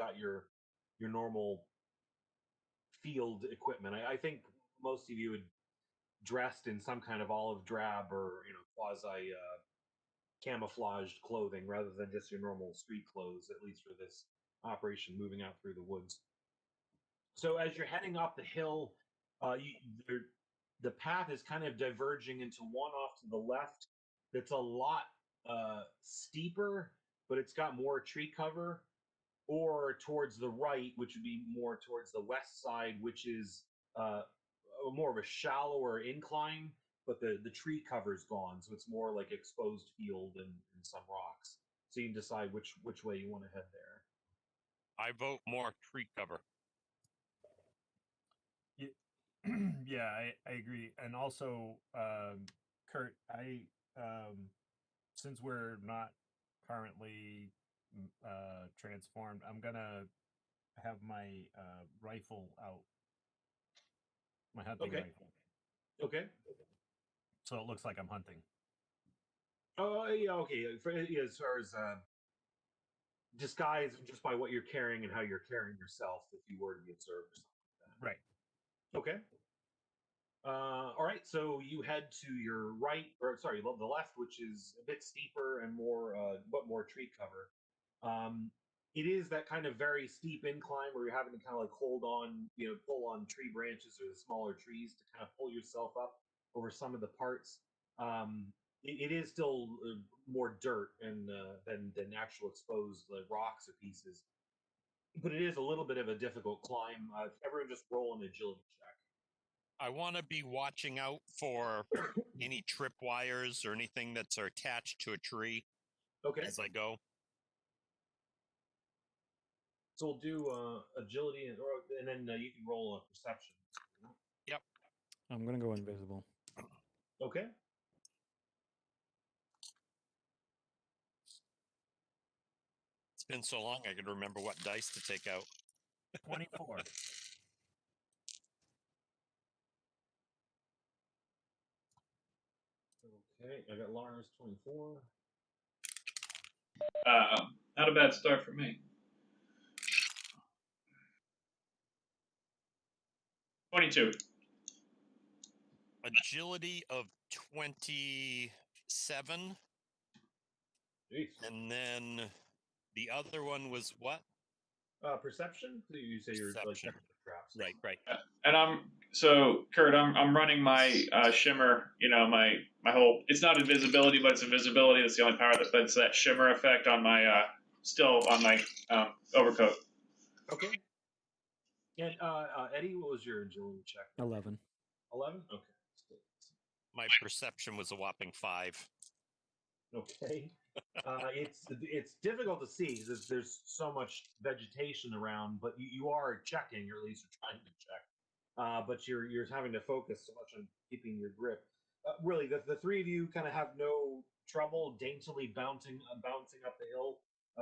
got your normal field equipment. I think most of you had dressed in some kind of olive drab or quasi camouflaged clothing rather than just your normal street clothes, at least for this operation moving out through the woods. So as you're heading up the hill, the path is kind of diverging into one off to the left that's a lot steeper, but it's got more tree cover, or towards the right, which would be more towards the west side, which is more of a shallower incline, but the tree cover's gone, so it's more like exposed field and some rocks. So you can decide which way you want to head there. I vote more tree cover. Yeah, I agree. And also, Kurt, since we're not currently transformed, I'm gonna have my rifle out, my hunting rifle, Okay. so it looks like I'm hunting. Oh yeah. Okay. As far as disguise, just by what you're carrying and how you're carrying yourself, if you were to be observed or something like that. Right. Okay. All right, so you head to your right, or sorry, the left, which is a bit steeper and but more tree cover. Um, it is that kind of very steep incline where you're having to kind of like hold on, pull on tree branches or the smaller trees to kind of pull yourself up over some of the parts. It is still more dirt and than actual exposed rocks or pieces, but it is a little bit of a difficult climb. Everyone just roll an agility check. I want to be watching out for any trip wires or anything that's attached to a tree as I go. So we'll do agility and then you can roll a perception. Yep. I'm gonna go invisible. Okay. It's been so long I could remember what dice to take out. 24. Okay, I got Lars 24. Not a bad start for me. 22. Agility of 27. Jeez. And then the other one was what? Perception? You say you're like Perception. checking for traps. Right. And Kurt, I'm running my shimmer. My whole. It's not invisibility, but it's invisibility. That's the only power that's that shimmer effect on my still on my overcoat. Okay. And Eddie, what was your agility check? 11. 11. Okay. My perception was a whopping 5. Okay. It's difficult to see because there's so much vegetation around, but you are checking, or at least you're trying to check. But you're having to focus so much on keeping your grip. Really, the three of you kind of have no trouble daintily bouncing up the hill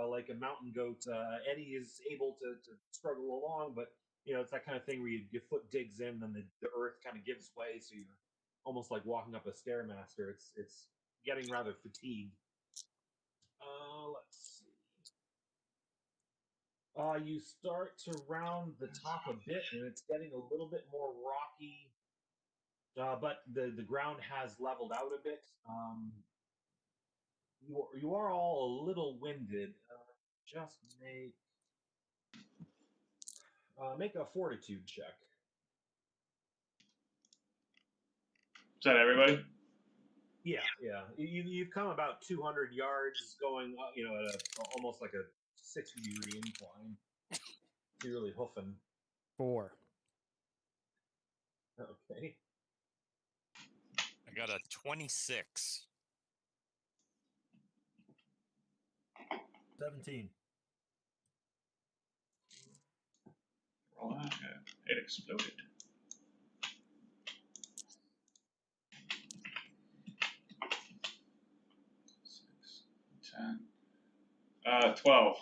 like a mountain goat. Eddie is able to struggle along, but it's that kind of thing where your foot digs in, and the earth kind of gives way, so you're almost like walking up a stairmaster. It's getting rather fatigued. Let's see. You start to round the top a bit, and it's getting a little bit more rocky, but the ground has leveled out a bit. You are all a little winded. Just make a fortitude check. Is that everybody? Yeah. You've come about 200 yards, going at almost like a 60-degree incline. So you're really hoofing. 4. Okay. I got a 26. 17. Roll that. It exploded. Six, 10. 12.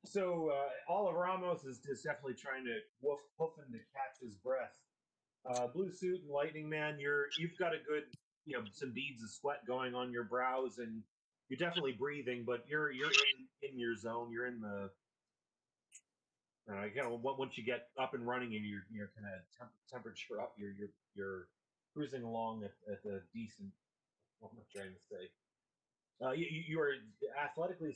So Oliver Ramos is definitely trying to hoofing to catch his breath. Blue Suit and Lightning Man, you've got a good, some beads of sweat going on your brows, and you're definitely breathing, but you're in your zone. You're in the kind of once you get up and running and you're kind of temperature up, you're cruising along at a decent. What am I trying to say? You are athletically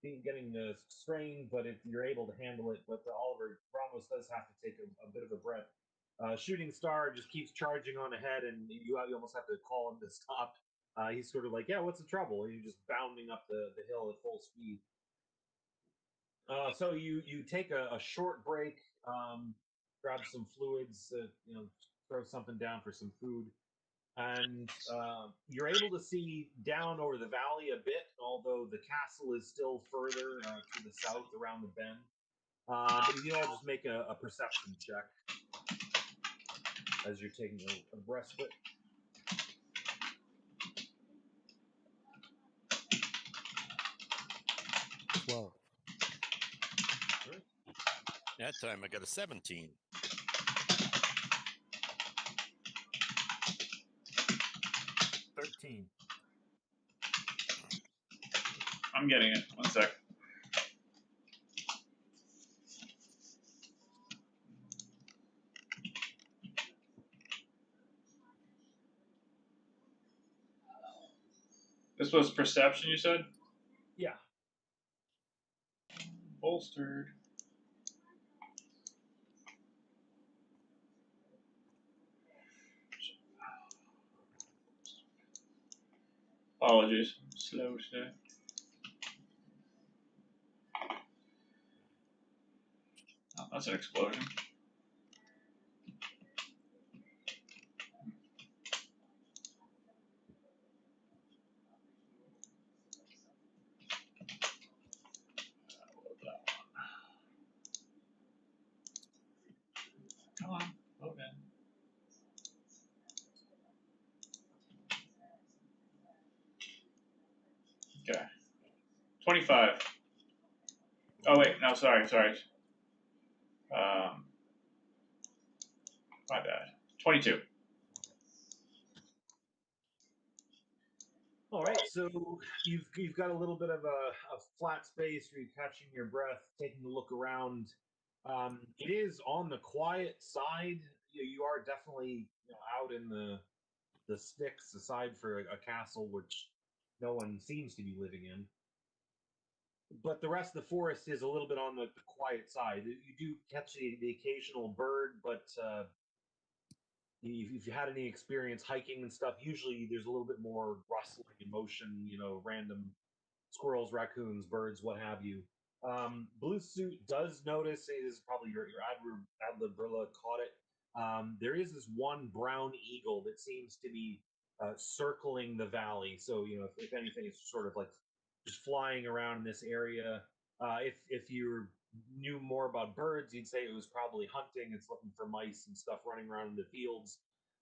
getting strained, but you're able to handle it. But Oliver Ramos does have to take a bit of a breath. Shooting Star just keeps charging on ahead, and you almost have to call him to stop. He's sort of like, yeah, what's the trouble? And you're just bounding up the hill at full speed. So you take a short break, grab some fluids, throw something down for some food, and you're able to see down over the valley a bit, although the castle is still further to the south around the bend. But you all just make a perception check as you're taking a respite. Well, That time I got a 17. 13. I'm getting it. One sec. This was perception, you said? Yeah. Bolstered. Apologies. I'm slow today. Oh, that's an explosion. Come on, load in. Okay. 25. Oh wait, no, sorry. My bad. 22. All right, so you've got a little bit of a flat space where you're catching your breath, taking a look around. It is on the quiet side. You are definitely out in the sticks, aside for a castle which no one seems to be living in. But the rest of the forest is a little bit on the quiet side. You do catch the occasional bird, but if you had any experience hiking and stuff, usually there's a little bit more rustling and motion, random squirrels, raccoons, birds, what have you. Blue Suit does notice, it is probably your Adler Brilla caught it. There is this one brown eagle that seems to be circling the valley. So, if anything, it's sort of like just flying around in this area. If you knew more about birds, you'd say it was probably hunting. It's looking for mice and stuff running around in the fields.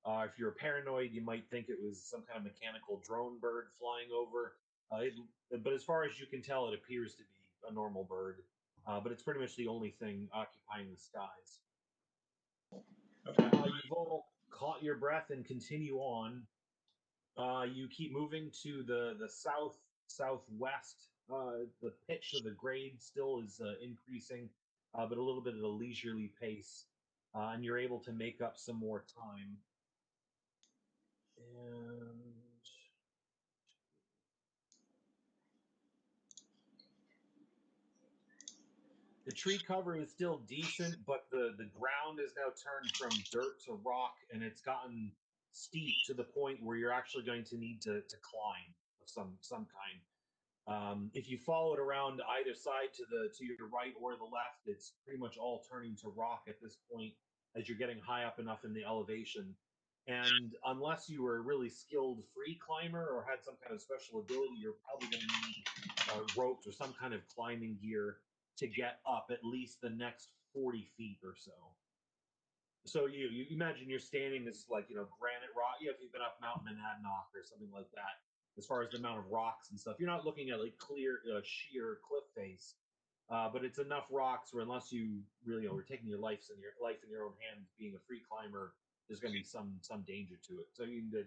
If you're paranoid, you might think it was some kind of mechanical drone bird flying over. But as far as you can tell, it appears to be a normal bird. But it's pretty much the only thing occupying the skies. Okay. You've all caught your breath and continue on. You keep moving to the southwest. The pitch of the grade still is increasing, but a little bit at a leisurely pace, and you're able to make up some more time. And the tree cover is still decent, but the ground is now turned from dirt to rock, and it's gotten steep to the point where you're actually going to need to climb of some kind. If you follow it around either side to your right or the left, it's pretty much all turning to rock at this point as you're getting high up enough in the elevation. And unless you were a really skilled free climber or had some kind of special ability, you're probably going to need ropes or some kind of climbing gear to get up at least the next 40 feet or so. So you imagine you're standing this like granite rock. If you've been up Mount Monadnock or something like that, as far as the amount of rocks and stuff, you're not looking at like clear sheer cliff face, but it's enough rocks where unless you really are taking your life in your own hands, being a free climber, there's going to be some danger to it. So you can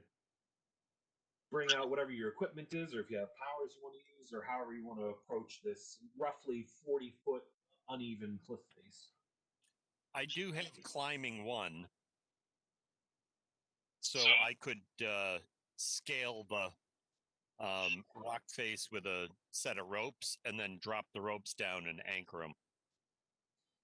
bring out whatever your equipment is, or if you have powers you want to use, or however you want to approach this roughly 40-foot uneven cliff face. I do have climbing 1, so I could scale the rock face with a set of ropes and then drop the ropes down and anchor them.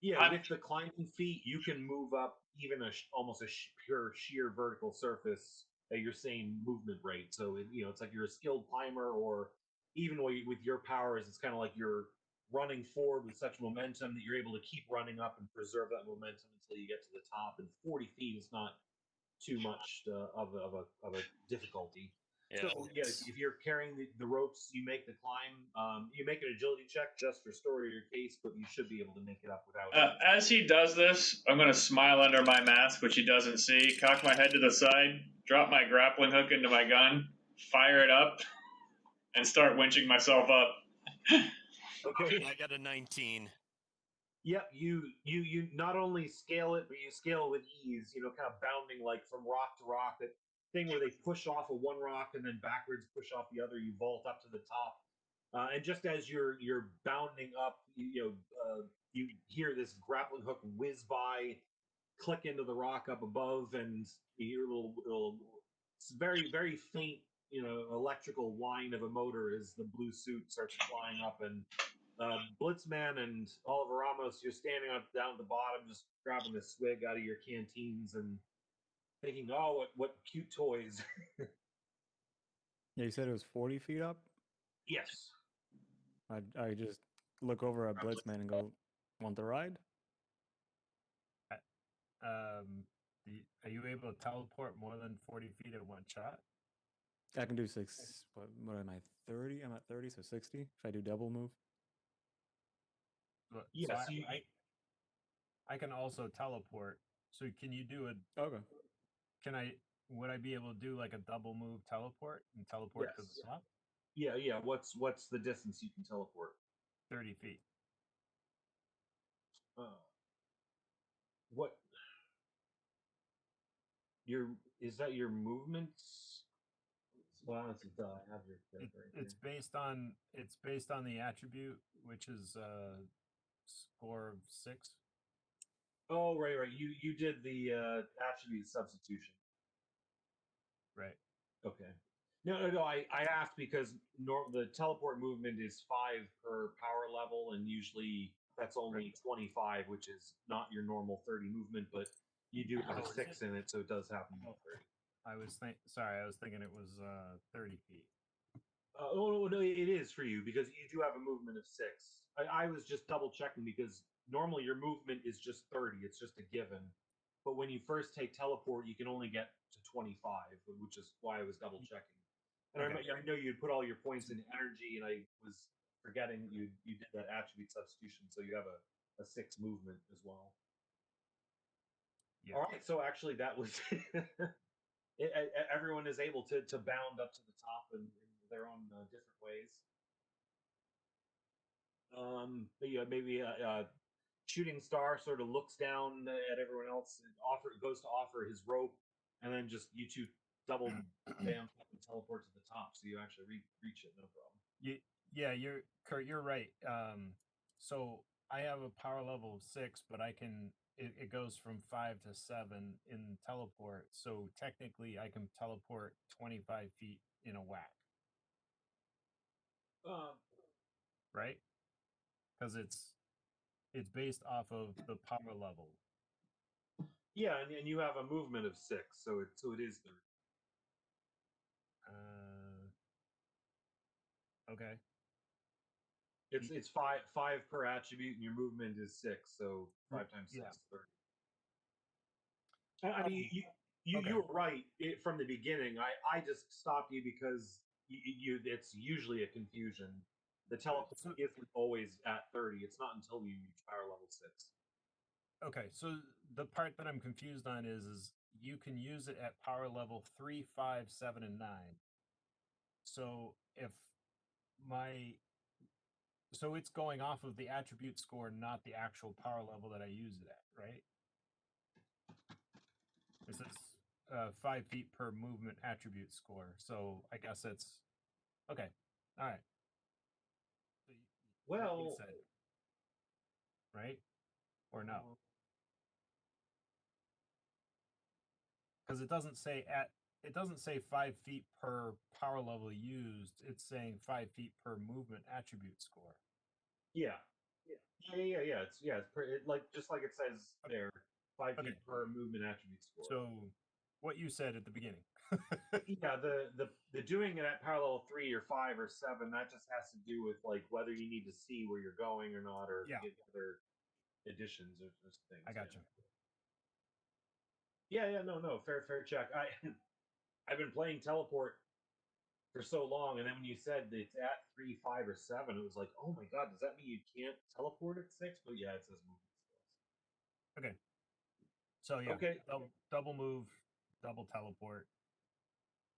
Yeah, with the climbing feat, you can move up even almost a pure sheer vertical surface at your same movement rate. So it's like you're a skilled climber, or even with your powers, it's kind of like you're running forward with such momentum that you're able to keep running up and preserve that momentum until you get to the top. And 40 feet is not too much of a difficulty. Yeah, So if you're carrying the ropes, you make the climb. You make an agility check just for story of your case, but you should be able to make it up without. As he does this, I'm going to smile under my mask, which he doesn't see. Cock my head to the side, drop my grappling hook into my gun, fire it up, and start winching myself up. Okay. I got a 19. Yep, you not only scale it, but you scale it with ease. Kind of bounding like from rock to rock. That thing where they push off of one rock and then backwards push off the other. You vault up to the top, and just as you're bounding up, you hear this grappling hook whiz by, click into the rock up above, and you hear a little very very faint electrical whine of a motor as the blue suit starts flying up, and Blitzman and Oliver Ramos, you're standing down at the bottom, just grabbing a swig out of your canteens and thinking, "Oh, what cute toys!" Yeah, you said it was 40 feet up. Yes. I just look over at Blitzman and go, "Want the ride?" Are you able to teleport more than 40 feet at one shot? I can do 6. What am I? 30? I'm at 30, so 60. If I do double move. Yes. So I can also teleport. So can you do a? Okay. Would I be able to do like a double move teleport and teleport to the top? Yeah. What's the distance you can teleport? 30 feet. What? Is that your movements? Well, I have your It's based on the attribute, which is score of 6. Oh, right. You did the attribute substitution. Right. Okay. No. I asked because the teleport movement is 5 per power level, and usually that's only 25, which is not your normal 30 movement, but you do have a 6 in it, so it does happen to be 30. I was thinking it was 30 feet. No, it is for you because you do have a movement of 6. I was just double checking because normally your movement is just 30. It's just a given. But when you first take teleport, you can only get to 25, which is why I was double checking. And Okay. I know you'd put all your points into energy, and I was forgetting you did that attribute substitution, so you have a 6 movement as well. Yeah. All right, so actually that was everyone is able to bound up to the top in their own different ways. Maybe Shooting Star sort of looks down at everyone else and goes to offer his rope, and then just you two double bam and teleport to the top, so you actually reach it, no problem. Yeah, Kurt, you're right. So I have a power level of 6, but it goes from 5 to 7 in teleport. So technically, I can teleport 25 feet in a whack. Right? Because it's based off of the power level. Yeah, and you have a movement of 6, so it is 30. Okay. It's five per attribute, and your movement is 6, so 5 times 6 is 30. I mean, you were right from the beginning. I just stopped you because it's usually a confusion. The teleport isn't always at 30. It's not until you reach power level 6. Okay, so the part that I'm confused on is you can use it at power level 3, 5, 7, and 9. So so it's going off of the attribute score, not the actual power level that I use it at, right? 5 feet per movement attribute score. So I guess it's okay. All right. So what you Well, said, right? Or no? Because it doesn't say 5 feet per power level used. It's saying 5 feet per movement attribute score. yeah. It's like just like it says there, 5 feet per movement attribute score. So, what you said at the beginning. Yeah, the doing it at power level 3 or 5 or 7, that just has to do with like whether you need to see where you're going or not, or Yeah. get other additions or things. I got you. Yeah, no, fair check. I've been playing teleport for so long, and then when you said it's at 3, 5, or 7, it was like, oh my god, does that mean you can't teleport at 6? But yeah, it says movement skills. Okay. So yeah. Okay. Double move, double teleport.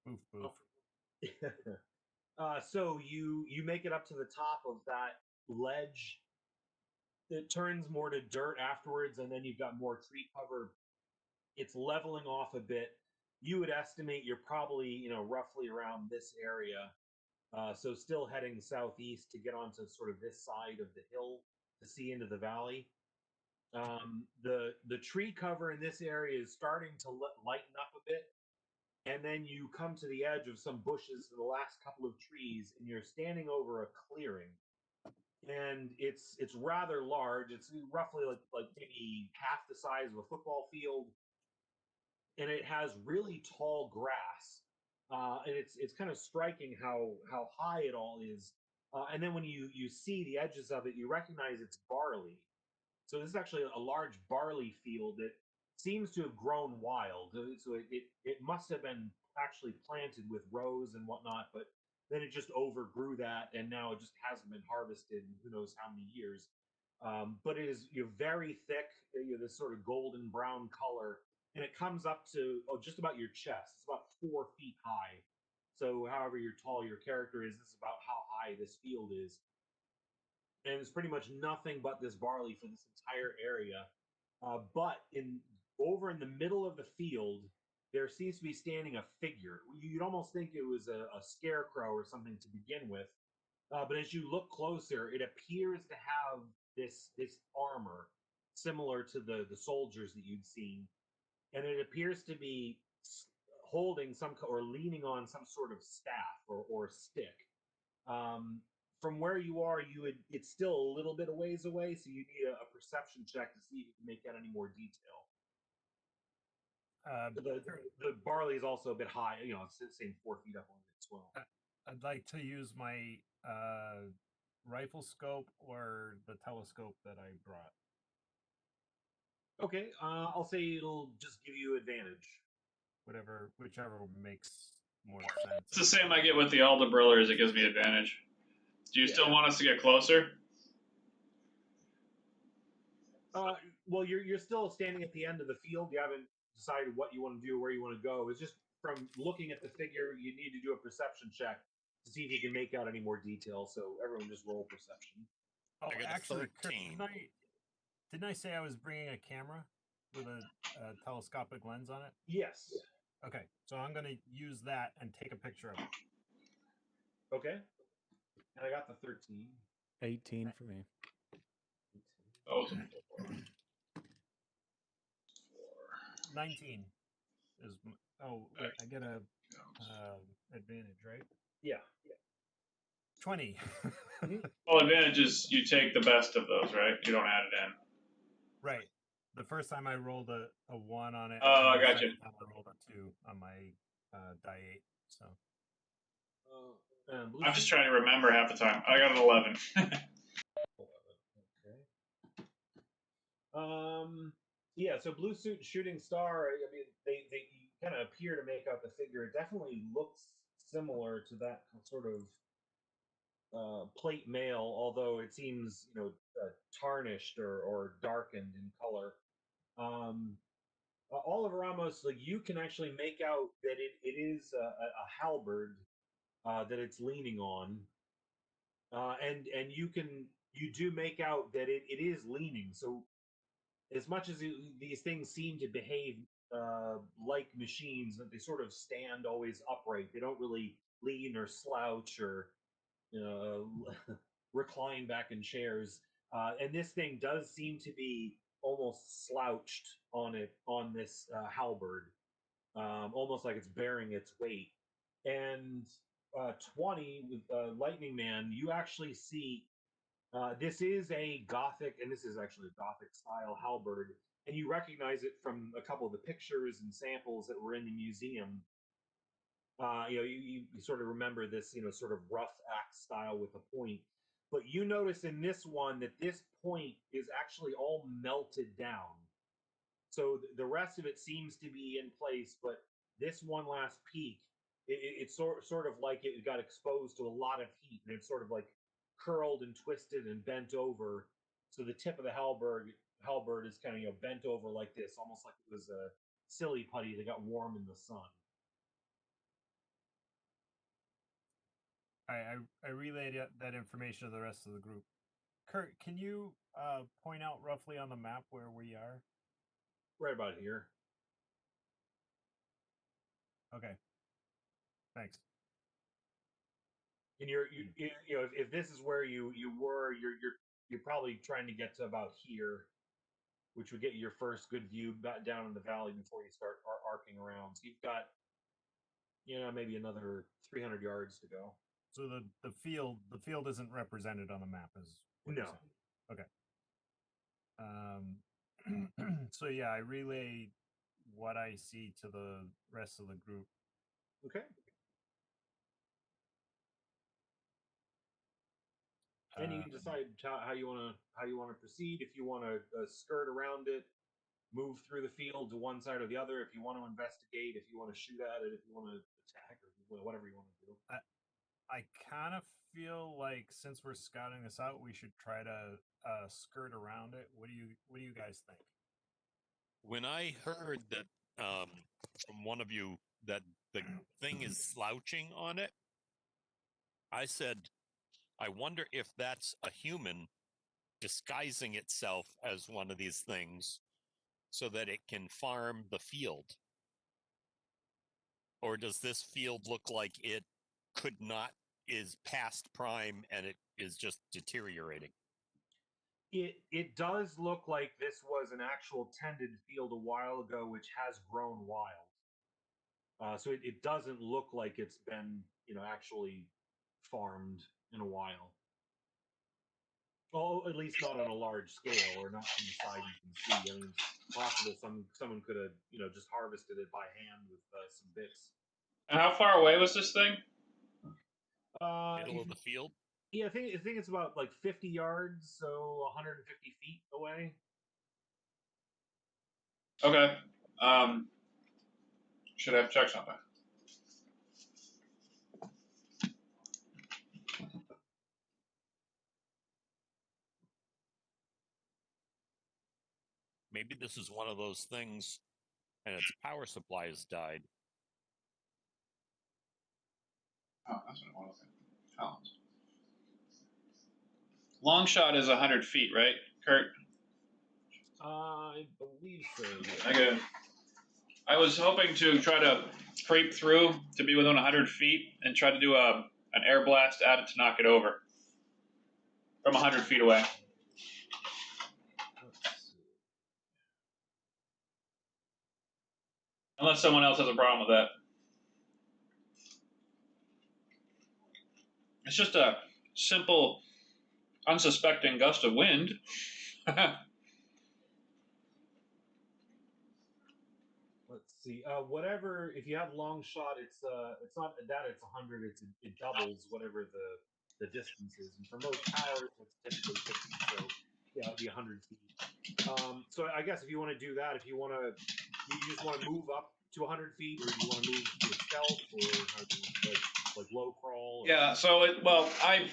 Boof boof. So you make it up to the top of that ledge. It turns more to dirt afterwards, and then you've got more tree cover. It's leveling off a bit. You would estimate you're probably, roughly around this area. So still heading southeast to get onto sort of this side of the hill to see into the valley. The tree cover in this area is starting to lighten up a bit, and then you come to the edge of some bushes and the last couple of trees, and you're standing over a clearing, and it's rather large. It's roughly like maybe half the size of a football field, and it has really tall grass. And it's kind of striking how high it all is. And then when you see the edges of it, you recognize it's barley. So this is actually a large barley field that seems to have grown wild. So it must have been actually planted with rows and whatnot, but then it just overgrew that, and now it just hasn't been harvested in who knows how many years. But it is very thick, this sort of golden brown color, and it comes up to just about your chest. It's about 4 feet high. So however tall your character is, this is about how high this field is, and it's pretty much nothing but this barley for this entire area. But over in the middle of the field, there seems to be standing a figure. You'd almost think it was a scarecrow or something to begin with, but as you look closer, it appears to have this armor similar to the soldiers that you'd seen, and it appears to be holding or leaning on some sort of staff or stick. Um, from where you are, it's still a little bit a ways away, so you need a perception check to see if you can make out any more detail. The barley is also a bit high. It's the same 4 feet up on it as well. I'd like to use my rifle scope or the telescope that I brought. Okay, I'll say it'll just give you advantage. Whichever makes more sense. It's the same I get with the Elder Brillers. It gives me advantage. Do you still want us to get closer? Well, you're still standing at the end of the field. You haven't decided what you want to do, where you want to go. It's just from looking at the figure, you need to do a perception check to see if you can make out any more detail. So everyone just roll perception. Oh, I got actually, 13. Didn't I say I was bringing a camera with a telescopic lens on it? Yes. Okay, so I'm going to use that and take a picture of it. Okay. And I got the 13. 18 for me. Oh, 19 is. Wait, I get a advantage, right? Yeah. 20. Well, advantage is you take the best of those, right? You don't add it in. Right. The first time I rolled a 1 on it. Oh, I got you. I rolled a 2 on my die 8. So. I'm just trying to remember half the time. I got an 11. Okay. Yeah. So blue suit and shooting star. I mean, they kind of appear to make out the figure. It definitely looks similar to that sort of plate mail, although it seems tarnished or darkened in color. Oliver Ramos, like, you can actually make out that it is a halberd that it's leaning on, and you do make out that it is leaning. So as much as these things seem to behave like machines, that they sort of stand always upright. They don't really lean or slouch or recline back in chairs. And this thing does seem to be almost slouched on this halberd, almost like it's bearing its weight. And 20 with Lightning Man, you actually see this is a Gothic, and this is actually a Gothic style halberd, and you recognize it from a couple of the pictures and samples that were in the museum. You sort of remember this, sort of rough axe style with a point. But you notice in this one that this point is actually all melted down. So the rest of it seems to be in place, but this one last peak, it's sort of like it got exposed to a lot of heat, and it's sort of like curled and twisted and bent over. So the tip of the halberd is kind of bent over like this, almost like it was a silly putty that got warm in the sun. I relayed that information to the rest of the group. Kurt, can you point out roughly on the map where we are? Right about here. Okay. Thanks. And if this is where you were, you're probably trying to get to about here, which would get you your first good view back down in the valley before you start arcing around. So you've got, maybe another 300 yards to go. So the field isn't represented on the map, is what No. you're saying. Okay. So yeah, I relay what I see to the rest of the group. Okay. And you can decide how you want to proceed. If you want to skirt around it, move through the field to one side or the other. If you want to investigate, if you want to shoot at it, if you want to attack, or whatever you want to do. I kind of feel like since we're scouting this out, we should try to skirt around it. What do you guys think? When I heard that from one of you that the thing is slouching on it, I said, I wonder if that's a human disguising itself as one of these things so that it can farm the field. Or does this field look like it is past prime and it is just deteriorating? It does look like this was an actual tended field a while ago, which has grown wild. So it doesn't look like it's been, actually farmed in a while. Oh, at least not on a large scale, or not from the side you can see. I mean, it's possible someone could have, just harvested it by hand with some bits. And how far away was this thing? Middle of the field? Yeah, I think it's about like 50 yards, so 150 feet away. Okay. Should I have checked something? Maybe this is one of those things and its power supply has died. Oh, that's what I want to think. Talents. Long shot is 100 feet, right, Kurt? I believe so. Yeah. Okay. I was hoping to try to creep through to be within 100 feet and try to do an air blast at it to knock it over from 100 feet away. Unless someone else has a problem with that. It's just a simple, unsuspecting gust of wind. Let's see. Whatever. If you have long shot, it's not that it's 100. It doubles whatever the distance is. And for most towers, it's typically 50. So yeah, it'll be 100 feet. So I guess if you want to do that, you just want to move up to 100 feet, or do you want to move to a stealth, or like low crawl? Or... Yeah. So I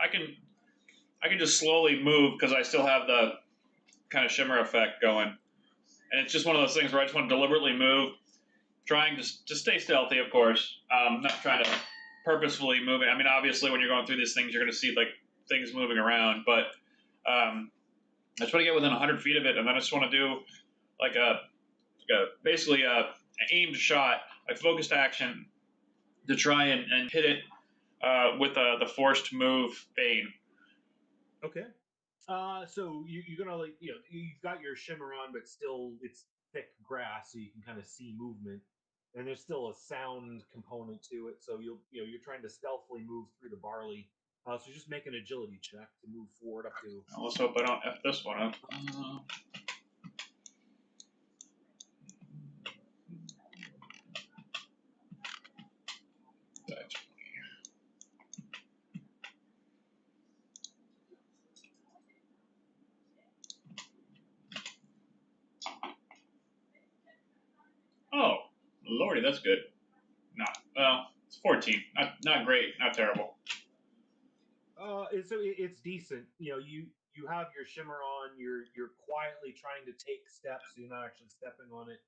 can just slowly move because I still have the kind of shimmer effect going, and it's just one of those things where I just want to deliberately move, trying to stay stealthy, of course. Not trying to purposefully move it. I mean, obviously, when you're going through these things, you're going to see like things moving around, but I just want to get within 100 feet of it, and then I just want to do like basically a aimed shot, like focused action, to try and hit it with the forced move Bane. Okay. So you're gonna like you've got your shimmer on, but still it's thick grass, so you can kind of see movement, and there's still a sound component to it. So you're trying to stealthily move through the barley. So just make an agility check to move forward up to. Now, let's hope I don't F this one up. Oh, lordy, that's good. Not well. It's 14. Not great. Not terrible. So it's decent. You have your shimmer on. You're quietly trying to take steps. So you're not actually stepping on it,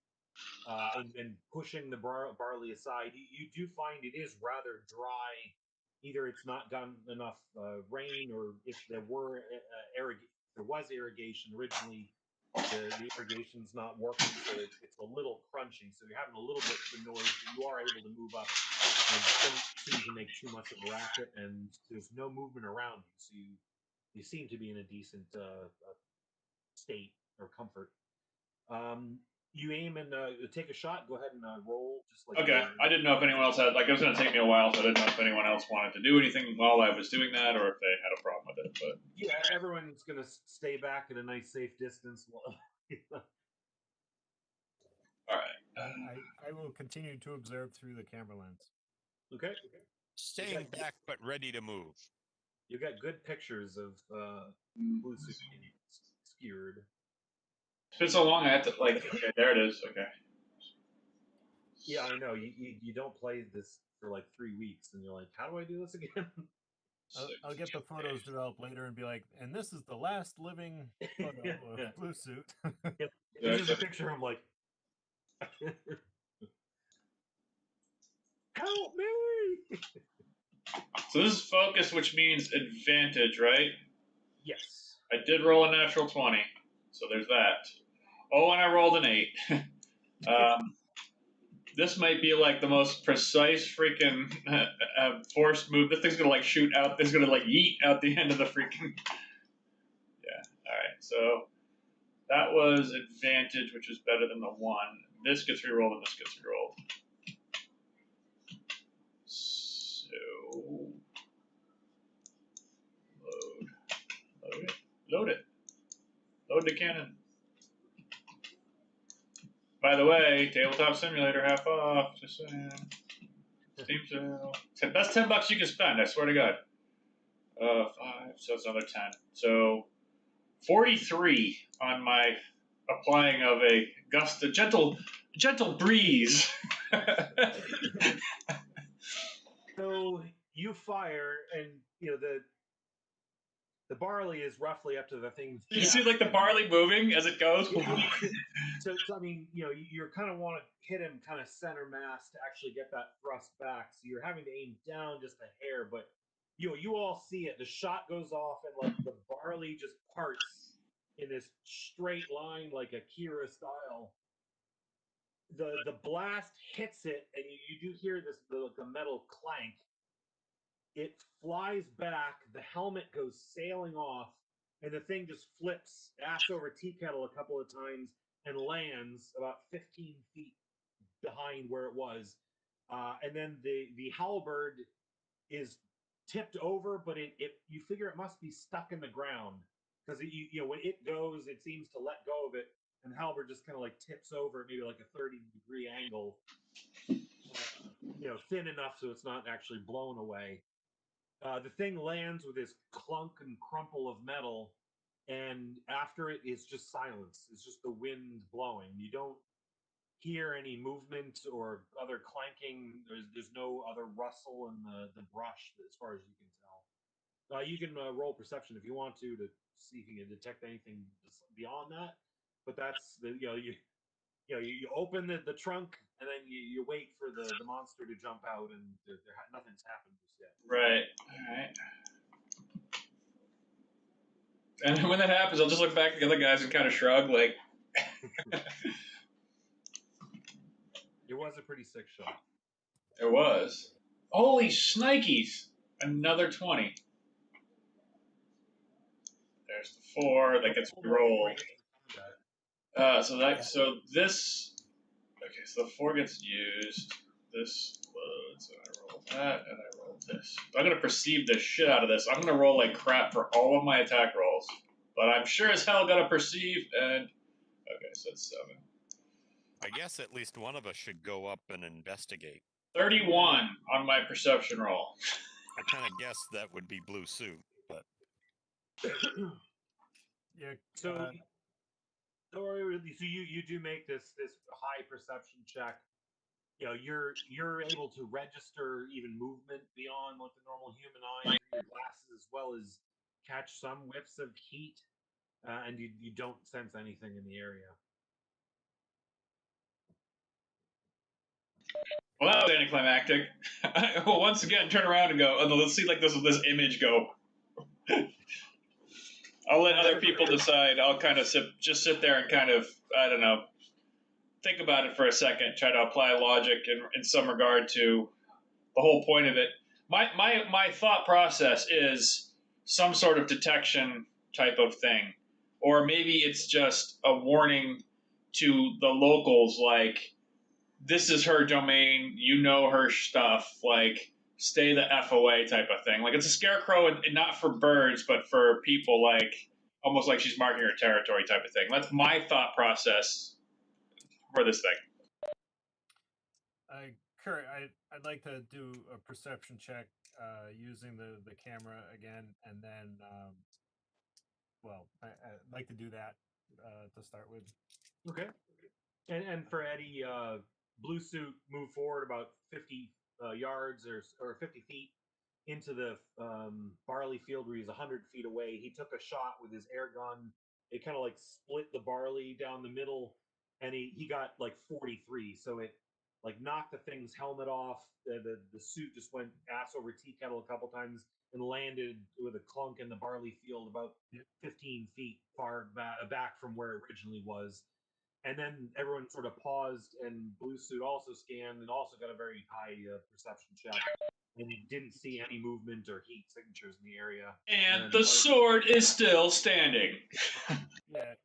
and pushing the barley aside. You do find it is rather dry. Either it's not gotten enough rain, or if there was irrigation originally, the irrigation's not working, so it's a little crunchy. So you're having a little bit of noise, but you are able to move up and don't seem to make too much of a racket, and there's no movement around you, so you seem to be in a decent state or comfort. You aim and take a shot. Go ahead and roll. Just like Okay, I didn't know if anyone else had, like, it was going to take me a while, so I didn't know if anyone else wanted to do anything while I was doing that, or if they had a problem with it. But yeah, everyone's gonna stay back at a nice safe distance. all right. I will continue to observe through the camera lens. Okay. Staying back but ready to move. You got good pictures of Blue Suit being skewered. It's been so long, I have to, like, okay, there it is. Okay. Yeah, I know. You don't play this for like 3 weeks, and you're like, how do I do this again? I'll get the photos developed later and be like, and this is the last living photo of Blue Suit. This is a picture. I'm like, help me! So this is focus, which means advantage, right? Yes. I did roll a natural 20, so there's that. Oh, and I rolled an 8. This might be like the most precise freaking force move. This thing's gonna like shoot out. This is gonna like yeet out the end of the freaking. Yeah. All right. So that was advantage, which is better than the 1. This gets rerolled and this gets rerolled. So load it. Load the cannon. By the way, Tabletop Simulator half off. Just saying. Steam sale. That's $10 you can spend. I swear to God. 5. So it's another 10. So 43 on my applying of a gust, a gentle breeze. So you fire, and the barley is roughly up to the thing's You see like the barley moving as it goes. So I mean, you're kind of want to hit him kind of center mass to actually get that thrust back. So you're having to aim down just a hair, but you all see it. The shot goes off, and like the barley just parts in this straight line, like Akira style. The blast hits it, and you do hear this the metal clank. It flies back. The helmet goes sailing off, and the thing just flips ass over tea kettle a couple of times and lands about 15 feet behind where it was. And then the halberd is tipped over, but it you figure it must be stuck in the ground, because when it goes, it seems to let go of it, and the halberd just kind of like tips over at maybe like a 30-degree angle, thin enough so it's not actually blown away. The thing lands with this clunk and crumple of metal, and after it is just silence. It's just the wind blowing. You don't hear any movement or other clanking. There's no other rustle in the brush, as far as you can tell. You can roll perception if you want to see if you can detect anything beyond that. But that's you open the trunk, and then you wait for the monster to jump out, and nothing's happened just yet. Right. All right. And when that happens, I'll just look back at the other guys and kind of shrug, like, It was a pretty sick shot. it was. Holy shnikes! Another 20. There's the 4 that gets rolled. So this. Okay, so the 4 gets used. This loads, and I roll that, and I roll this. I'm gonna perceive the shit out of this. I'm gonna roll like crap for all of my attack rolls, but I'm sure as hell gonna perceive. And okay, so it's 7. I guess at least one of us should go up and investigate. 31 on my perception roll. I kind of guessed that would be blue suit, but Yeah. So, so you do make this high perception check. You know, you're able to register even movement beyond like the normal human eye through your glasses, as well as catch some whiffs of heat, and you don't sense anything in the area. Well, that was anticlimactic. I will once again turn around and go, oh, let's see like this image go. I'll let other people decide. I'll kind of just sit there and kind of, I don't know, think about it for a second, try to apply logic in some regard to the whole point of it. My thought process is some sort of detection type of thing. Or maybe it's just a warning to the locals, like, this is her domain, you know her stuff, like, stay the F away type of thing. Like, it's a scarecrow, and not for birds, but for people, like, almost like she's marking her territory type of thing. That's my thought process for this thing. Kurt, I'd like to do a perception check using the camera again, and then, I'd like to do that to start with. Okay. And for Eddie, blue suit moved forward about 50 yards or 50 feet into the barley field where he's 100 feet away. He took a shot with his air gun. It kind of like split the barley down the middle, and he got like 43. So it like knocked the thing's helmet off. The suit just went ass over tea kettle a couple times and landed with a clunk in the barley field about 15 feet far back from where it originally was. And then everyone sort of paused, and Blue Suit also scanned and also got a very high perception check. And he didn't see any movement or heat signatures in the area. And the sword is still standing.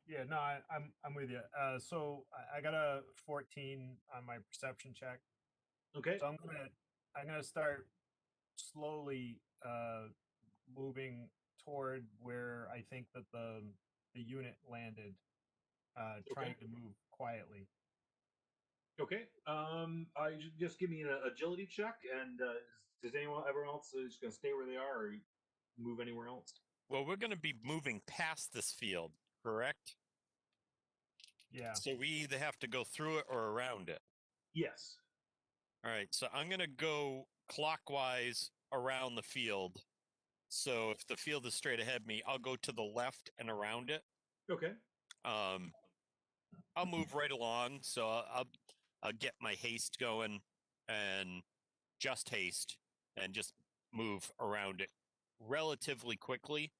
Yeah, no, I'm with you. So I got a 14 on my perception check. Okay. So I'm gonna start slowly moving toward where I think that the unit landed, trying to move quietly. Okay. I just give me an agility check, and does everyone else just gonna stay where they are, or move anywhere else? well, we're going to be moving past this field, correct? Yeah. So we either have to go through it or around it. Yes. All right. So I'm going to go clockwise around the field. So if the field is straight ahead of me, I'll go to the left and around it. Okay. I'll move right along. So I'll get my haste going, and just haste, and just move around it relatively quickly.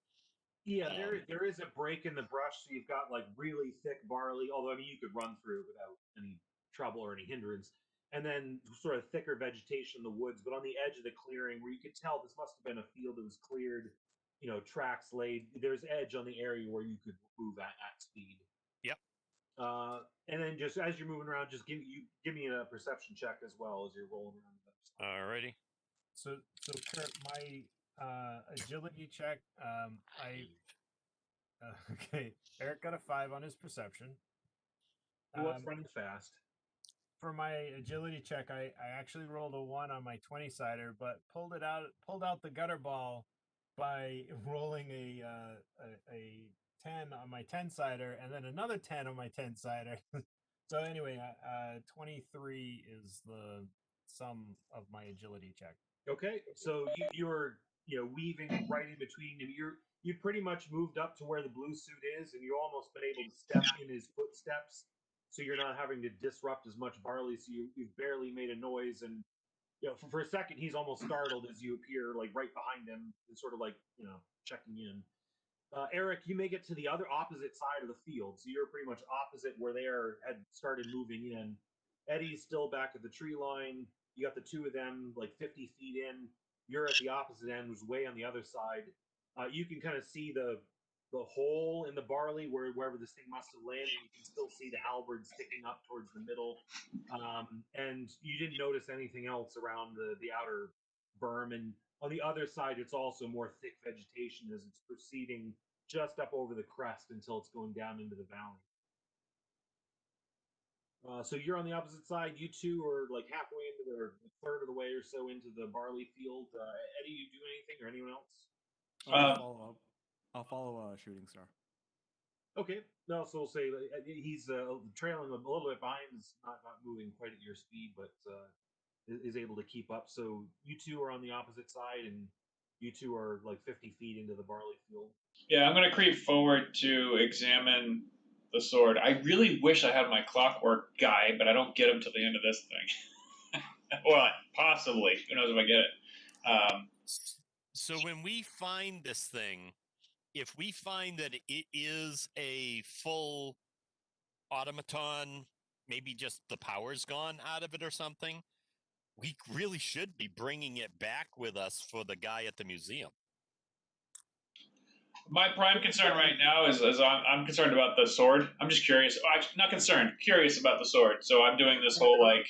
Yeah, there is a break in the brush, so you've got like really thick barley. Although I mean, you could run through without any trouble or any hindrance. And then sort of thicker vegetation in the woods, but on the edge of the clearing, where you could tell this must have been a field that was cleared, tracks laid. There's edge on the area where you could move at speed. Yep. And then just as you're moving around, just give me a perception check as well as you're rolling around. Alrighty. So Kurt, my agility check, okay, Eric got a 5 on his perception. What's running fast? For my agility check, I actually rolled a 1 on my 20-sider, but pulled out the gutter ball by rolling a 10 on my 10-sider, and then another 10 on my 10-sider. So anyway, 23 is the sum of my agility check. Okay, so you're weaving right in between, and you pretty much moved up to where the blue suit is, and you almost been able to step in his footsteps, so you're not having to disrupt as much barley. So you've barely made a noise, and for a second he's almost startled as you appear like right behind him, and sort of like checking in. Eric, you make it to the other opposite side of the field, so you're pretty much opposite where they had started moving in. Eddie's still back at the tree line. You got the two of them like 50 feet in. You're at the opposite end, who's way on the other side. You can kind of see the hole in the barley wherever this thing must have landed. You can still see the halberd sticking up towards the middle, and you didn't notice anything else around the outer berm. And on the other side, it's also more thick vegetation as it's proceeding just up over the crest until it's going down into the valley. So you're on the opposite side. You two are like halfway into or a third of the way or so into the barley field. Eddie, you do anything or anyone else? I'll follow Shooting Star. Okay. No, so we'll say he's trailing a little bit behind. Is not moving quite at your speed, but is able to keep up. So you two are on the opposite side, and you two are like 50 feet into the barley field. Yeah, I'm going to creep forward to examine the sword. I really wish I had my clockwork guy, but I don't get him till the end of this thing. Well, possibly. Who knows if I get it. So when we find this thing, if we find that it is a full automaton, maybe just the power's gone out of it or something, we really should be bringing it back with us for the guy at the museum. My prime concern right now is I'm concerned about the sword. I'm just curious. Actually, not concerned. Curious about the sword. So I'm doing this whole like,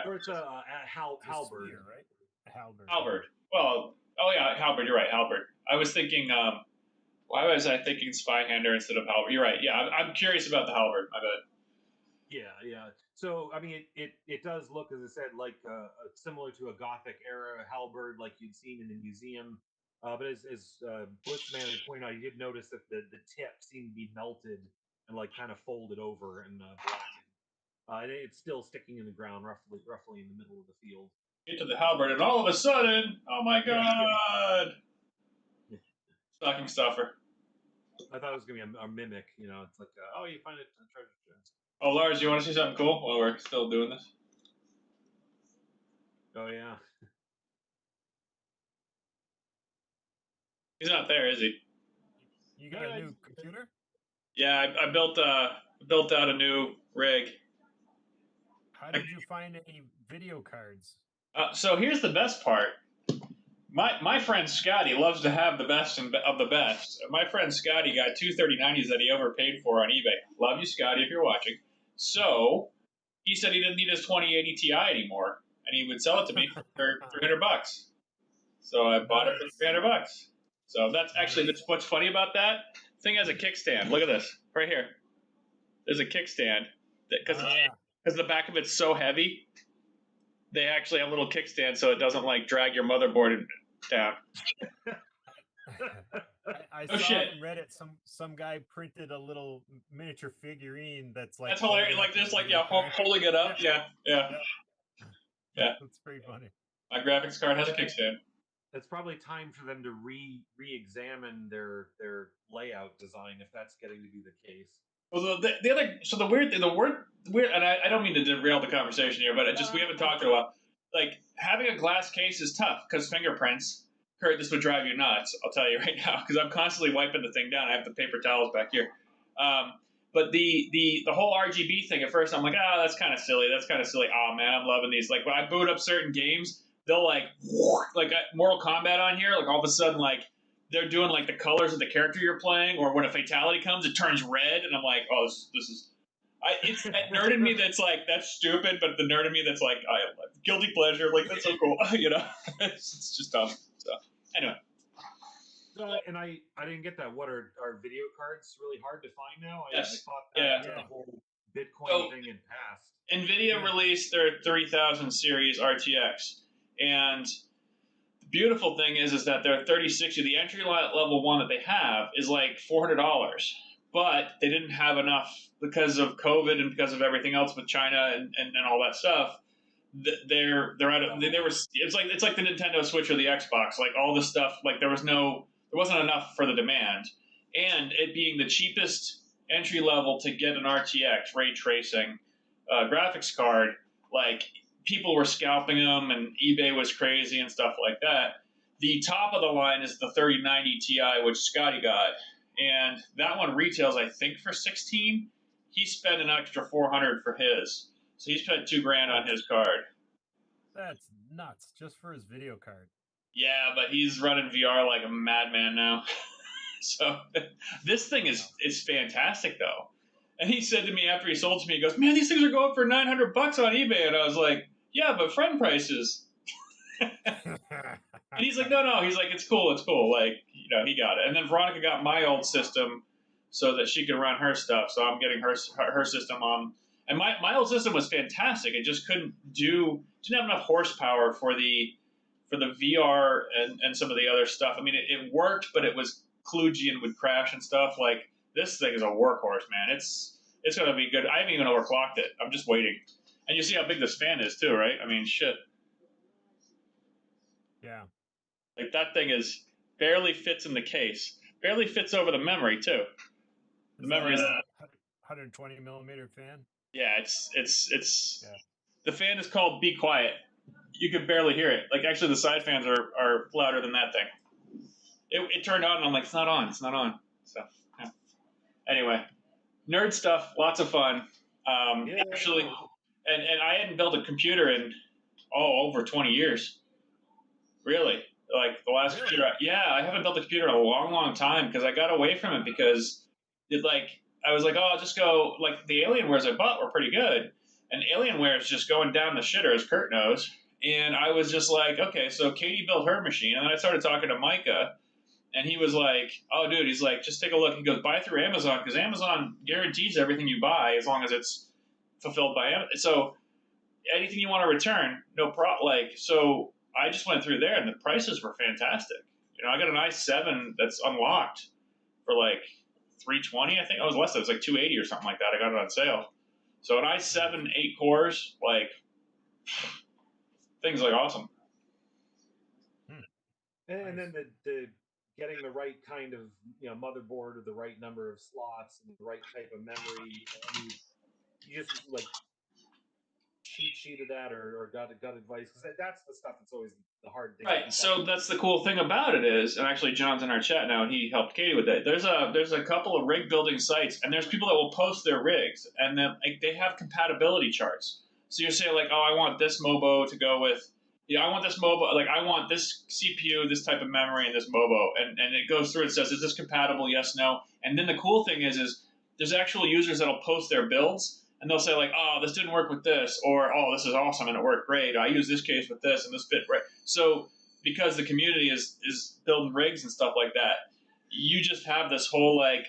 Or it's a halberd, Spear, right? A halberd. halberd. Well, oh yeah, halberd. You're right, halberd. I was thinking. Why was I thinking Spyhander instead of halberd? You're right. Yeah, I'm curious about the halberd. My bad. Yeah. So I mean, it does look, as I said, like similar to a Gothic era halberd, like you'd seen in the museum. But as Blitzman had pointed out, you did notice that the tip seemed to be melted and like kind of folded over and blackened. And it's still sticking in the ground, roughly in the middle of the field. Get to the halberd, and all of a sudden, oh my god! Stocking stuffer. I thought it was gonna be a mimic. You know, it's like, oh, you find it a treasure chest. Oh, Lars, you want to see something cool while we're still doing this? Oh yeah. He's not there, is he? You got a new computer? Yeah, I built out a new rig. How did you find any video cards? So here's the best part. My friend Scotty loves to have the best of the best. My friend Scotty got two 3090s that he overpaid for on eBay. Love you, Scotty, if you're watching. So he said he didn't need his 2080 Ti anymore, and he would sell it to me for $300. So I bought it for $300. So that's actually what's funny about that thing has a kickstand. Look at this right here. There's a kickstand because the back of it's so heavy. They actually have a little kickstand so it doesn't like drag your motherboard down. I Oh, saw shit. on Reddit some guy printed a little miniature figurine that's like That's hilarious. Like this, like holding it up. Yeah. That's pretty funny. My graphics card has a kickstand. It's probably time for them to re-examine their layout design if that's getting to be the case. Well, the other, so the weird, and I don't mean to derail the conversation here, but we haven't talked in a while. Like having a glass case is tough because fingerprints. Kurt, this would drive you nuts. I'll tell you right now because I'm constantly wiping the thing down. I have the paper towels back here. But the whole RGB thing at first, I'm like, that's kind of silly. Oh man, I'm loving these. Like when I boot up certain games, they'll like Mortal Kombat on here. Like all of a sudden, like they're doing like the colors of the character you're playing, or when a fatality comes, it turns red, and I'm like, oh, this is. It's that nerd in me that's like, that's stupid, but the nerd in me that's like, guilty pleasure, like that's so cool, you know. It's just dumb. So anyway. And I didn't get that. What are video cards really hard to find now? Yes. I thought that the whole Bitcoin thing had passed. NVIDIA released their 3000 series RTX, and the beautiful thing is that their 3060, the entry level one that they have, is like $400. But they didn't have enough because of COVID and because of everything else with China and all that stuff. They're out of. It's like the Nintendo Switch or the Xbox. Like all this stuff. Like there wasn't enough for the demand, and it being the cheapest entry level to get an RTX ray tracing graphics card. Like people were scalping them, and eBay was crazy and stuff like that. The top of the line is the 3090 Ti, which Scotty got, and that one retails, I think, for 16. He spent an extra 400 for his, so he spent $2,000 on his card. That's nuts, just for his video card. Yeah, but he's running VR like a madman now. So this thing is fantastic though. And he said to me after he sold to me, he goes, "Man, these things are going for $900 on eBay." And I was like, "Yeah, but friend prices." And he's like, no, he's like, it's cool. Like, you know, he got it. And then Veronica got my old system so that she could run her stuff. So I'm getting her system on. And my old system was fantastic. It just didn't have enough horsepower for the VR and some of the other stuff. I mean, it worked, but it was kludgy and would crash and stuff. Like, this thing is a workhorse, man. It's going to be good. I haven't even overclocked it. I'm just waiting. And you see how big this fan is too, right? I mean, shit. Yeah. Like, that thing barely fits in the case. Barely fits over the memory too. The memory is 120 millimeter fan. Yeah, it's The fan is called Be Quiet. You could barely hear it. Like, actually, the side fans are louder than that thing. It turned on, and I'm like, it's not on. So, yeah. Anyway, nerd stuff, lots of fun. Actually, and I hadn't built a computer in over 20 years. Really, like the last computer. I haven't built a computer in a long, long time because I got away from it because I was like, oh, I'll just go, like, the Alienwares I bought were pretty good, and Alienware is just going down the shitter, as Kurt knows. And I was just like, okay, so Katie built her machine, and then I started talking to Micah, and he was like, oh, dude, he's like, just take a look. He goes, buy through Amazon, because Amazon guarantees everything you buy as long as it's fulfilled by Amazon. So anything you want to return, no problem. Like, so I just went through there, and the prices were fantastic. You know, I got an i7 that's unlocked for like $320, I think. It was less. It was like $280 or something like that. I got it on sale. So an i7, 8 cores, like, things like awesome. And then the getting the right kind of, you know, motherboard or the right number of slots and the right type of memory. I mean, you just like cheat sheeted that or got advice, because that's the stuff that's always the hard thing. Right. So that's the cool thing about it is, and actually John's in our chat now, and he helped Katie with that. There's a couple of rig building sites, and there's people that will post their rigs, and then they have compatibility charts. So you say like, oh, I want this MOBO to go with. Yeah, I want this MOBO, like I want this CPU, this type of memory, and this MOBO, and it goes through and says, is this compatible? Yes, no. And then the cool thing is there's actual users that'll post their builds, and they'll say like, oh, this didn't work with this, or oh, this is awesome and it worked great. I use this case with this and this fit right. So because the community is building rigs and stuff like that, you just have this whole like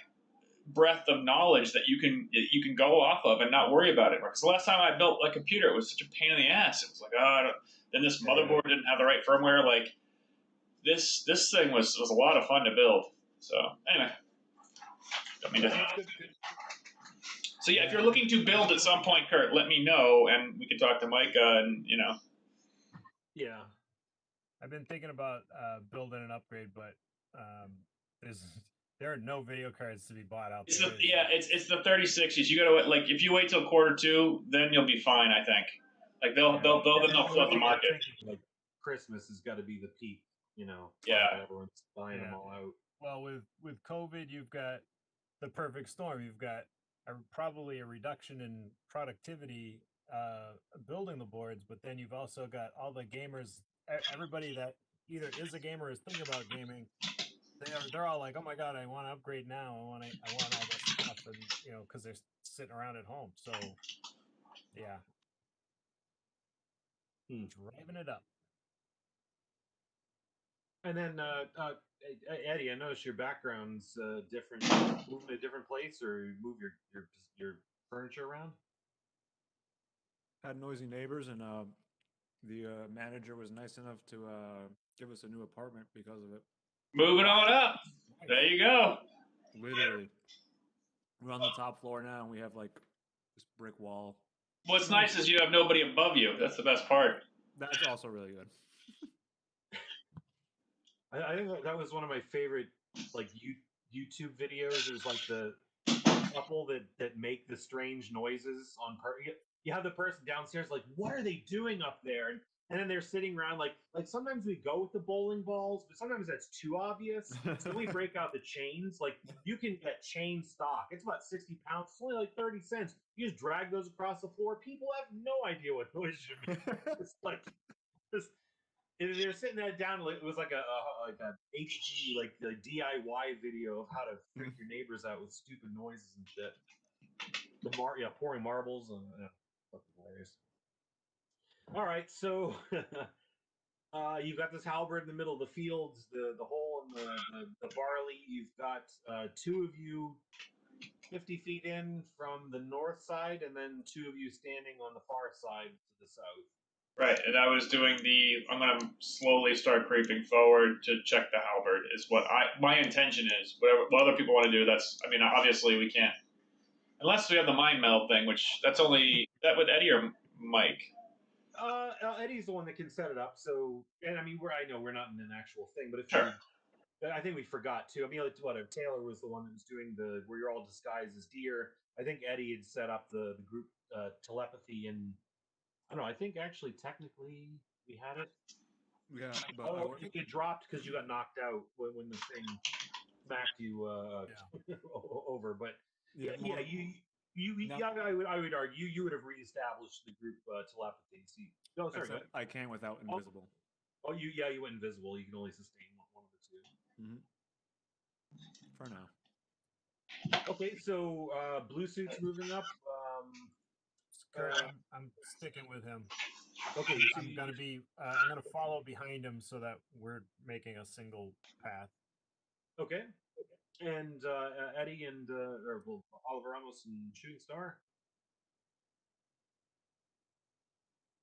breadth of knowledge that you can go off of and not worry about it. Because the last time I built a computer, it was such a pain in the ass. It was like, then this motherboard didn't have the right firmware. Like this thing was a lot of fun to build. So anyway, So yeah, if you're looking to build at some point, Kurt, let me know, and we can talk to Micah, and you know. Yeah, I've been thinking about building an upgrade, but there are no video cards to be bought out there. It's the 3060s. You gotta like, if you wait till Q2, then you'll be fine. I think. Like they'll flood the market. Like Christmas has got to be the peak, you know. Yeah. Everyone's buying them all out. Well, with COVID, you've got the perfect storm. You've got probably a reduction in productivity building the boards, but then you've also got all the gamers, everybody that either is a gamer or is thinking about gaming. They're all like, oh my god, I want to upgrade now. I want all this stuff, and you know, because they're sitting around at home. So yeah, driving it up. And then Eddie, I noticed your background's different. Moving to a different place, or move your furniture around? Had noisy neighbors, and the manager was nice enough to give us a new apartment because of it. Moving on up. There you go. Literally, we're on the top floor now, and we have like this brick wall. What's nice is you have nobody above you. That's the best part. That's also really good. I think that was one of my favorite like YouTube videos. It was like the couple that make the strange noises on part. You have the person downstairs like, what are they doing up there? And and then they're sitting around like sometimes we go with the bowling balls, but sometimes that's too obvious. So we break out the chains. Like you can get chain stock. It's about 60 pounds. It's only like 30 cents. You just drag those across the floor. People have no idea what those should be. It's like just they're sitting that down. Like it was like a HG like the DIY video of how to freak your neighbors out with stupid noises and shit. Pouring marbles and fucking hilarious. All right, so you've got this halberd in the middle of the fields, the hole in the barley. You've got two of you 50 feet in from the north side, and then two of you standing on the far side to the south. Right, and I was doing I'm going to slowly start creeping forward to check the halberd. Is what my intention is. What other people want to do, that's. I mean, obviously we can't unless we have the mind meld thing, which that's only that with Eddie or Mike. Eddie's the one that can set it up. So, and I mean, I know we're not in an actual thing, but if Sure. I think we forgot too. I mean, Taylor was the one that was doing where you're all disguised as deer. I think Eddie had set up the group telepathy, and I don't know. I think actually, technically, we had it. Yeah, but it dropped because you got knocked out when the thing smacked you over. But yeah, I would argue you would have reestablished the group telepathy. See, no, sorry, I can without invisible. Oh, you went invisible. You can only sustain one of the two. Mm-hmm. For now. Okay, so blue suit's moving up. Kurt, I'm sticking with him. Okay, so I'm gonna follow behind him so that we're making a single path. Okay, and Eddie and Oliver Ramos and Shooting Star.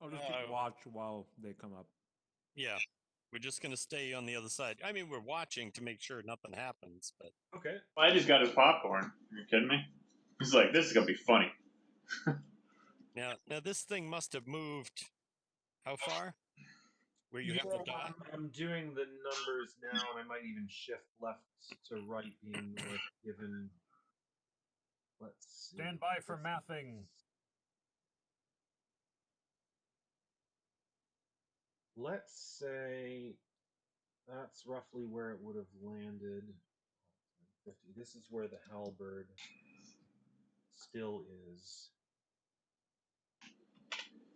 I'll just keep watch while they come up. Yeah, we're just gonna stay on the other side. I mean, we're watching to make sure nothing happens, but okay. Well, Eddie's got his popcorn. Are you kidding me? He's like, this is gonna be funny. now this thing must have moved. How far? Where you have the dot? I'm doing the numbers now, and I might even shift left to right, being north. Given, let's see. Stand by for mathing. Let's say that's roughly where it would have landed. 50. This is where the halberd still is.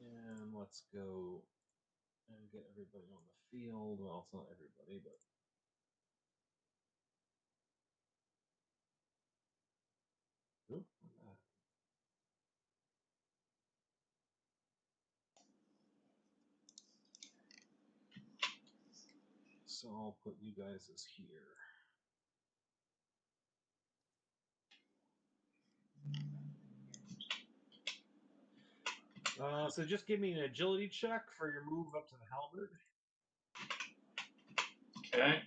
And let's go and get everybody on the field. Well, it's not everybody, but oop, so I'll put you guys as here. So just give me an agility check for your move up to the halberd. Okay.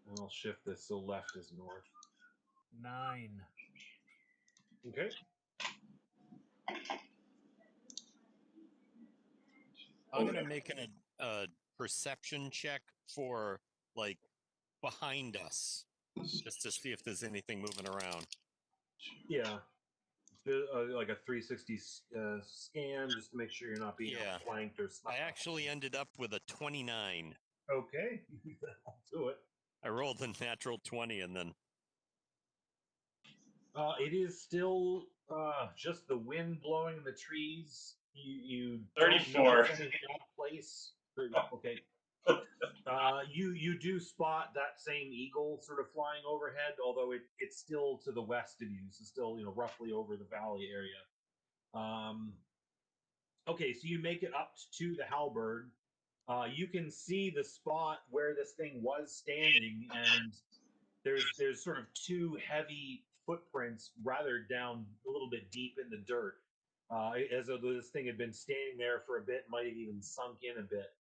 And I'll shift this so left is north. 9. Okay. I'm gonna make a perception check for like behind us, just to see if there's anything moving around. Yeah. Like a 360 scan, just to make sure you're not being flanked or stuff. I actually ended up with a 29. Okay, I'll do it. I rolled a natural 20, and then it is still just the wind blowing in the trees. You 34 place. Okay. You do spot that same eagle sort of flying overhead, although it's still to the west of you, so still roughly over the valley area. Okay, so you make it up to the halberd. You can see the spot where this thing was standing, and there's sort of two heavy footprints rather down a little bit deep in the dirt, as though this thing had been standing there for a bit, might have even sunk in a bit.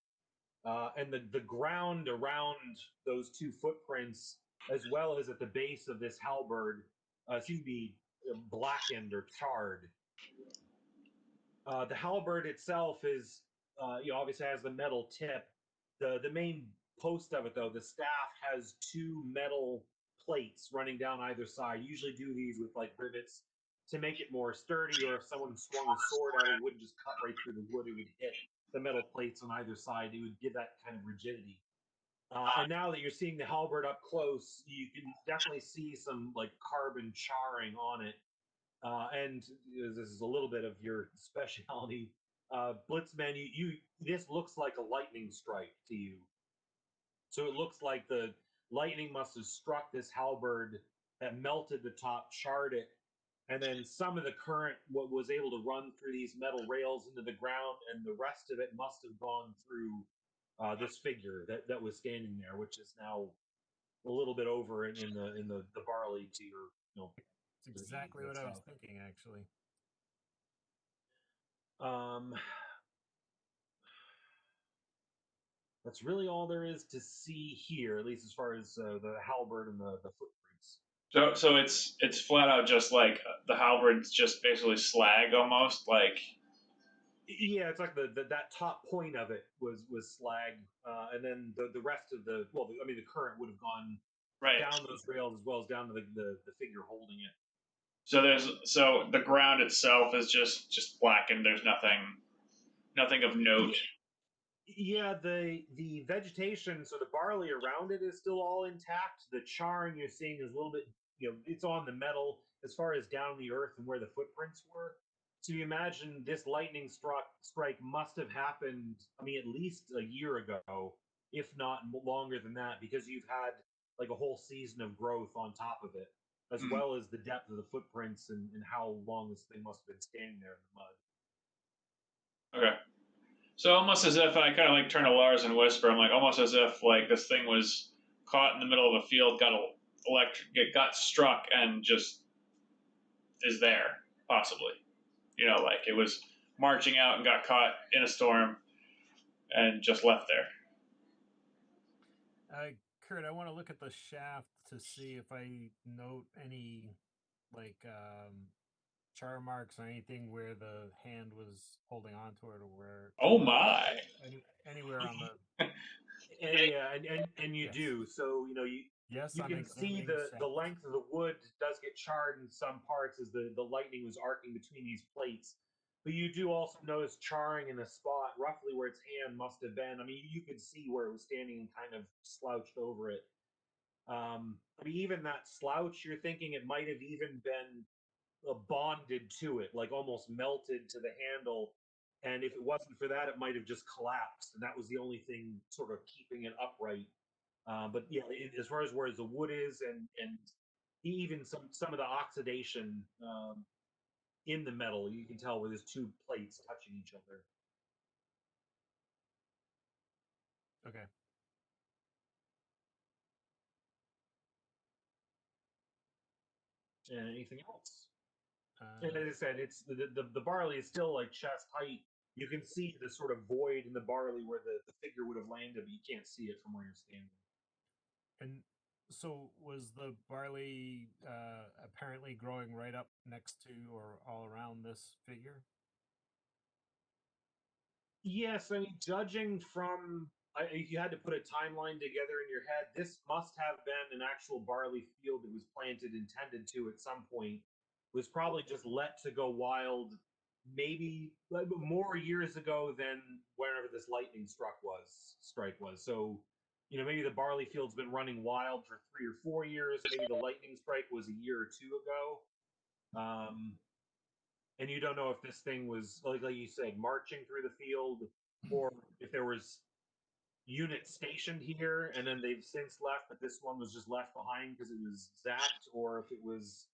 And the ground around those two footprints, as well as at the base of this halberd, seem to be blackened or charred. The halberd itself is, obviously has the metal tip. The main post of it, though, the staff has two metal plates running down either side. You usually do these with like rivets to make it more sturdy, or if someone swung a sword at it, it wouldn't just cut right through the wood. It would hit the metal plates on either side. It would give that kind of rigidity. And now that you're seeing the halberd up close, you can definitely see some like carbon charring on it. And this is a little bit of your specialty, Blitzman. This looks like a lightning strike to you. So it looks like the lightning must have struck this halberd that melted the top, charred it, and then some of the current what was able to run through these metal rails into the ground, and the rest of it must have gone through this figure that was standing there, which is now a little bit over in the barley to your It's exactly what I was thinking, actually. That's really all there is to see here, at least as far as the halberd and the footprints. So it's flat out just like the halberd's just basically slag almost like. Yeah, it's like that top point of it was slag, and then the rest of the the current would have gone Right. down those rails as well as down to the figure holding it. So the ground itself is just blackened. There's nothing of note. Yeah, the vegetation, so the barley around it is still all intact. The charring you're seeing is a little bit, it's on the metal as far as down the earth and where the footprints were. So you imagine this lightning strike must have happened, I mean, at least a year ago, if not longer than that, because you've had like a whole season of growth on top of it, as well as the depth of the footprints and how long this thing must have been standing there in the mud. Okay. So almost as if I kind of like turn to Lars and whisper, I'm like almost as if like this thing was caught in the middle of a field, got struck, and just is there possibly. Like it was marching out and got caught in a storm and just left there. Kurt, I want to look at the shaft to see if I note any like char marks or anything where the hand was holding on to it, or where. Oh my! Anywhere on the. and you Yes. do. So you can see the length of the wood does get charred in some parts as the lightning was arcing between these plates. But you do also notice charring in a spot roughly where its hand must have been. I mean, you could see where it was standing and kind of slouched over it. I mean, even that slouch, you're thinking it might have even been bonded to it, like almost melted to the handle. And if it wasn't for that, it might have just collapsed, and that was the only thing sort of keeping it upright. But yeah, as far as where the wood is, and even some of the oxidation in the metal, you can tell where there's two plates touching each other. Okay. And anything else? And as I said, it's the barley is still like chest height. You can see the sort of void in the barley where the figure would have landed, but you can't see it from where you're standing. And so was the barley apparently growing right up next to or all around this figure? Yes, I mean, judging from, if you had to put a timeline together in your head, this must have been an actual barley field that was planted, intended to at some point, was probably just let to go wild, maybe more years ago than whenever this lightning strike was. So, maybe the barley field's been running wild for 3 or 4 years. Maybe the lightning strike was a year or two ago. And you don't know if this thing was like you said marching through the field, or if there was units stationed here and then they've since left, but this one was just left behind because it was zapped, or if it was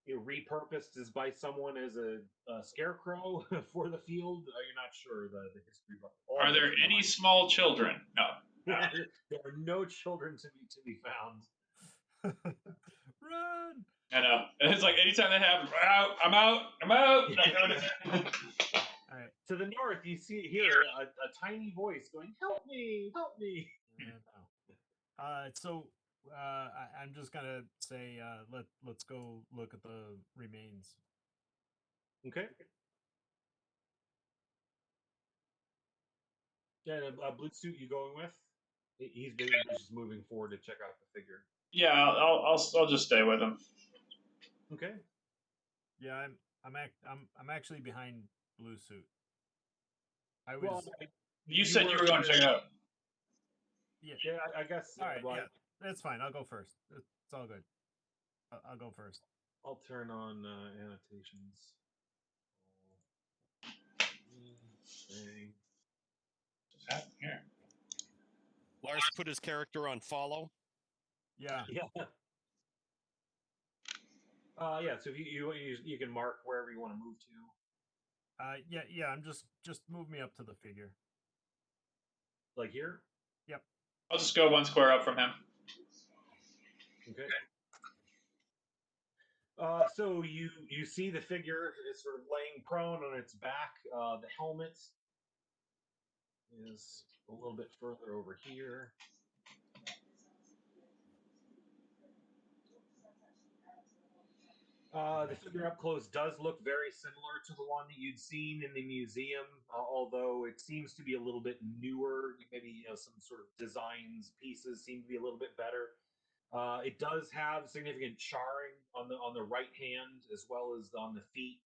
repurposed as by someone as a scarecrow for the field. You're not sure the history. Are there any small children? No. There are no children to be found. Run! I know. And it's like anytime they have, I'm out. All right. To the north, you hear a tiny voice going, "Help me! Help me!" So I'm just gonna say let's go look at the remains. Okay. Yeah, a blue suit you going with? He's just moving forward to check out the figure. Yeah, I'll just stay with him. Okay. Yeah, I'm actually behind blue suit. I was Well, You said you were going to check it out. yeah. Yeah, I guess. All right, well, yeah, that's fine. I'll go first. It's all good. I'll go first. I'll turn on annotations. Thing. What's happening here? Lars put his character on follow. Yeah. Yeah. Yeah. So if you can mark wherever you want to move to, Yeah. I'm just move me up to the figure. like here. Yep. I'll just go one square up from him. Okay. So you see the figure is sort of laying prone on its back. The helmet is a little bit further over here. The figure up close does look very similar to the one that you'd seen in the museum, although it seems to be a little bit newer. Maybe some sort of designs pieces seem to be a little bit better. It does have significant charring on the right hand as well as on the feet.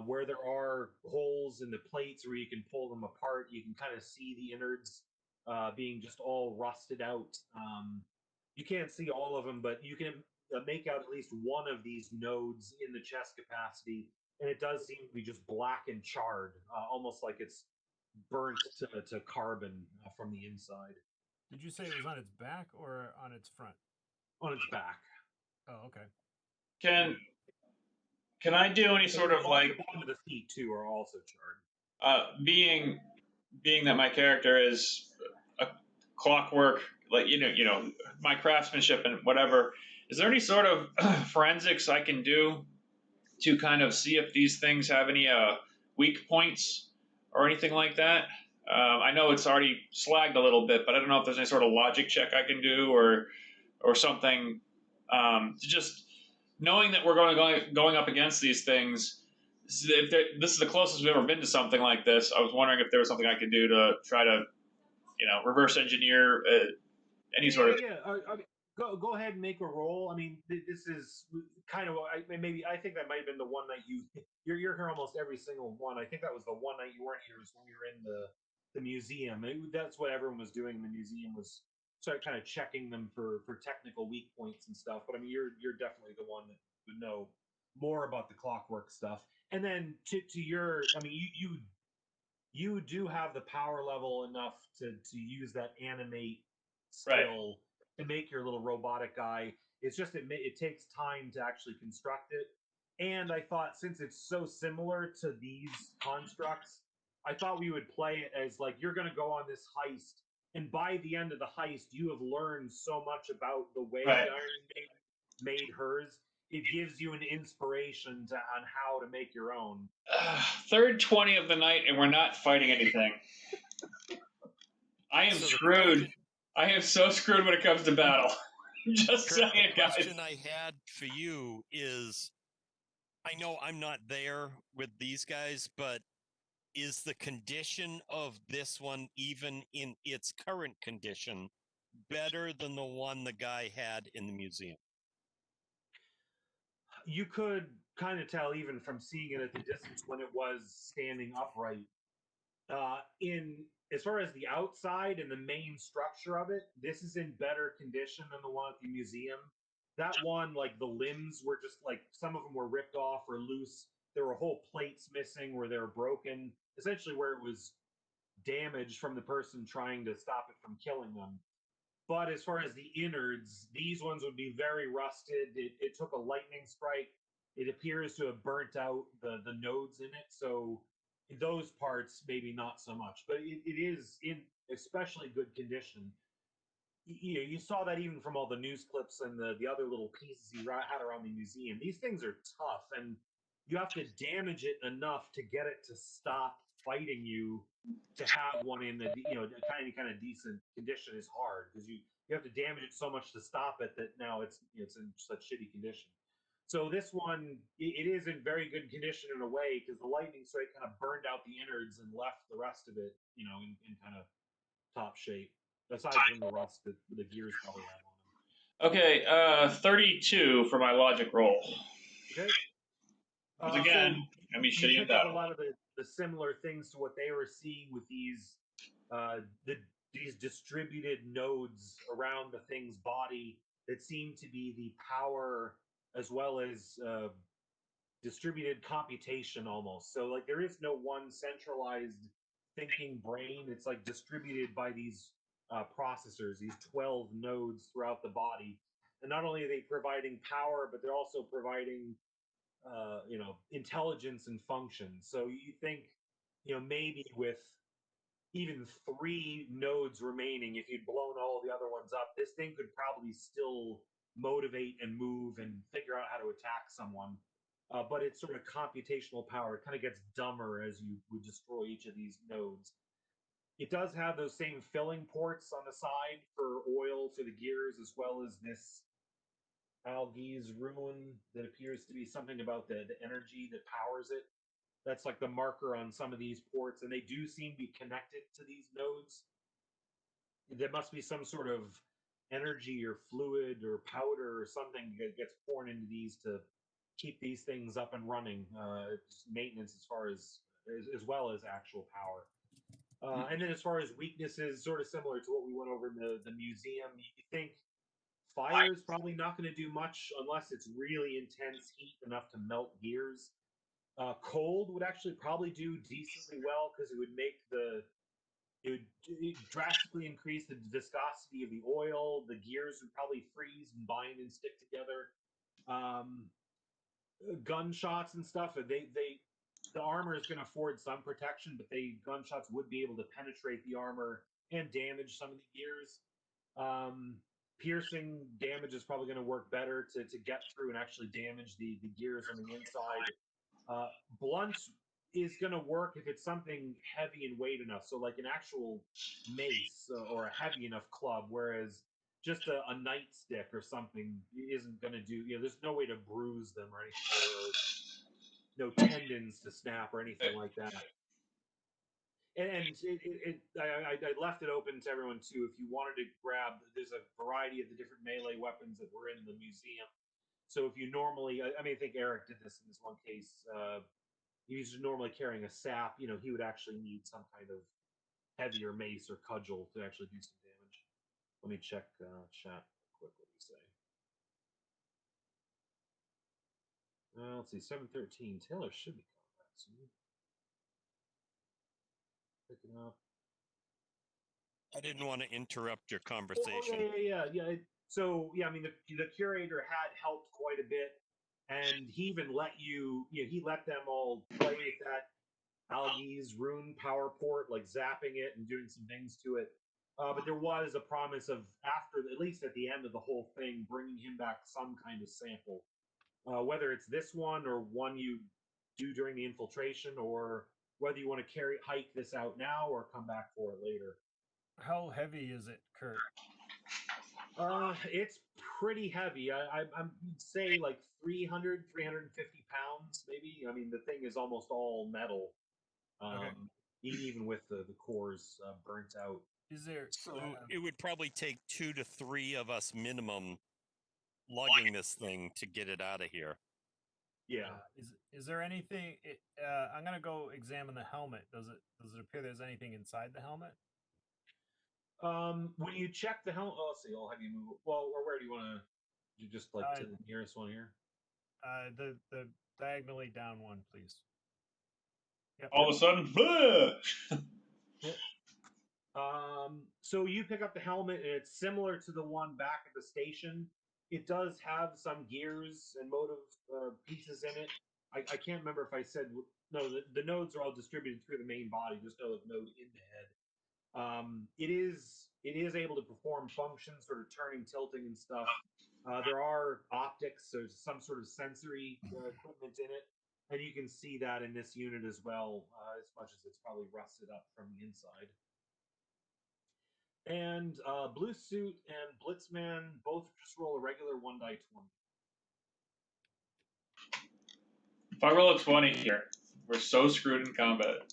Where there are holes in the plates where you can pull them apart, you can kind of see the innards being just all rusted out. You can't see all of them, but you can make out at least one of these nodes in the chest capacity, and it does seem to be just black and charred, almost like it's burnt to carbon from the inside. Did you say it was on its back or on its front? On its back. Oh, okay. Can I do any sort of like the bottom of the feet too are also charred. being that my character is a clockwork, like my craftsmanship and whatever. Is there any sort of forensics I can do to kind of see if these things have any weak points or anything like that? I know it's already slagged a little bit, but I don't know if there's any sort of logic check I can do or something. To just knowing that we're going up against these things. This is the closest we've ever been to something like this. I was wondering if there was something I could do to try to, reverse engineer any sort of. I mean, go ahead and make a roll. I mean, this is kind of maybe I think that might have been the one night you're here almost every single one. I think that was the one night you weren't here was when we were in the museum. That's what everyone was doing in the museum was start kind of checking them for technical weak points and stuff. But I mean, you're definitely the one that would know more about the clockwork stuff. And then to your, I mean, you do have the power level enough to use that animate skill to make your little robotic guy. It's just it takes time to actually construct it. And I thought since it's so similar to these constructs, I thought we would play it as like you're going to go on this heist, and by the end of the heist, you have learned so much about the way Right. Iron made hers. It gives you an inspiration on how to make your own. Third 20 of the night, and we're not fighting anything. I am So the screwed. question- I am so screwed when it comes to battle. Just Kurt, saying, the guys. question I had for you is, I know I'm not there with these guys, but is the condition of this one, even in its current condition, better than the one the guy had in the museum? You could kind of tell even from seeing it at the distance when it was standing upright. In as far as the outside and the main structure of it, this is in better condition than the one at the museum. That one, like the limbs were just like some of them were ripped off or loose. There were whole plates missing where they were broken, essentially where it was damaged from the person trying to stop it from killing them. But as far as the innards, these ones would be very rusted. It took a lightning strike. It appears to have burnt out the nodes in it. So those parts, maybe not so much. But it is in especially good condition. You saw that even from all the news clips and the other little pieces he had around the museum. These things are tough, and you have to damage it enough to get it to stop fighting you. To have one in the kind of decent condition is hard because you have to damage it so much to stop it that now it's in such shitty condition. So this one it is in very good condition in a way because the lightning strike kind of burned out the innards and left the rest of it in kind of top shape aside from the rust that the gears probably have on them. Okay, 32 for my logic roll. Okay. Once So again, I mean, you shitty at pick up that a one. lot of the similar things to what they were seeing with these these distributed nodes around the thing's body that seem to be the power as well as distributed computation almost. So like there is no one centralized thinking brain. It's like distributed by these processors, these 12 nodes throughout the body. And not only are they providing power, but they're also providing intelligence and function. So you think, maybe with even 3 nodes remaining, if you'd blown all the other ones up, this thing could probably still motivate and move and figure out how to attack someone. But it's sort of computational power. It kind of gets dumber as you would destroy each of these nodes. It does have those same filling ports on the side for oil for the gears, as well as this Algi's rune that appears to be something about the energy that powers it. That's like the marker on some of these ports, and they do seem to be connected to these nodes. There must be some sort of energy or fluid or powder or something that gets poured into these to keep these things up and running. It's maintenance as far as well as actual power. And then as far as weaknesses, sort of similar to what we went over in the museum, you think fire is probably not going to do much unless it's really intense heat enough to melt gears. Cold would actually probably do decently well because it would drastically increase the viscosity of the oil. The gears would probably freeze and bind and stick together. Um, Gunshots and stuff. The armor is going to afford some protection, but gunshots would be able to penetrate the armor and damage some of the gears. Piercing damage is probably going to work better to get through and actually damage the gears on the inside. Blunt is going to work if it's something heavy and weight enough. So, like an actual mace or a heavy enough club, whereas just a nightstick or something isn't going to do. There's no way to bruise them or anything, or no tendons to snap or anything like that. And I left it open to everyone too. If you wanted to grab, there's a variety of the different melee weapons that were in the museum. So if you normally, I think Eric did this in this one case. He's normally carrying a sap. He would actually need some kind of heavier mace or cudgel to actually do some damage. Let me check chat quick. What do you say? Let's see. 713. Taylor should be coming back soon. Picking up. I didn't want to interrupt your Oh, conversation. yeah. So yeah, the curator had helped quite a bit, and he even let he let them all play with that Algi's rune power port, like zapping it and doing some things to it. But there was a promise of after, at least at the end of the whole thing, bringing him back some kind of sample, whether it's this one or one you do during the infiltration, or whether you want to hike this out now or come back for it later. How heavy is it, Kurt? It's pretty heavy. I'd say like 300, 350 pounds, maybe. The thing is almost all metal. Okay. Even with the cores burnt out. Is there? So it would probably take 2 to 3 of us minimum lugging this thing to get it out of here. Yeah. Is there anything? I'm gonna go examine the helmet. Does it appear there's anything inside the helmet? When you check the helmet, let's see. I'll have you move. Well, or where do you want to? You just like to the nearest one here. The diagonally down one, please. Yep. All of a sudden, blah! So you pick up the helmet, and it's similar to the one back at the station. It does have some gears and motive pieces in it. I can't remember if I said no. The nodes are all distributed through the main body. There's no node in the head. It is able to perform functions, sort of turning, tilting, and stuff. There are optics, so some sort of sensory equipment in it, and you can see that in this unit as well, as much as it's probably rusted up from the inside. And Blue Suit and Blitzman both just roll a regular 1 die 20. If I roll a 20 here, we're so screwed in combat.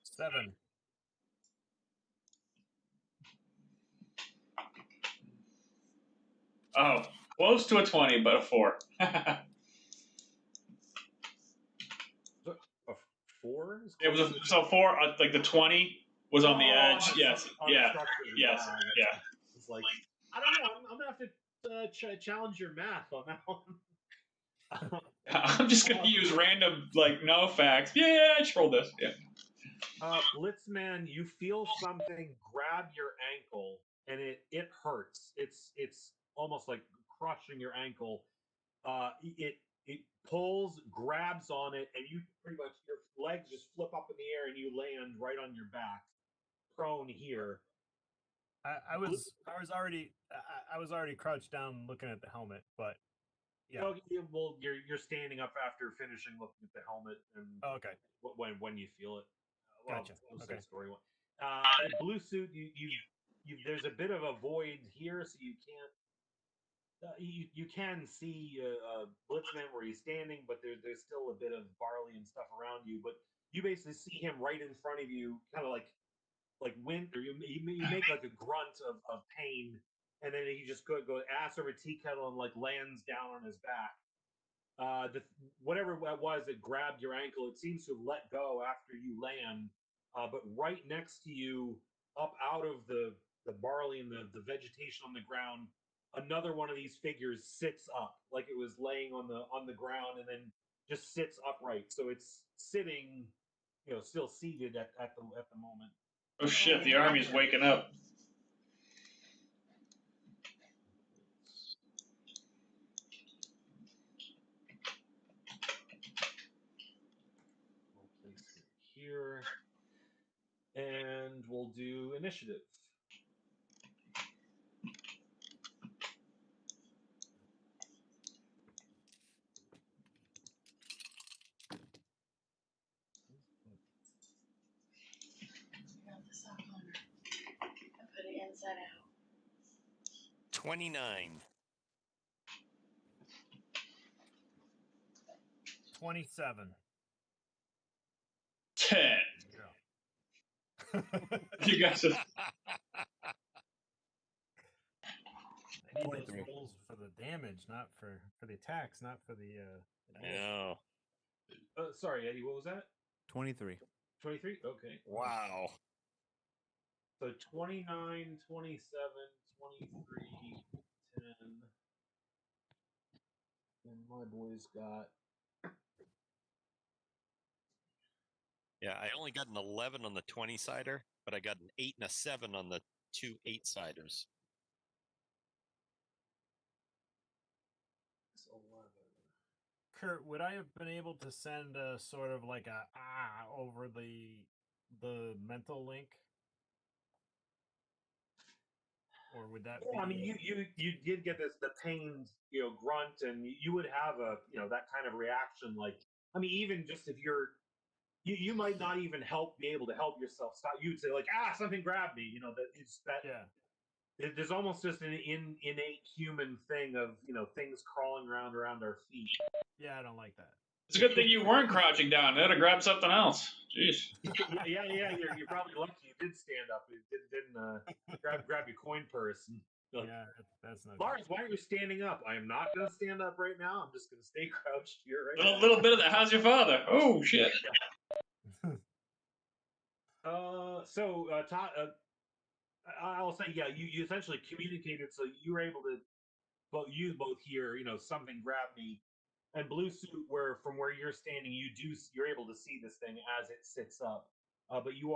7. Oh, close to a 20, but a 4. A 4 is It was close to the so 4. Like the 20 was on the edge. on the Yes. on the Yeah. structure. Yes. Yeah. Yeah. It's like I don't know. I'm gonna have to challenge your math on that one. I'm just gonna use random no facts. Yeah, I just rolled this. Yeah. Blitzman, you feel something grab your ankle, and it hurts. It's almost like crushing your ankle. It pulls, grabs on it, and you pretty much your legs just flip up in the air, and you land right on your back, prone here. I was already crouched down looking at the helmet, but yeah. Okay, well, you're standing up after finishing looking at the helmet, and Oh, okay. when you feel it. Gotcha. We'll Okay. say story one. Blue suit, you there's a bit of a void here, so you can't. You can see Blitzman where he's standing, but there's still a bit of barley and stuff around you. But you basically see him right in front of you, kind of like wind, or you make like a grunt of pain, and then he just go ass over tea kettle and like lands down on his back. Whatever it was that grabbed your ankle, it seems to have let go after you land. But right next to you, up out of the barley and the vegetation on the ground, another one of these figures sits up, like it was laying on the ground, and then just sits upright. So it's sitting, still seated at the moment. Oh shit! The army's waking up. We'll place it here, and we'll do initiative. Grab the sock on her and put it inside out. 29. 27. 10. Yeah. You guys have. I need those rolls for the damage, not for the attacks, not for the. Yeah. Sorry, Eddie. What was that? 23. 23? Okay. Wow. So 29, 27, 23, 10. And my boys got. Yeah, I only got an 11 on the 20-sider, but I got an 8 and a 7 on the 2 8-siders. 11. Kurt, would I have been able to send a sort of like a over the mental link? Or would that be? I mean, you did get the pained grunt, and you would have a that kind of reaction. Like, I mean, even just if you might not even be able to help yourself. Stop. You'd say like, something grabbed me. That it's that. Yeah. There's almost just an innate human thing of things crawling around our feet. Yeah, I don't like that. It's a good thing you weren't crouching down. That'd have grabbed something else. Jeez. yeah. You're probably lucky you did stand up. It didn't grab your coin purse. And, yeah, that's not. Lars, why aren't you standing up? I am not going to stand up right now. I'm just going to stay crouched here right A now. little bit of that. How's your father? Oh shit. Todd, I'll say, yeah, you essentially communicated, so you were able to both hear, something grabbed me, and Blue Suit, from where you're standing, you're able to see this thing as it sits up, but you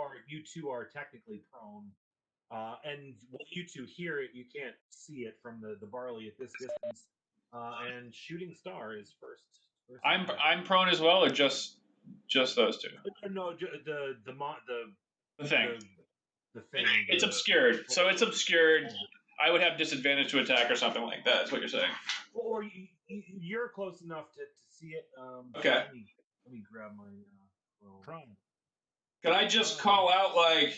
two are technically prone, and while you two hear it, you can't see it from the barley at this distance, and Shooting Star is first. I'm prone as well, or just those two? No, the thing. The thing. It's obscured. So it's obscured. I would have disadvantage to attack or something like that. Is what you're saying? Or you're close enough to see it. Okay. Let me grab my prone. Can I just call out like,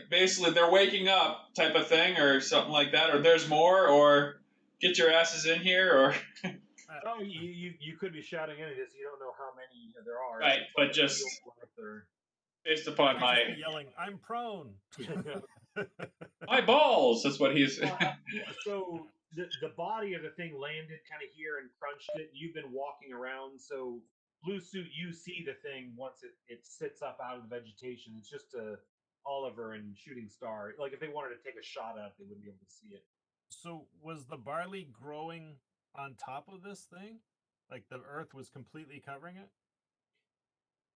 basically they're waking up type of thing, or something like that, or there's more, or get your asses in here, or. You could be shouting any of this. You don't know how many there are. Right, but just based upon my yelling, I'm prone. My balls. That's what he's. Well, so the body of the thing landed kind of here and crunched it. You've been walking around, so blue suit, you see the thing once it sits up out of the vegetation. It's just a Oliver and Shooting Star. Like if they wanted to take a shot at it, they wouldn't be able to see it. So was the barley growing on top of this thing? Like the earth was completely covering it?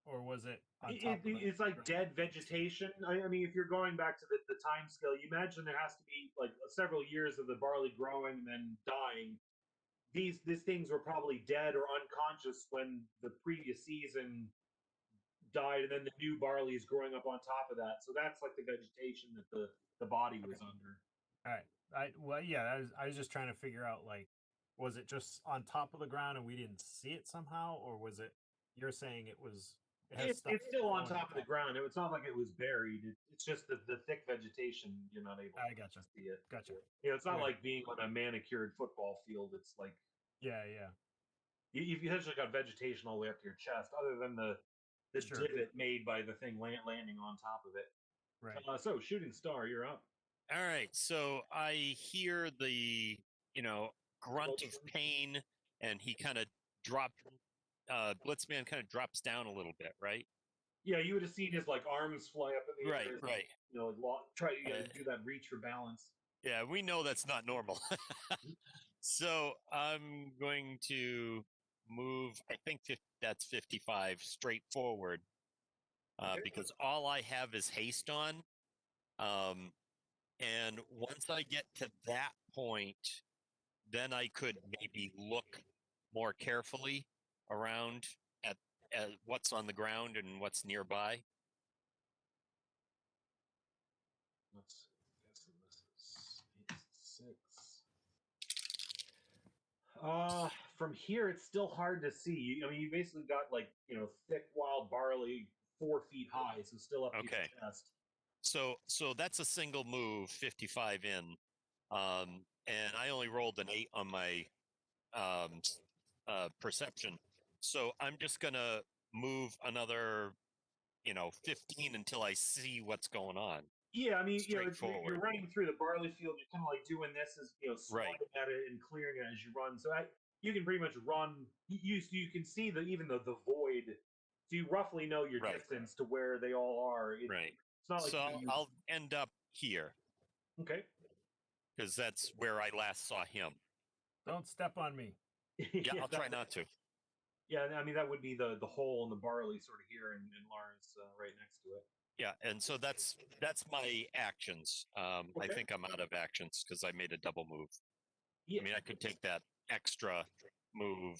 Or was it on top of the It's like ground? dead vegetation. I mean, if you're going back to the time scale, you imagine there has to be like several years of the barley growing and then dying. These things were probably dead or unconscious when the previous season died, and then the new barley is growing up on top of that. So that's like the vegetation that the body was under. All right. I was just trying to figure out like was it just on top of the ground and we didn't see it somehow, or was it you're saying it was It's still on growing top of the ground. It's not like it was buried. It's just the thick vegetation. You're not able I to gotcha. see it. Gotcha. It's not Okay. like being on a manicured football field. It's like Yeah. you've essentially got vegetation all the way up to your chest, other than the Sure. divot made by the thing landing on top of it. Right. So, Shooting Star, you're up. All right. So I hear the, grunt of pain, and he kind of dropped. Blitzman kind of drops down a little bit, right? Yeah, you would have seen his like arms fly up in the Right, air. right. Try to do that reach for balance. Yeah, we know that's not normal. So I'm going to move. I think that's 55 straight forward, Okay. because all I have is haste on. And once I get to that point, then I could maybe look more carefully around at what's on the ground and what's nearby. Let's guessing this is 6. From here, it's still hard to see. I mean, you basically got like thick wild barley 4 feet high, so still up to your Okay. chest. So that's a single move, 55 in, and I only rolled an 8 on my perception. So I'm just gonna move another, 15 until I see what's going on. Yeah, I mean, Straight you're forward. running through the barley field. You're kind of like doing this as Right. swatting at it and clearing it as you run. So you can pretty much run. You can see even the void. So you roughly know your Right. distance to where they all are. Right. It's not like So I'll end up here okay. because that's where I last saw him. Don't step on me. Yeah, I'll try not to. Yeah, I mean that would be the hole in the barley sort of here, and Lawrence right next to it. Yeah, and so that's my actions. I Okay. think I'm out of actions because I made a double move. Yeah. I mean, I could take that extra move,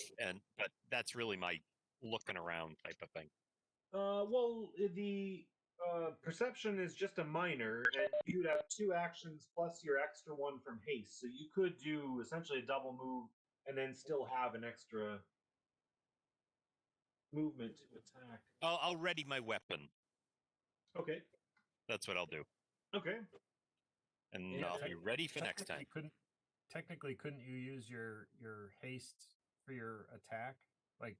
but that's really my looking around type of thing. Well, the perception is just a minor, and you'd have 2 actions plus your extra one from haste. So you could do essentially a double move and then still have an extra movement to attack. I'll ready my weapon. Okay. That's what I'll do, Okay. and Yeah, I'll be ready for next time. Technically, couldn't you use your haste for your attack? Like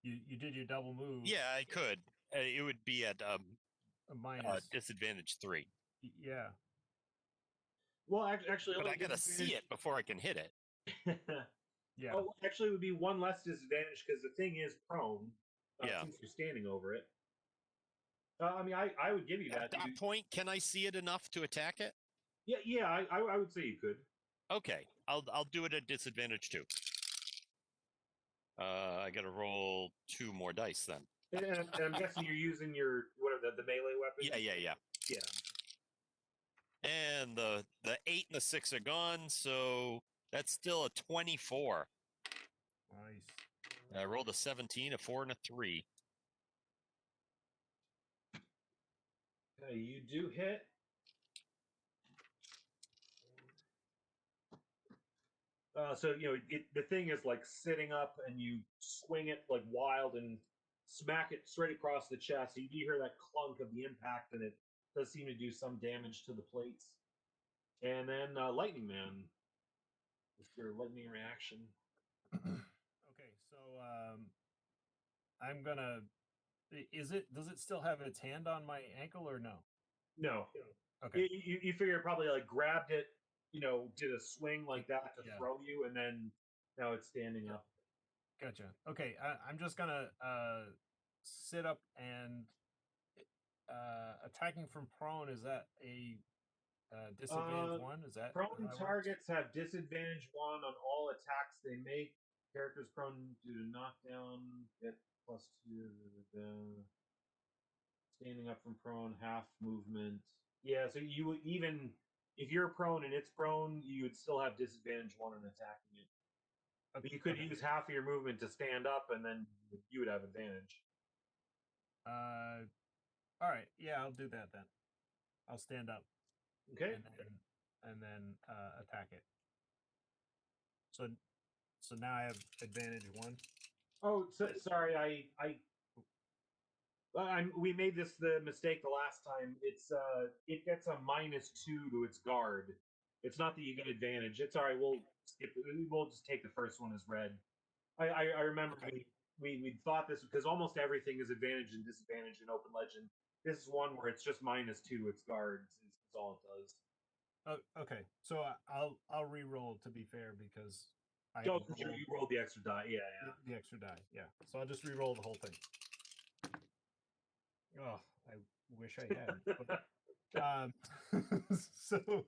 you did your double move. Yeah, I could. It would be at A minus. disadvantage 3. Yeah. Well, actually, But I gotta see it before I can hit it. Yeah. Oh, actually, it would be 1 less disadvantage because the thing is prone. Yeah. Since you're standing over it. I mean, I would give you At that. that point, can I see it enough to attack it? Yeah, I would say you could. Okay, I'll do it at disadvantage 2. I got to roll 2 more dice then. And I'm guessing you're using your the melee weapon. Yeah. Yeah. And the 8 and the 6 are gone, so that's still a 24. Nice. I rolled a 17, a 4, and a 3. You do hit. So the thing is like sitting up, and you swing it like wild and smack it straight across the chest. You do hear that clunk of the impact, and it does seem to do some damage to the plates. And then Lightning Man, with your lightning reaction. Okay, so I'm gonna. Does it still have its hand on my ankle or no? No. Okay. You figure it probably like grabbed it, did a swing like that to Yeah. throw you, and then now it's standing up. Gotcha. Okay, I'm just gonna sit up and attacking from prone. Is that a disadvantage one? Is that Prone how that works? targets have disadvantage 1 on all attacks they make. Characters prone due to knockdown get +2. Standing up from prone, half movement. Yeah, so you even if you're prone and it's prone, you would still have disadvantage 1 in attacking it. But you could Okay. use half of your movement to stand up, and then you would have advantage. All right. Yeah, I'll do that then. I'll stand up Okay. and then attack it. So now I have advantage 1. Oh, sorry. We made the mistake the last time. It gets a -2 to its guard. It's not that you get advantage. It's all right. We'll skip it. We'll just take the first one as read. I remember Okay. we thought this because almost everything is advantage and disadvantage in Open Legend. This is one where it's just -2 to its guards. Is all it does. Oh, okay. So I'll re-roll to be fair because I Oh, had you rolled the extra die. Yeah, yeah. the extra die. Yeah. So I'll just re-roll the whole thing. Oh, I wish I hadn't. But, so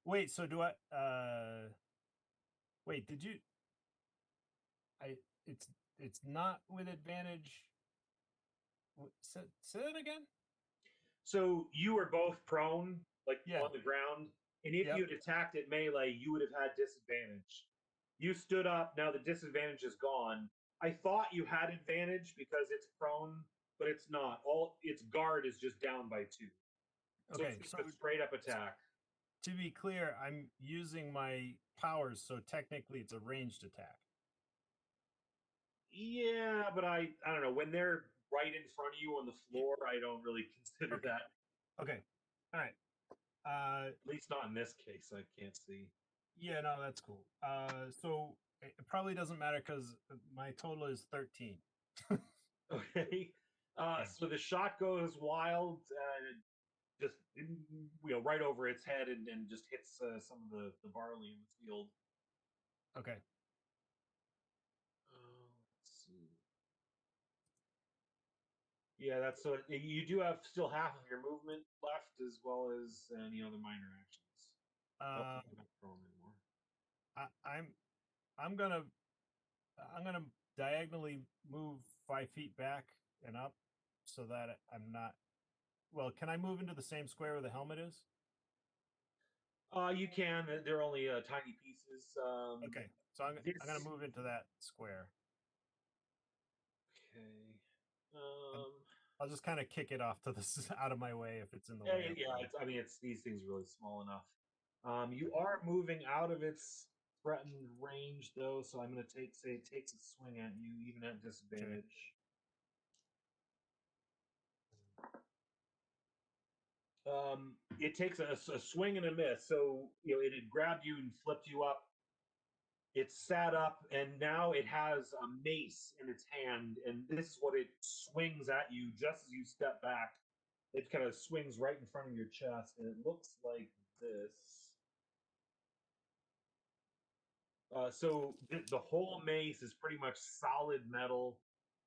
wait. So do I? Wait. Did you? It's not with advantage. Say that again. So you were both prone, like Yeah. on the ground, and if Yep. you had attacked at melee, you would have had disadvantage. You stood up. Now the disadvantage is gone. I thought you had advantage because it's prone, but it's not. All its guard is just down by 2. So Okay. it's So a straight up attack. to be clear, I'm using my powers, so technically it's a ranged attack. Yeah, but I don't know. When they're right in front of you on the floor, I don't really consider Okay. that. Okay. All right. At least not in this case. I can't see. Yeah, no, that's cool. So it probably doesn't matter because my total is 13. Okay. Yeah. So the shot goes wild, just right over its head, and just hits some of the barley in the field. Okay. Let's see. Yeah, that's so. You do have still half of your movement left, as well as any other minor actions. Uh, You're not prone anymore. I'm gonna diagonally move 5 feet back and up so that I'm not. Well, can I move into the same square where the helmet is? You can. They're only tiny pieces. Okay, so I'm gonna move into that square. Okay. I'll just kind of kick it off to the out of my way if it's in the Yeah, way. I mean, these things are really small enough. You are moving out of its threatened range, though, so I'm going to say it takes a swing at you, even at disadvantage. It takes a swing and a miss. So it had grabbed you and flipped you up. It sat up, and now it has a mace in its hand, and this is what it swings at you just as you step back. It kind of swings right in front of your chest, and it looks like this. So the whole mace is pretty much solid metal,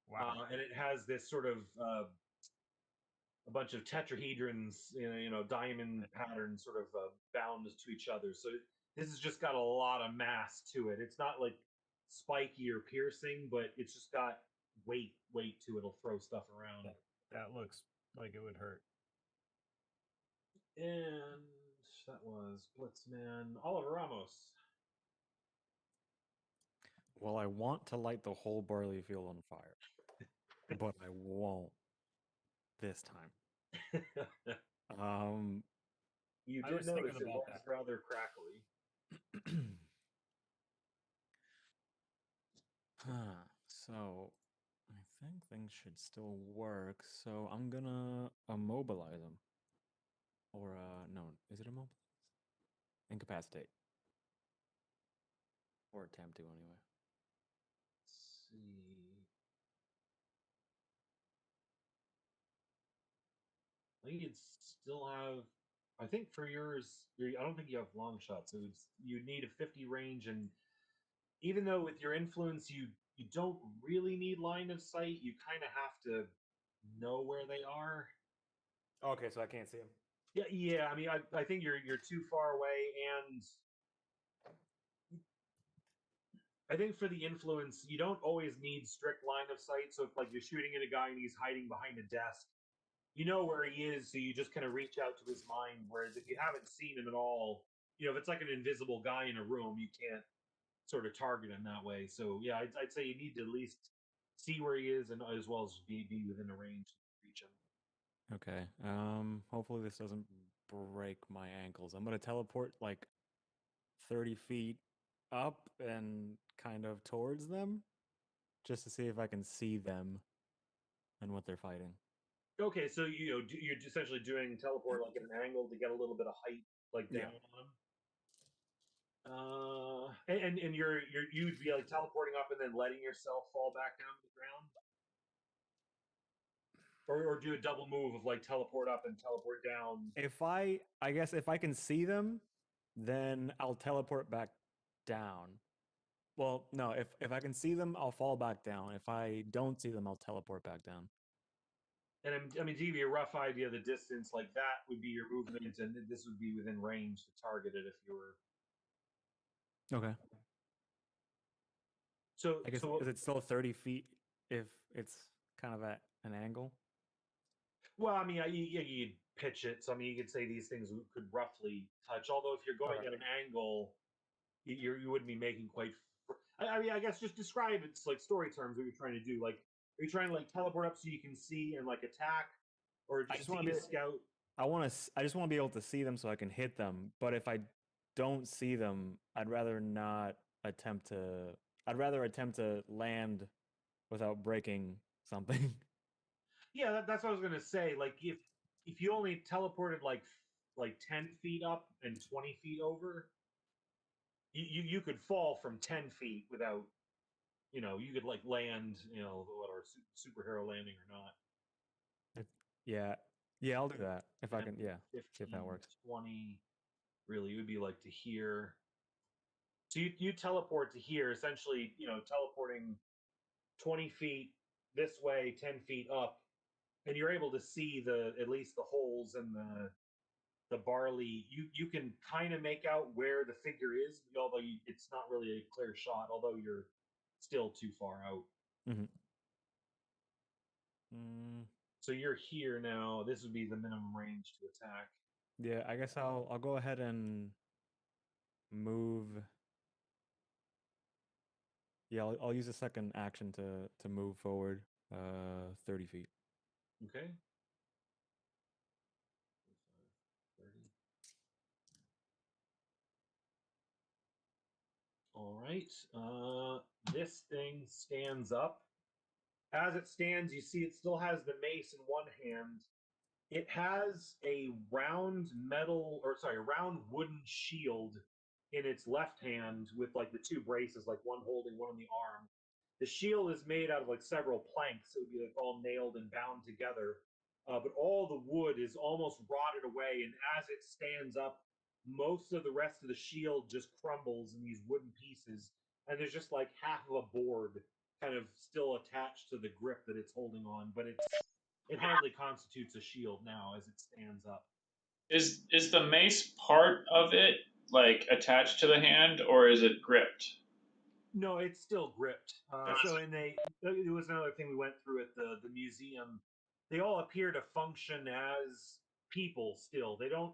Wow. and it has this sort of a bunch of tetrahedrons, diamond patterns, sort of bound to each other. So this has just got a lot of mass to it. It's not like spiky or piercing, but it's just got weight to it. It'll throw stuff around. That looks like it would hurt. And that was Blitzman Oliver Ramos. Well, I want to light the whole barley field on fire, but I won't this time. You I did was notice thinking it about was that. rather crackly. So I think things should still work. So I'm gonna immobilize them. Or no, is it immobilize? Incapacitate. Or attempt to anyway. Let's see. I think you'd still have. I think for yours, I don't think you have long shots. So you need a 50 range, and even though with your influence you don't really need line of sight, you kind of have to know where they are. Okay, so I can't see him. Yeah, yeah. I mean, I think you're too far away, and I think for the influence, you don't always need strict line of sight. So if like you're shooting at a guy and he's hiding behind a desk, you know where he is, so you just kind of reach out to his mind. Whereas if you haven't seen him at all, if it's like an invisible guy in a room, you can't sort of target him that way. So yeah, I'd say you need to at least see where he is, and as well as be within a range to reach him. Okay. Hopefully this doesn't break my ankles. I'm gonna teleport like 30 feet up and kind of towards them, just to see if I can see them and what they're fighting. Okay, so you're essentially doing teleport like at an angle to get a little bit of height, like Yeah. down on him. And you'd be like teleporting up and then letting yourself fall back down to the ground, or do a double move of like teleport up and teleport down. I guess if I can see them, then I'll teleport back down. Well, no, if I can see them, I'll fall back down. If I don't see them, I'll teleport back down. And I mean, to give you a rough idea of the distance, like that would be your movement, and this would be within range to target it if you were. Okay. So, I guess is it still 30 feet if it's kind of at an angle? well, I mean, you'd pitch it. So, I mean, you could say these things could roughly touch. Although, if you're going Okay. at an angle, you wouldn't be making quite. I mean, I guess just describe it's like story terms what you're trying to do. Like, are you trying to like teleport up so you can see and like attack, or I just just want see to a scout? I just want to be able to see them so I can hit them. But if I don't see them, I'd rather not attempt to. I'd rather attempt to land without breaking something. Yeah, that's what I was gonna say. Like, if you only teleported like 10 feet up and 20 feet over, you could fall from 10 feet without you could like land whatever superhero landing or not. Yeah, yeah, I'll do that if I 10, can. Yeah, see if 15, that works. 20. Really, it would be like to here. So you teleport to here, essentially, teleporting 20 feet this way, 10 feet up, and you're able to see at least the holes in the barley. You can kind of make out where the figure is, although it's not really a clear shot, although you're still too far out. Mm-hmm. Mm, So you're here now. This would be the minimum range to attack. yeah, I guess I'll go ahead and move. Yeah, I'll use a second action to move forward 30 feet. Okay. 30. All right. This thing stands up. As it stands, you see it still has the mace in one hand. It has a round round wooden shield in its left hand with like the two braces, like one holding one on the arm. The shield is made out of like several planks. So it would be like all nailed and bound together. But all the wood is almost rotted away, and as it stands up, most of the rest of the shield just crumbles in these wooden pieces, and there's just like half of a board kind of still attached to the grip that it's holding on, but it hardly constitutes a shield now as it stands up. Is the mace part of it like attached to the hand, or is it gripped? No, it's still gripped. It was another thing we went through at the museum. They all appear to function as people still. They don't,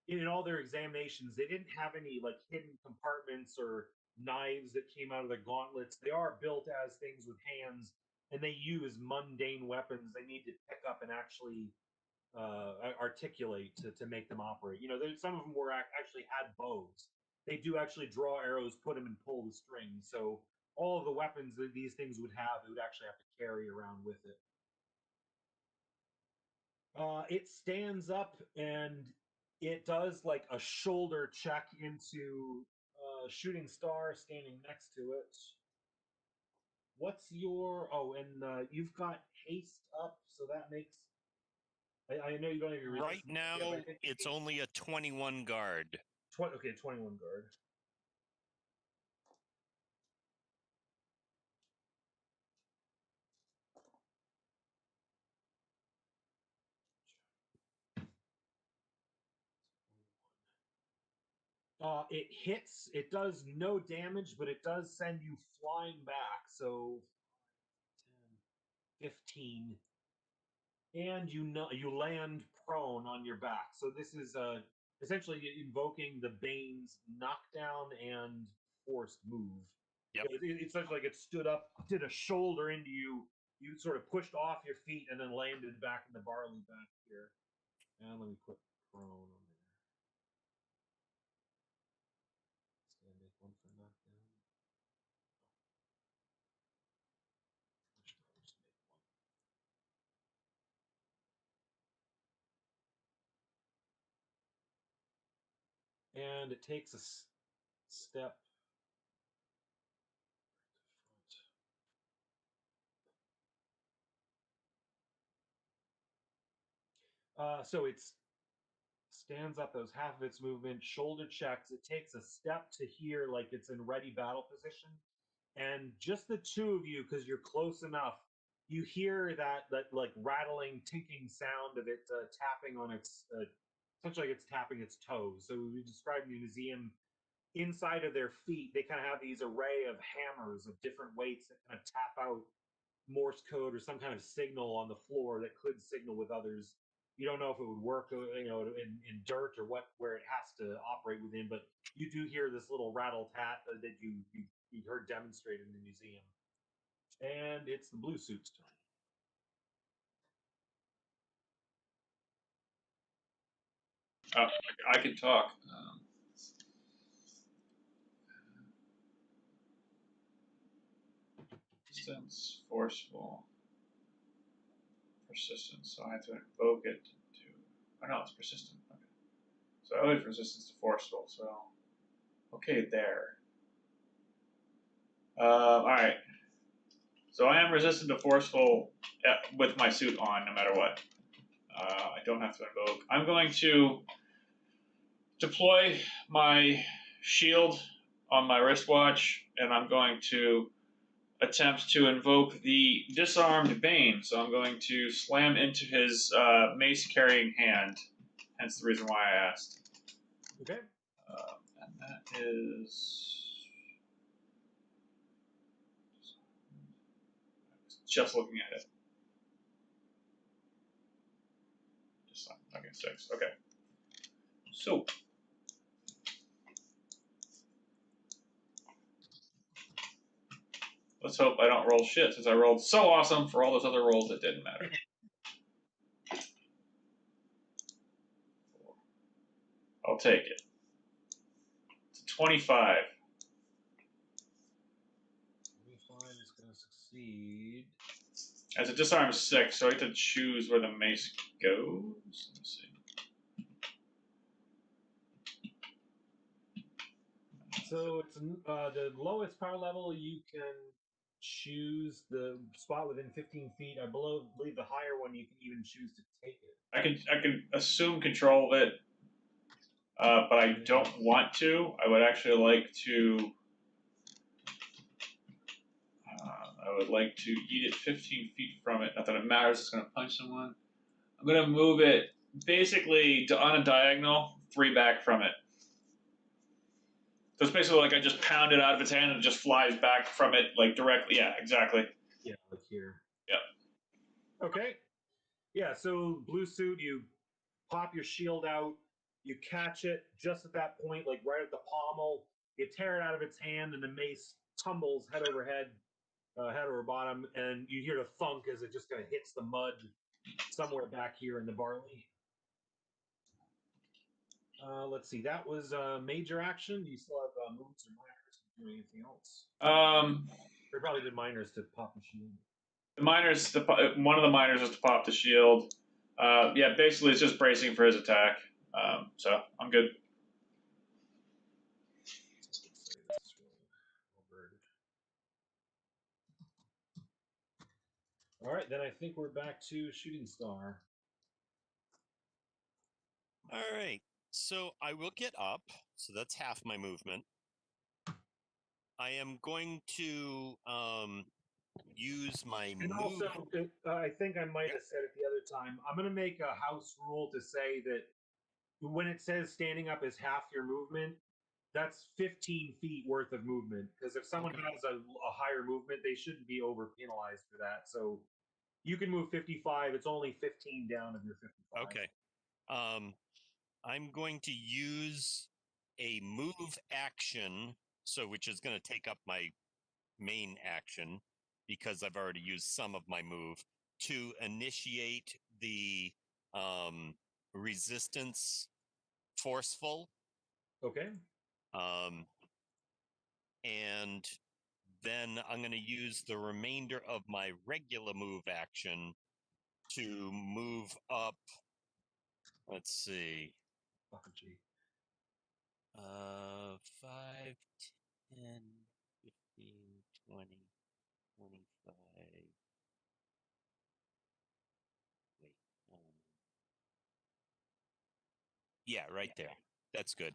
in all their examinations, they didn't have any like hidden compartments or knives that came out of their gauntlets. They are built as things with hands, and they use mundane weapons they need to pick up and actually articulate to make them operate. Some of them actually had bows. They do actually draw arrows, put them, and pull the string. So all of the weapons that these things would have, they would actually have to carry around with it. It stands up and it does like a shoulder check into shooting star standing next to it. What's your and you've got haste up, so that makes I know you don't have your Right resistance now, yet, but I think it's only a 21 guard. 21 guard. It hits. It does no damage, but it does send you flying back. So 10, 15, and you land prone on your back. So this is essentially invoking the Bane's knockdown and forced move. Yep. It's essentially like it stood up, did a shoulder into you. You sort of pushed off your feet and then landed back in the barley back here. And let me put prone on there. Stand make one for knockdown. And it takes a step. So it's stands up, those half of its movement, shoulder checks. It takes a step to here, like it's in ready battle position. And just the two of you, because you're close enough, you hear that like rattling, tinking sound of it tapping on its essentially like it's tapping its toes. So we described in the museum inside of their feet, they kind of have these array of hammers of different weights that kind of tap out Morse code or some kind of signal on the floor that could signal with others. You don't know if it would work, in dirt or where it has to operate within, but you do hear this little rattle tat that you heard demonstrated in the museum, and it's the blue suit's turn. I can talk. Resistance, forceful, persistent. So I have to invoke it to. Oh no, it's persistent. Okay. So I always resistance to forceful. So okay, there. All right. So I am resistant to forceful with my suit on, no matter what. I don't have to invoke. I'm going to deploy my shield on my wristwatch, and I'm going to attempt to invoke the disarmed Bane. So I'm going to slam into his mace-carrying hand. Hence the reason why I asked. Okay. And that is just looking at it. Just okay, 6. Okay. So let's hope I don't roll shit, since I rolled so awesome for all those other rolls that didn't matter. I'll take it. It's a 25. 25 is going to succeed. As a disarm 6, so I have to choose where the mace goes. Let me see. So it's the lowest power level you can choose the spot within 15 feet. I believe the higher one you can even choose to take it. I can assume control of it, but I don't want to. I would actually like to. I would like to eat it 15 feet from it. Not that it matters. It's going to punch someone. I'm going to move it basically on a diagonal, 3 back from it. So it's basically like I just pound it out of its hand and it just flies back from it, like directly. Yeah, exactly. Yeah, like here. Yeah. Okay. Yeah, so blue suit, you pop your shield out, you catch it just at that point, like right at the pommel. You tear it out of its hand, and the mace tumbles head over bottom, and you hear the thunk as it just kind of hits the mud somewhere back here in the barley. Let's see. That was major action. You still have moves or minors to do anything else? Or probably did minors to pop the shield. The miners, one of the miners is to pop the shield. Yeah, basically it's just bracing for his attack. So I'm good. All right, then I think we're back to Shooting Star. All right. So I will get up. So that's half my movement. I am going to use my And move. also, I think I might Yep. have said it the other time. I'm going to make a house rule to say that when it says standing up is half your movement, that's 15 feet worth of movement. Because if someone Okay. has a higher movement, they shouldn't be over penalized for that. So you can move 55. It's only 15 down of your 55. Okay. I'm going to use a move action, so which is going to take up my main action because I've already used some of my move to initiate the resistance forceful. Okay. And then I'm going to use the remainder of my regular move action to move up. Let's see. Oh, gee. 5, 10, 15, 20, 25. Wait. Yeah, right there. That's good.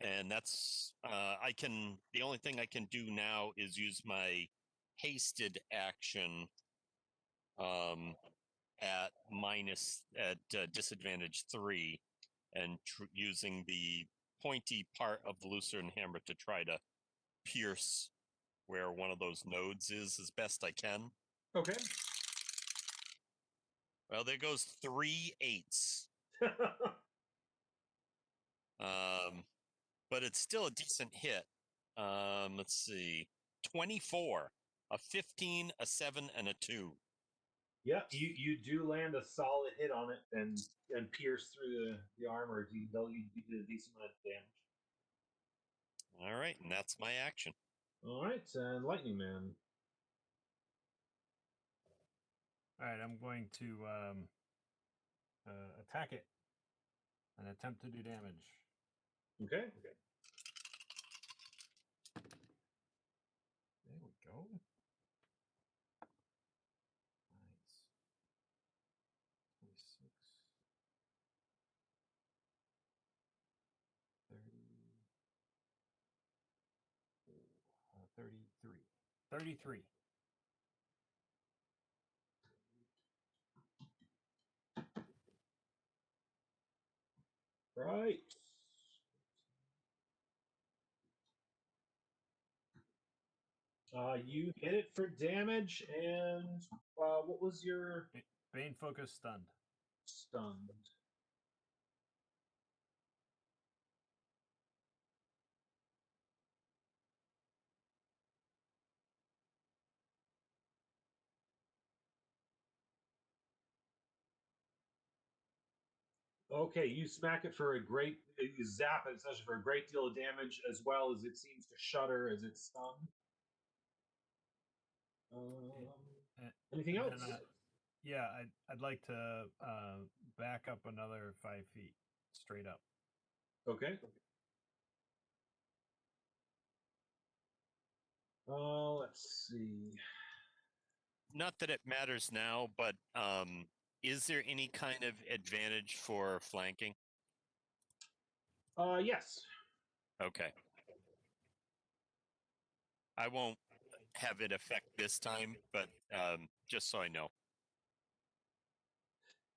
And that's the only thing I can do now is use my hasted action at disadvantage 3 and using the pointy part of the Lucerne hammer to try to pierce where one of those nodes is as best I can. Okay. Well, there goes 3 8s. But it's still a decent hit. Let's see. 24, a 15, a 7, and a 2. Yeah, you do land a solid hit on it and pierce through the armor. You did a decent amount of damage. All right, and that's my action. All right, and Lightning Man. All right, I'm going to attack it and attempt to do damage. Okay. There we go. Nice. 26. 33. 33. Right. You hit it for damage, and what was your Bane focus stunned. stunned? Okay, you smack it for you zap it essentially for a great deal of damage, as well as it seems to shudder as it's stunned. Anything And else? then, yeah, I'd like to back up another 5 feet straight up. Okay. Let's see. Not that it matters now, but is there any kind of advantage for flanking? Yes. Okay. I won't have it affect this time, but just so I know.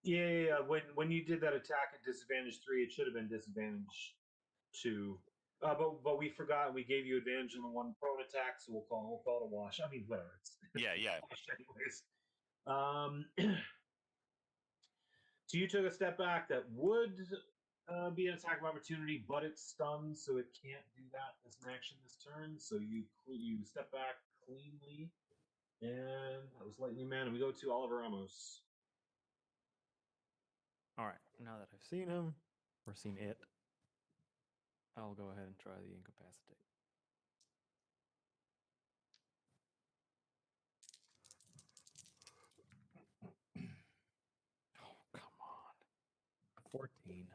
Yeah. When you did that attack at disadvantage 3, it should have been disadvantage 2. But we forgot we gave you advantage on the one prone attack, so we'll call it a wash. I mean, whatever. It's Yeah. wash anyways. So you took a step back. That would be an attack of opportunity, but it's stunned, so it can't do that as an action this turn. So you step back cleanly, and that was Lightning Man. And we go to Oliver Ramos. All right, now that I've seen him, or seen it, I'll go ahead and try the incapacitate. Oh, come on. 14.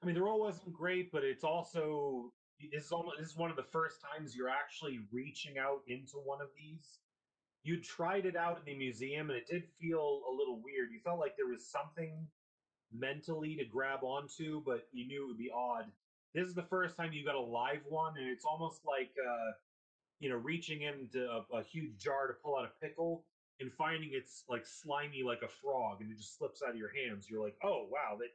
I mean, the roll wasn't great, but it's also This is one of the first times you're actually reaching out into one of these. You tried it out in the museum, and it did feel a little weird. You felt like there was something mentally to grab onto, but you knew it would be odd. This is the first time you got a live one, and it's almost like reaching into a huge jar to pull out a pickle and finding it's like slimy like a frog, and it just slips out of your hands. You're like, oh wow, that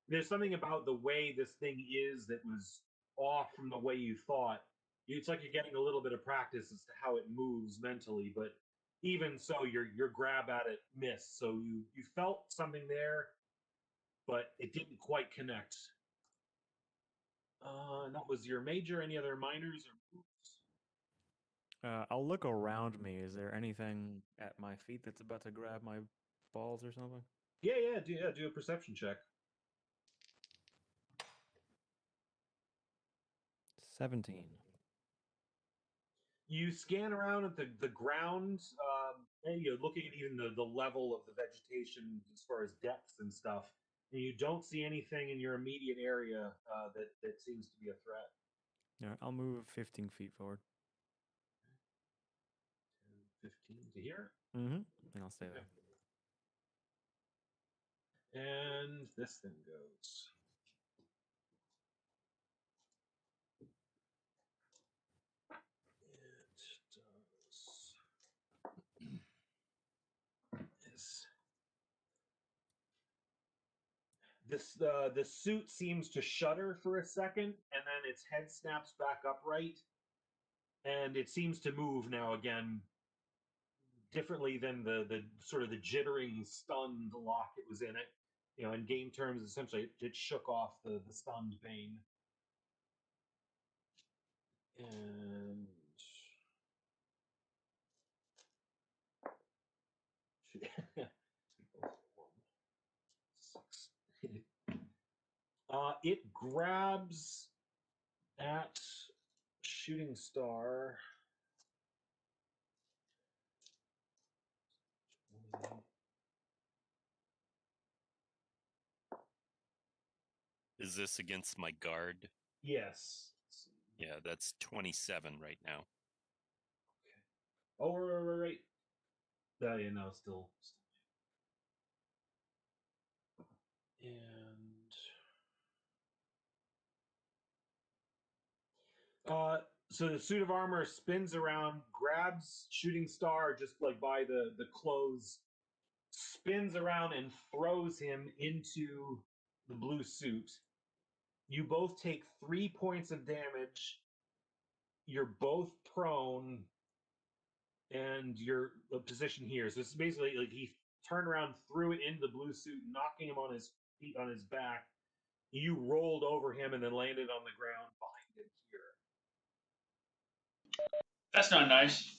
there's something about the way this thing is that was off from the way you thought. It's like you're getting a little bit of practice as to how it moves mentally, but even so, your grab at it missed. So you felt something there, but it didn't quite connect. And that was your major. Any other minors or moves? I'll look around me. Is there anything at my feet that's about to grab my balls or something? Do a perception check. 17. You scan around at the ground, and you're looking at even the level of the vegetation as far as depths and stuff, and you don't see anything in your immediate area that seems to be a threat. Yeah, I'll move 15 feet forward. 15 to here. Mm-hmm. And I'll stay there. And this thing goes. The suit seems to shudder for a second, and then its head snaps back upright, and it seems to move now again, differently than the sort of the jittering, stunned lock it was in it. In game terms, essentially, it shook off the stunned pain. And it grabs at Shooting Star. Is this against my guard? Yes. Yeah, that's 27 right now. Oh, right. Yeah, no, still. So the suit of armor spins around, grabs Shooting Star just like by the clothes, spins around and throws him into the blue suit. You both take 3 points of damage. You're both prone, and you're the position here. So it's basically like he turned around, threw it into the blue suit, knocking him on his feet, on his back. You rolled over him and then landed on the ground behind him here. That's not nice.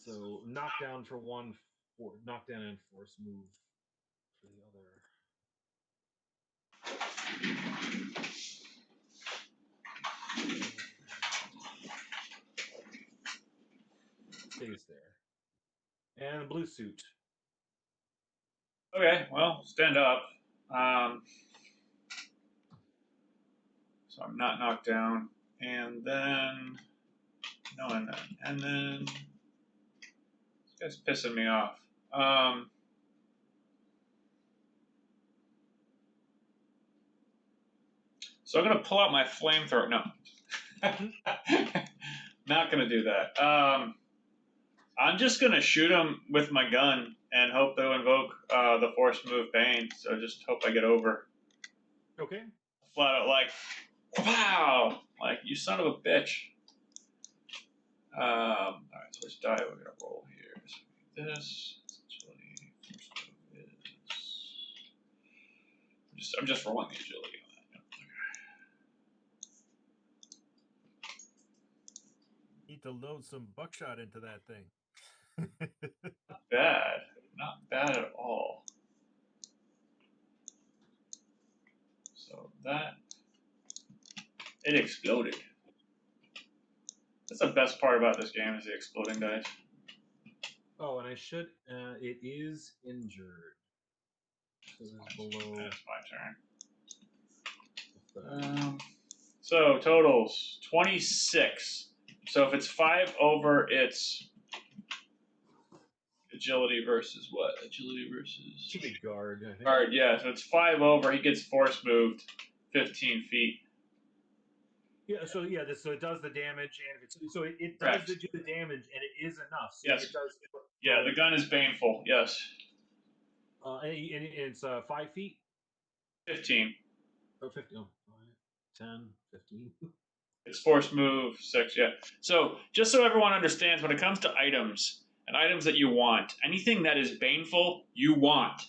So knockdown for one, knockdown and force move for the other. Stays there. And the blue suit. Okay, well, stand up. So I'm not knocked down. And then, no, and then, this guy's pissing me off. So I'm gonna pull out my flamethrower. No, not gonna do that. I'm just gonna shoot him with my gun and hope to invoke the force move pain. So just hope I get over. Okay. Flat out like, wow! Like, you son of a bitch. Alright, so which die we're gonna roll here? So this essentially first move is I'm just rolling the agility on that. Okay. Need to load some buckshot into that thing. Not bad at all. So that it exploded. That's the best part about this game is the exploding dice. Oh, and I should. It is injured. So this is below. That's my turn. the- So totals 26. So if it's 5 over, it's agility versus what? Agility versus Should be guard. I think. guard. Yeah, so it's 5 over. He gets force moved 15 feet. Yeah. So yeah. So it does the damage, and if it's, so it does Correct. do the damage, and it is enough. So Yes. It does. Yeah, the gun is baneful. Yes. And it's 5 feet. 15. Or 50. Oh, 5, 10, 15. It's force move 6. Yeah. So just so everyone understands, when it comes to items and items that you want, anything that is baneful, you want.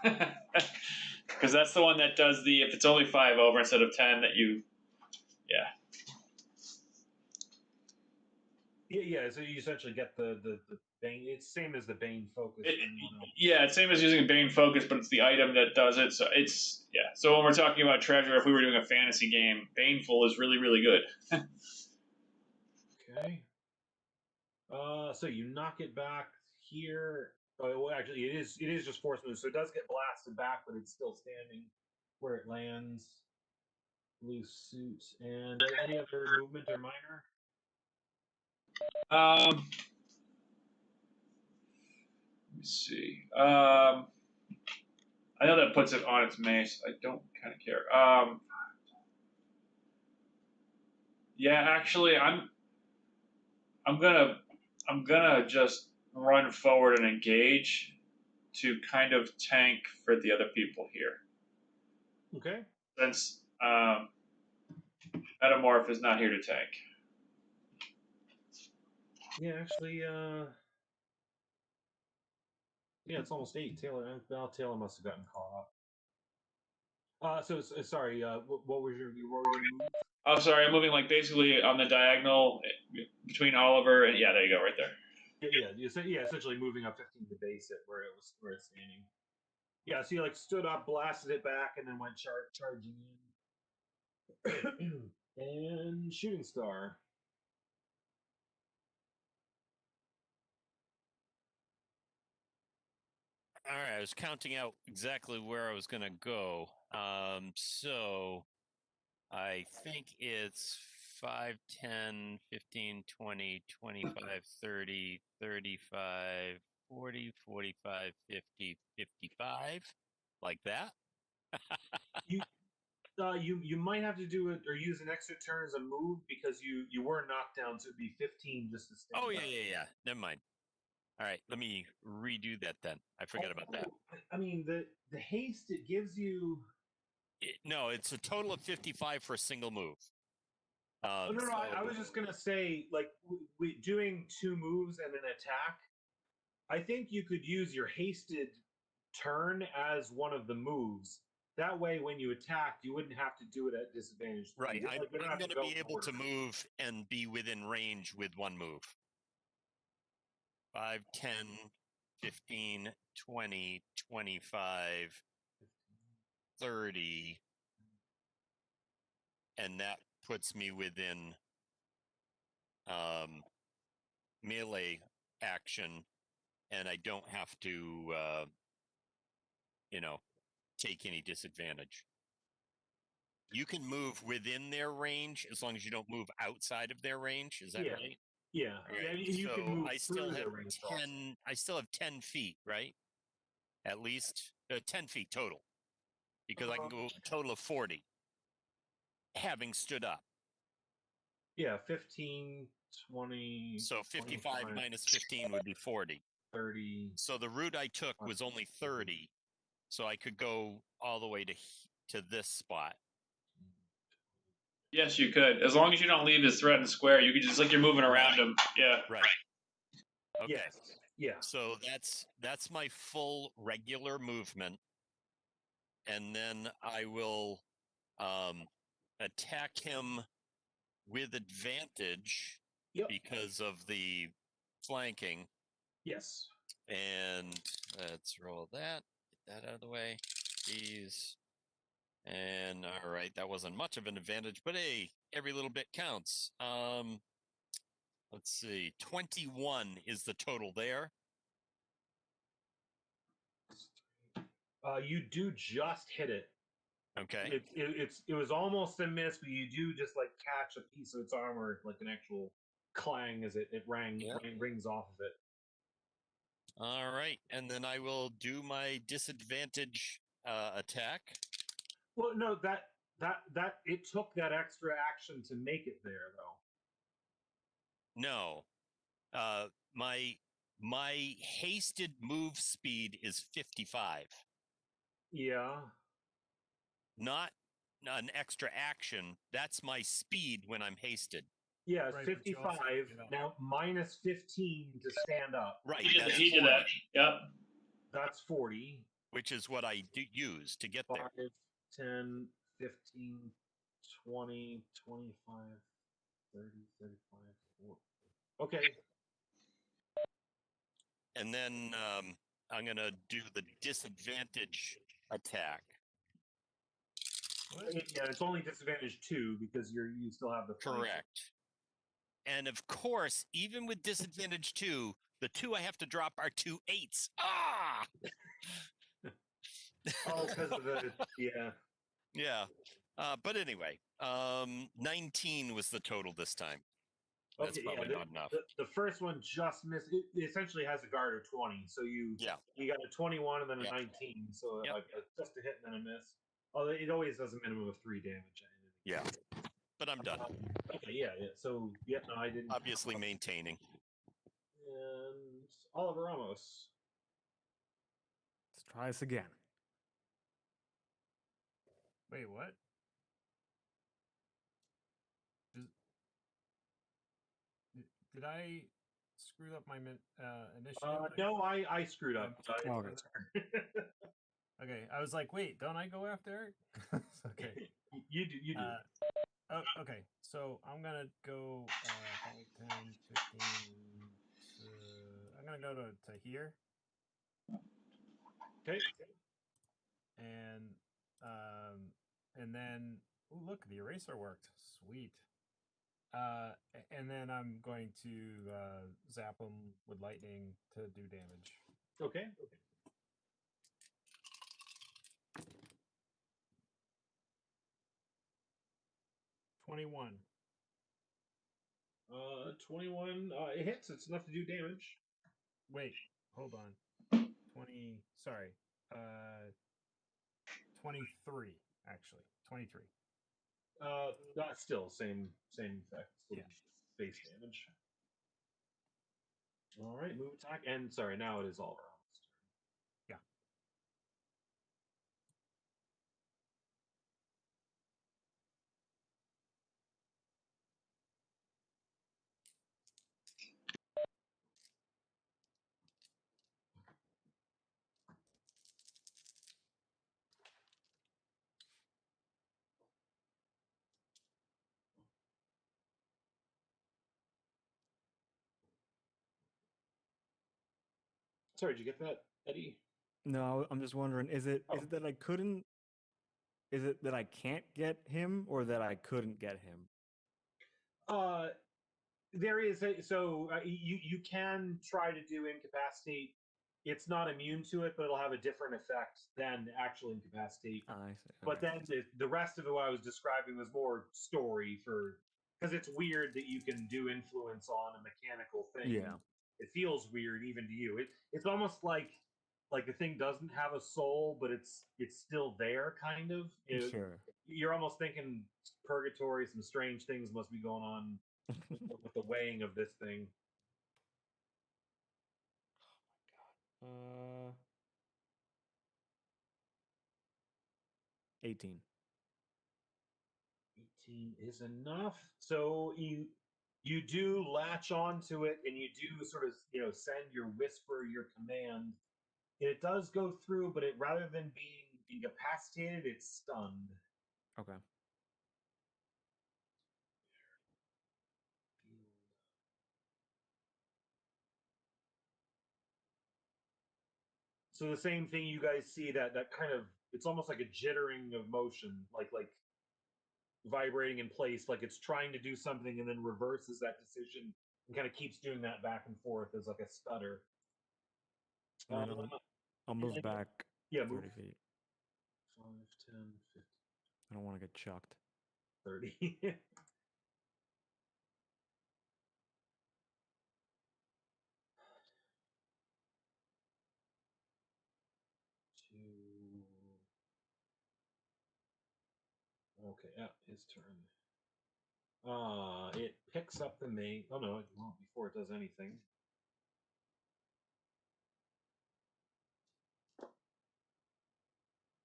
Because that's the one that does the, if it's only 5 over instead of 10, that you, yeah. Yeah. So you essentially get the Bane. It's same as the Bane focus. Yeah, it's same as using Bane Focus, but it's the item that does it. So it's, yeah. So when we're talking about treasure, if we were doing a fantasy game, Baneful is really, really good. Okay. So you knock it back here. Oh, well, actually, it is just force move, so it does get blasted back, but it's still standing where it lands. Loose suit and any other movement or minor. Let me see. I know that puts it on its mace. I don't kind of care. Yeah, actually, I'm gonna just run forward and engage to kind of tank for the other people here. Okay. Since Metamorph is not here to tank. Yeah, actually, yeah, it's almost 8. Taylor must have gotten caught up. Sorry. What was your move? Oh, sorry, I'm moving like basically on the diagonal between Oliver and yeah, there you go, right there. Yeah, essentially moving up 15 to base it where it's standing. Yeah, so you like stood up, blasted it back, and then went charging in. And shooting star. All right, I was counting out exactly where I was going to go. So I think it's 5, 10, 15, 20, 25, 30, 35, 40, 45, 50, 55. Like that? You might have to do it or use an extra turn as a move because you were knocked down, so it'd be 15 just to stand. Oh, yeah. Never mind. All right, let me redo that then. I forgot about that. I mean, the haste it gives you. No, it's a total of 55 for a single move. No. I was just gonna say, like, we doing 2 moves and an attack. I think you could use your hasted turn as one of the moves. That way, when you attacked, you wouldn't have to do it at disadvantage. Right, I'm going to be able forward. to move and be within range with one move. 5, 10, 15, 20, 25, 30. And that puts me within melee action, and I don't have to, take any disadvantage. You can move within their range as long as you don't move outside of their range. Is that right? Yeah. Right. And you can move I still through have their range 10. also. I still have 10 feet, right? At least 10 feet total, because I can go a total of 40, having stood up. Yeah, 15, 20. So 55 minus 15 would be 40. 30. So the route I took was only 30, so I could go all the way to this spot. Yes, you could. As long as you don't leave his threatened square, you could just like you're moving around him. Yeah. Right. Okay. Yes. Yeah. So that's my full regular movement, and then I will attack him with advantage because of the flanking. Yes. And let's roll that. Get that out of the way. These. And all right, that wasn't much of an advantage, but hey, every little bit counts. Let's see. 21 is the total there. You do just hit it. Okay. It was almost a miss, but you do just like catch a piece of its armor, like an actual clang as it rings off of it. All right, and then I will do my disadvantage attack. Well, no, that it took that extra action to make it there, though. No, my hasted move speed is 55, Yeah. not an extra action. That's my speed when I'm hasted. Yeah, it's Right, but you also 55. get up. Now minus 15 to stand up. Right, He did, that's he did 40, that. Yep. That's 40. which is what I do use to get 5, there. 10, 15, 20, 25, 30, 35, 40. Okay. And then I'm gonna do the disadvantage attack. Yeah, it's only disadvantage 2 because you still have the flank. Correct. And of course, even with disadvantage 2, the 2 I have to drop are 2 8s. Ah! Oh, because of the yeah. Yeah. But anyway, 19 was the total this time. That's Okay, probably yeah, not enough. the first one just missed. It essentially has a guard of 20, so you got a 21 and then a Yep. 19, so Yep. like just a hit and then a miss. Although it always does a minimum of 3 damage. Yeah. But I'm done. Okay, yeah. So yeah, no, I didn't. Obviously maintaining. And Oliver Ramos. Let's try this again. Wait, what? Did I screw up my initiative? No, I screwed up. Okay. Okay. Okay, I was like, wait, don't I go after Eric? Okay. You do. Oh, okay. So I'm gonna go 5, 10, 15. I'm gonna go to here, Okay. and then look, the eraser worked. Sweet. And then I'm going to zap him with lightning to do damage. Okay. 21. 21. It hits. It's enough to do damage. Wait, hold on. 20. Sorry. 23. Actually, 23. Not still same effect. Still Yeah. base damage. All right, move attack, and sorry, now it is all around. Yeah. Sorry, did you get that, Eddie? No, I'm just wondering, is it that I couldn't? Is it that I can't get him, or that I couldn't get him? There is you can try to do incapacitate. It's not immune to it, but it'll have a different effect than actual incapacitate. I see. But Okay. then the rest of it, what I was describing, was more story because it's weird that you can do influence on a mechanical thing. Yeah. It feels weird even to you. It's almost like the thing doesn't have a soul, but it's still there, kind of. Sure. You're almost thinking purgatory. Some strange things must be going on with the weighing of this thing. 18. 18 is enough. So you do latch onto it, and you do sort of send your whisper, your command. And it does go through, but rather than being incapacitated, it's stunned. Okay. So the same thing you guys see, that kind of, it's almost like a jittering of motion, like vibrating in place, like it's trying to do something and then reverses that decision and kind of keeps doing that back and forth as like a stutter. And then I'll move back Yeah, 30 move. feet. 5, 10, 15, I don't want to get chucked. 30. Two. Okay, yeah, his turn. It picks up the mace. Oh no, it won't before it does anything.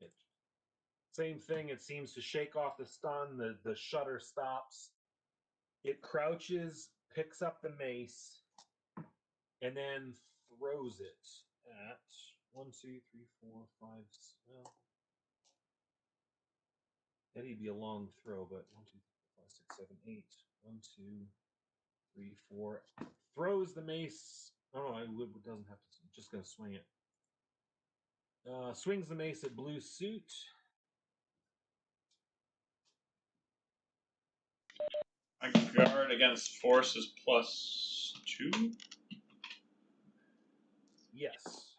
It, same thing. It seems to shake off the stun. The shutter stops. It crouches, picks up the mace, and then throws it at 1, 2, 3, 4, 5. Well, that'd be a long throw, but 1, 2, 3, 4, 5, 6, 7, 8. 1, 2, 3, 4. Throws the mace. Oh, it doesn't have to. Just gonna swing it. Swings the mace at blue suit. My guard against force is +2. Yes.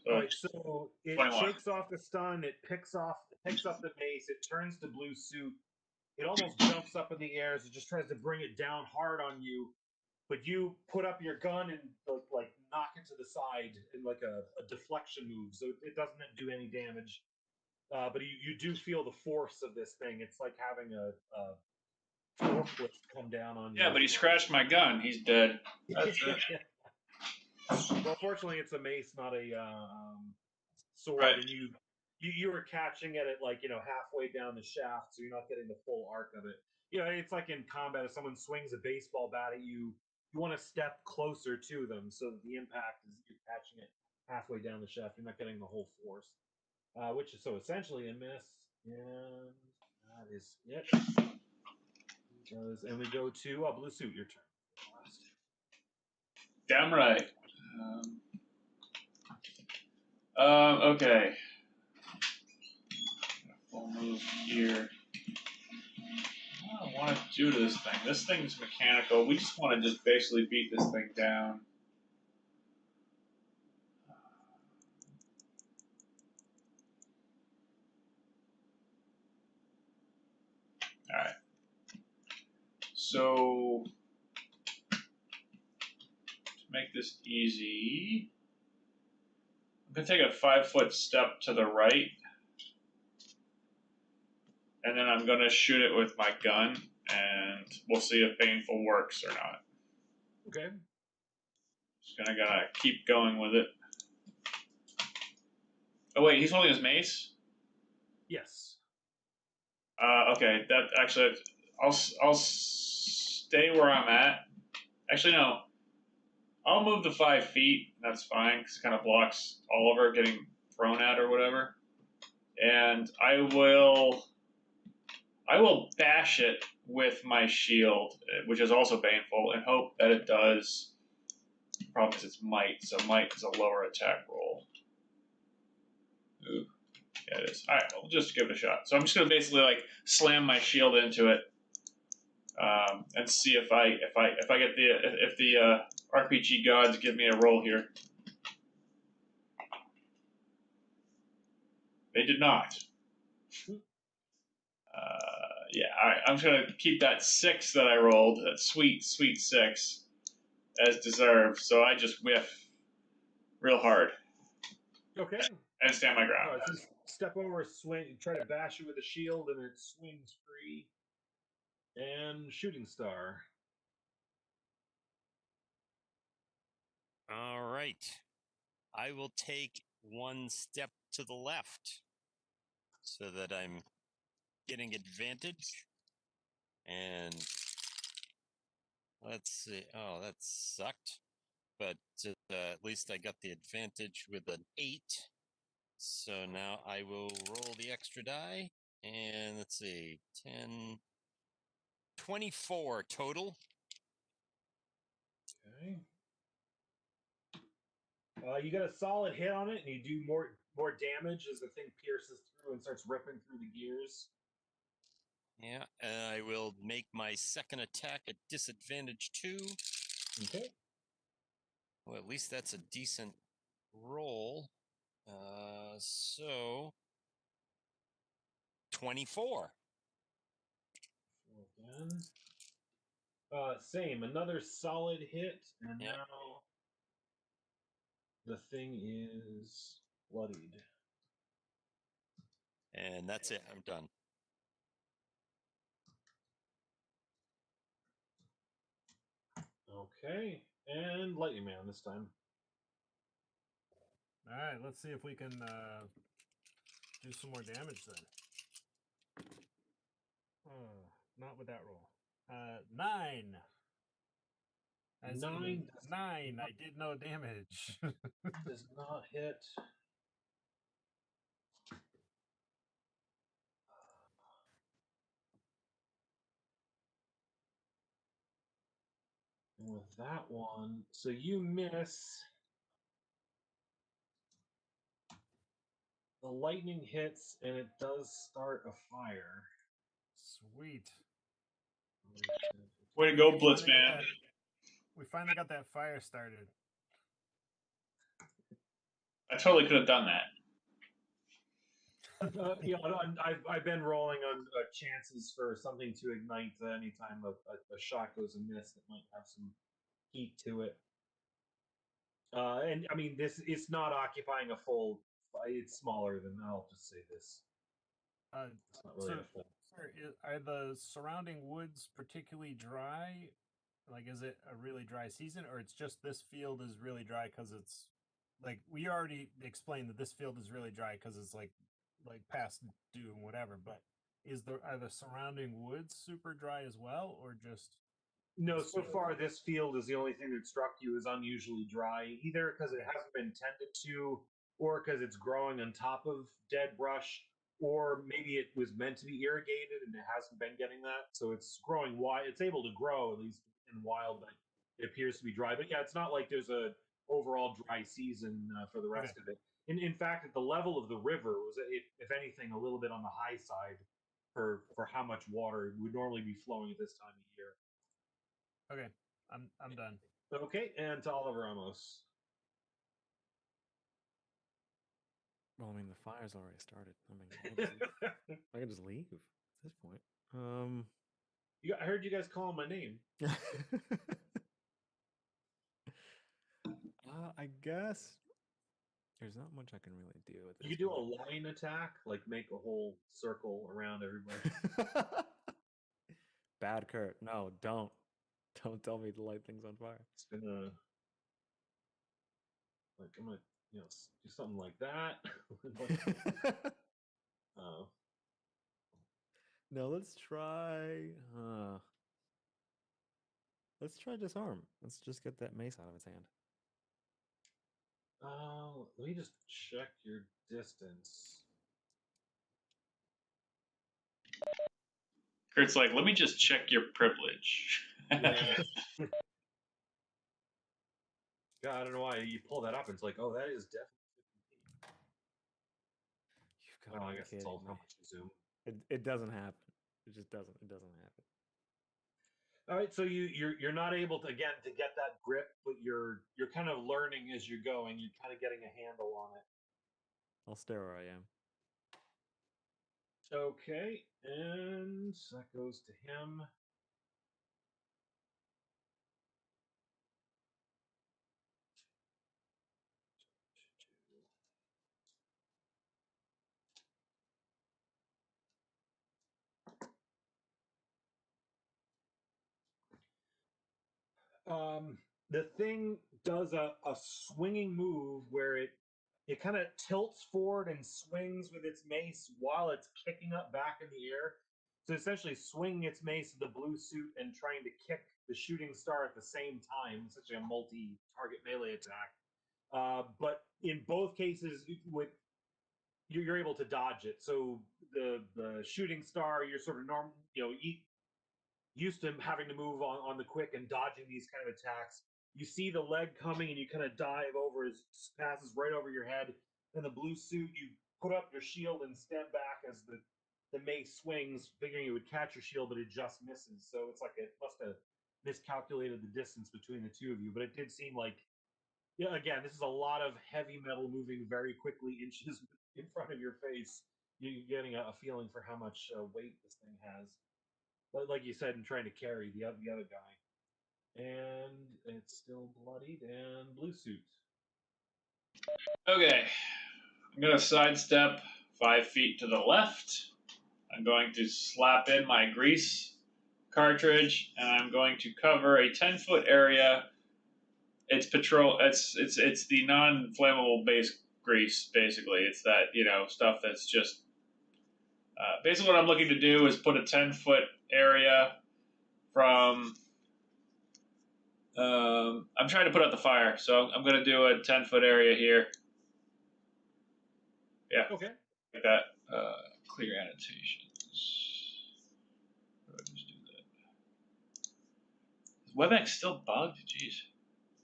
So All right, so it 21. shakes off the stun. It picks up the mace. It turns to blue suit. It almost jumps up in the air as it just tries to bring it down hard on you. But you put up your gun and like knock it to the side in like a deflection move, so it doesn't do any damage. But you do feel the force of this thing. It's like having a forklift come down on you. Yeah, but he scratched my gun. He's dead. That's it. Well, fortunately, it's a mace, not a sword, Right. and you were catching it at like halfway down the shaft, so you're not getting the full arc of it. It's like in combat, if someone swings a baseball bat at you, you want to step closer to them so that the impact is you're catching it halfway down the shaft. You're not getting the whole force, which is so essentially a miss, and that is it. And we go to blue suit. Your turn. Last. Damn right. Okay. Full move here. What do I want to do to this thing? This thing's mechanical. We just want to just basically beat this thing down. Alright. So, to make this easy, I'm going to take a 5-foot step to the right. And then I'm going to shoot it with my gun. And we'll see if Baneful works or not. Okay. Just gonna keep going with it. Oh wait, he's holding his mace? Yes. Okay, that actually, I'll stay where I'm at. Actually, no. I'll move the 5 feet. That's fine, because it kind of blocks Oliver getting thrown at or whatever. And I will bash it with my shield, which is also baneful, and hope that it does. Problem is it's might, so might is a lower attack roll. Ooh. Yeah, it is. All right, we'll just give it a shot. So I'm just gonna basically like slam my shield into it, and see if I get the RPG gods give me a roll here. They did not. Yeah, all right. I'm just gonna keep that 6 that I rolled, that sweet 6, as deserved. So I just whiff real hard. Okay. And stand my ground. Just step over, swing, try to bash it with a shield, and it swings free. And shooting star. All right. I will take 1 step to the left so that I'm getting advantage. And let's see. Oh, that sucked. But at least I got the advantage with an 8. So now I will roll the extra die. And let's see. 10, 24 total. Okay. You get a solid hit on it, and you do more damage as the thing pierces through and starts ripping through the gears. Yeah, and I will make my second attack at disadvantage 2. Okay. Well, at least that's a decent roll. So 24. Again. Same, another solid hit, and Yep. now the thing is bloodied. And that's it. I'm done. Okay, and lightning man this time. All right, let's see if we can do some more damage then. Not with that roll. 9. As in 9 9. I did no damage. does not hit. And with that one, so you miss. The lightning hits and it does start a fire. Sweet. Way to go, We Blitz finally got man. that- We finally got that fire started. I totally could have done that. I've been rolling on chances for something to ignite anytime a shot goes amiss that might have some heat to it. And I mean, it's not occupying a full. It's smaller than. I'll just say this. It's not really So, a full. sir, are the surrounding woods particularly dry? Like, is it a really dry season, or it's just this field is really dry because it's like we already explained that this field is really dry because it's like past due and whatever. But are the surrounding woods super dry as well, or just No, this so field? far this field is the only thing that struck you as unusually dry, either because it hasn't been tended to, or because it's growing on top of dead brush, or maybe it was meant to be irrigated and it hasn't been getting that. So it's growing wild. It's able to grow at least in wild, but it appears to be dry. But yeah, it's not like there's a overall dry season for the rest of it. In fact, at the level of the river was, if anything, a little bit on the high side for how much water would normally be flowing at this time of year. Okay, I'm done. Okay, and to Oliver Ramos. Well, I mean, the fire's already started. I mean, I can just leave at this point. I heard you guys call my name. I guess there's not much I can really do with this. You could do a line attack, like make a whole circle around everybody. Bad Kurt. No, don't. Don't tell me to light things on fire. It's gonna, like, I'm gonna, do something like that. Oh, No, let's try. Let's try disarm. Let's just get that mace out of his hand. let me just check your distance. Kurt's like, let me just check your privilege. Yeah. God, I don't know why you pull that up. And it's like, oh, that is definitely 50 feet. You've got Oh, to I be guess it's kidding all me. how much you zoom. It doesn't happen. It just doesn't. It doesn't happen. All right, so you're not able to get that grip, but you're kind of learning as you're going. You're kind of getting a handle on it. I'll stay where I am. Okay, and that goes to him. The thing does a swinging move where it kind of tilts forward and swings with its mace while it's kicking up back in the air. So essentially swinging its mace to the blue suit and trying to kick the shooting star at the same time, essentially a multi-target melee attack. But in both cases, you're able to dodge it. So the shooting star, you're sort of normal, used to having to move on the quick and dodging these kind of attacks. You see the leg coming and you kind of dive over, it passes right over your head. In the blue suit, you put up your shield and step back as the mace swings, figuring it would catch your shield, but it just misses. So it's like it must have miscalculated the distance between the two of you. But it did seem like Yeah, again, this is a lot of heavy metal moving very quickly, inches in front of your face. You're getting a feeling for how much weight this thing has. But like you said, in trying to carry the other guy, and it's still bloodied and blue suit. Okay, I'm gonna sidestep 5 feet to the left. I'm going to slap in my grease cartridge, and I'm going to cover a 10-foot area. It's petrol. It's the non-flammable base grease. Basically, it's that stuff that's just. Basically, what I'm looking to do is put a 10-foot area from. I'm trying to put out the fire, so I'm going to do a 10-foot area here. Yeah. Okay. Like that. Clear annotations. How do I just do that? Is WebEx still bugged? Jeez.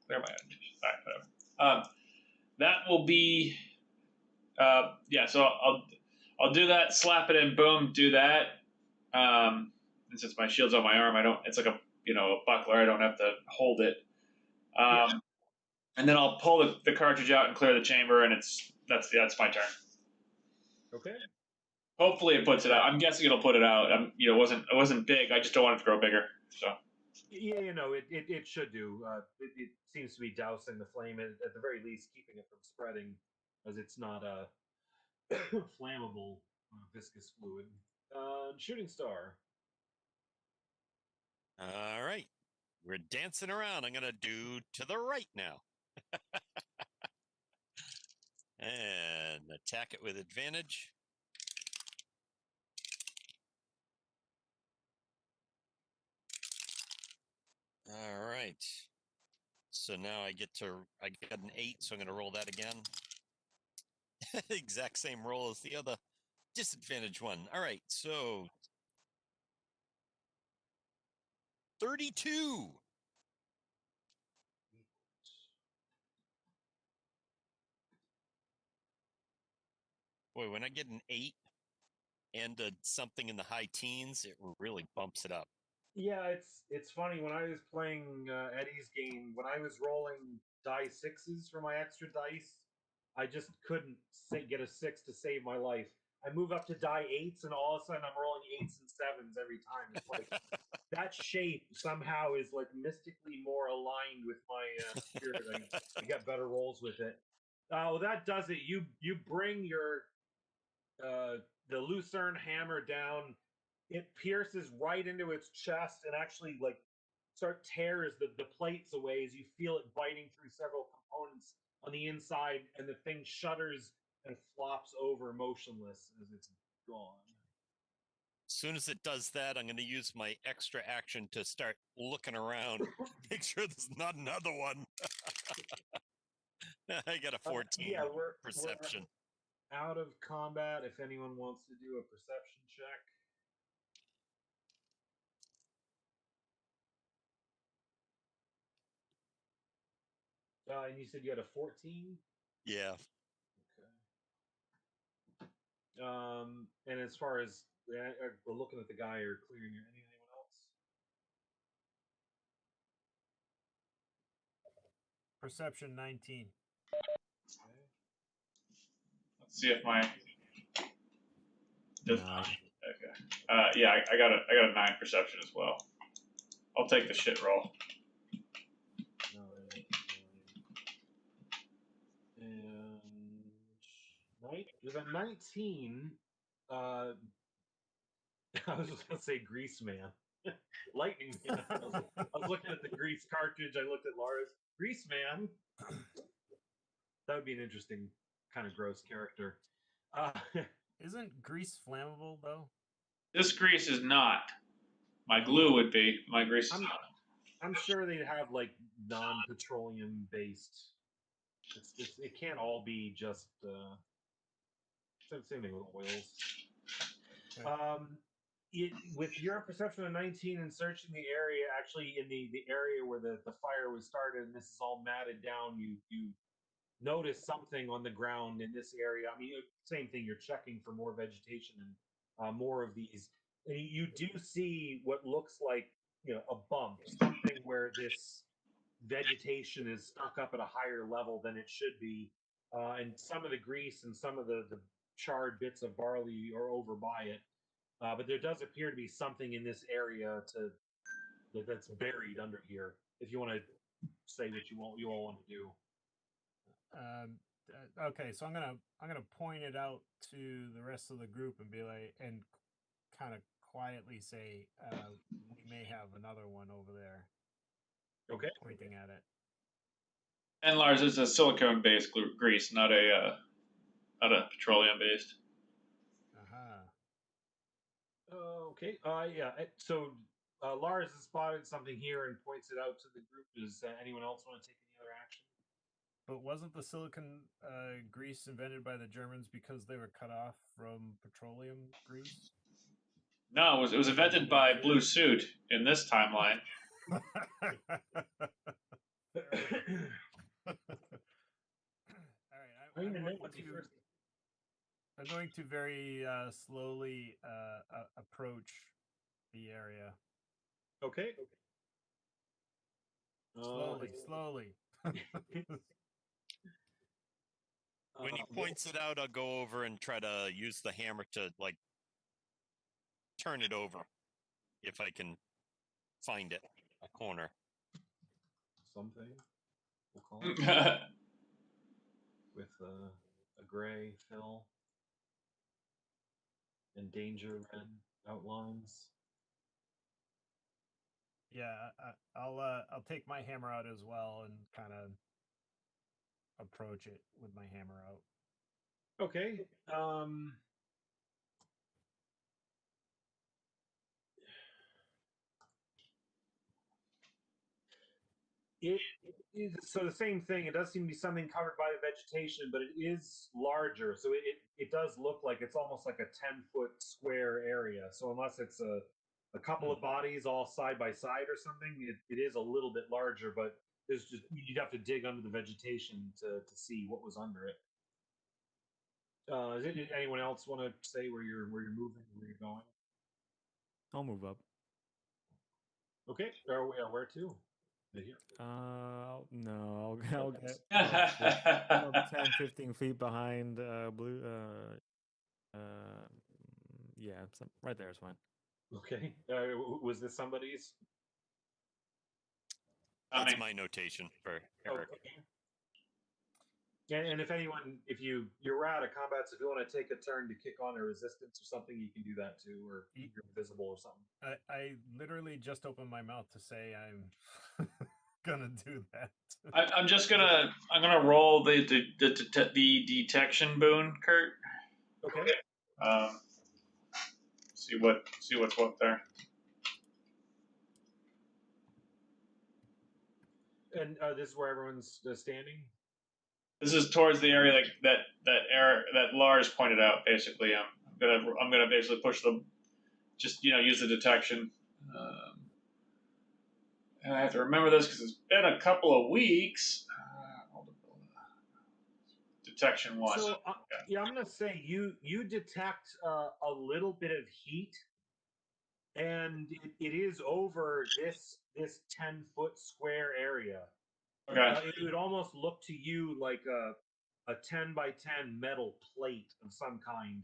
Clear my annotations. All right, whatever. That will be. Yeah. So I'll do that. Slap it in. Boom. Do that. And since my shield's on my arm, I don't. It's like a buckler. I don't have to hold it. And then I'll pull the cartridge out and clear the chamber, and that's my turn. Okay. Hopefully it puts it out. I'm guessing it'll put it out. It wasn't big. I just don't want it to grow bigger. So. Yeah, it should do. It seems to be dousing the flame, and at the very least, keeping it from spreading, as it's not a flammable viscous fluid. Shooting star. All right. We're dancing around. I'm going to do to the right now. And attack it with advantage. All right. So now I get an 8, so I'm going to roll that again. Exact same roll as the other disadvantage one. All right. So 32. Boy, when I get an 8 and something in the high teens, it really bumps it up. Yeah, it's funny. When I was playing Eddie's game, when I was rolling die 6s for my extra dice, I just couldn't get a 6 to save my life. I move up to die 8s, and all of a sudden I'm rolling 8s and 7s every time. It's like that shape somehow is like mystically more aligned with my spirit. I get better rolls with it. Well, that does it. You bring your the lucerne hammer down. It pierces right into its chest and actually tears the plates away as you feel it biting through several components on the inside, and the thing shudders and flops over motionless as it's gone. As soon as it does that, I'm going to use my extra action to start looking around, make sure there's not another one. I got a 14 perception. We're out of combat. If anyone wants to do a perception check. And you said you had a 14? Yeah. Okay. And as far as we're looking at the guy or clearing anyone else? Perception 19. Okay. Let's see if my. Does 9. Okay. Yeah, I got a 9 perception as well. I'll take the shit roll. 9. And with a 19, I was just gonna say Grease Man. Lightning Man. I was looking at the Grease cartridge, I looked at Lara's Grease Man. That would be an interesting kind of gross character. Isn't grease flammable though? This grease is not. My glue would be. My grease is not. I'm sure they'd have like non-petroleum based. It can't all be just same thing with oils. Okay. With your perception of 19 and searching the area, actually in the area where the fire was started, and this is all matted down, you notice something on the ground in this area. I mean, same thing. You're checking for more vegetation and more of these. And you do see what looks like a bump, something where vegetation is stuck up at a higher level than it should be, and some of the grease and some of the charred bits of barley are over by it. But there does appear to be something in this area that's buried under here. If you want to say what you all want to do. Okay, so I'm gonna point it out to the rest of the group and be like, and kind of quietly say, we may have another one over there. Okay. Pointing at it. And Lars, it's a silicone-based grease, not a petroleum-based. Okay. Yeah. So Lars has spotted something here and points it out to the group. Does anyone else want to take any other action? But wasn't the silicon grease invented by the Germans because they were cut off from petroleum grease? No, it was invented by Blue Suit in this timeline. All right, I'm going to very slowly approach the area. Okay. Slowly. When he points it out, I'll go over and try to use the hammer to like turn it over, if I can find it, a corner. Something. We'll call it. With a gray fill and danger red outlines. Yeah, I'll take my hammer out as well and kind of approach it with my hammer out. Okay. It is so the same thing. It does seem to be something covered by the vegetation, but it is larger. So it does look like it's almost like a 10-foot square area. So unless it's a couple of bodies all side by side or something, it is a little bit larger, but there's just you'd have to dig under the vegetation to see what was under it. Does anyone else want to say where you're moving, where you're going? I'll move up. Okay. Where to? Here. No, I'll get about 10, 15 feet behind blue. Yeah, right there is fine. Okay. Was this somebody's? That's my notation for Eric. Okay. And if anyone, if you're out of combat, so if you want to take a turn to kick on a resistance or something, you can do that too, or you're invisible or something. I literally just opened my mouth to say I'm gonna do that. I'm gonna roll the detection boon, Kurt. Okay. See what's what there. And this is where everyone's standing. This is towards the area that Lars pointed out. Basically, I'm gonna basically push them. Just use the detection. And I have to remember this because it's been a couple of weeks. Detection 1. So yeah, I'm gonna say you detect a little bit of heat, and it is over this 10-foot square area. Okay. It would almost look to you like a 10 by 10 metal plate of some kind,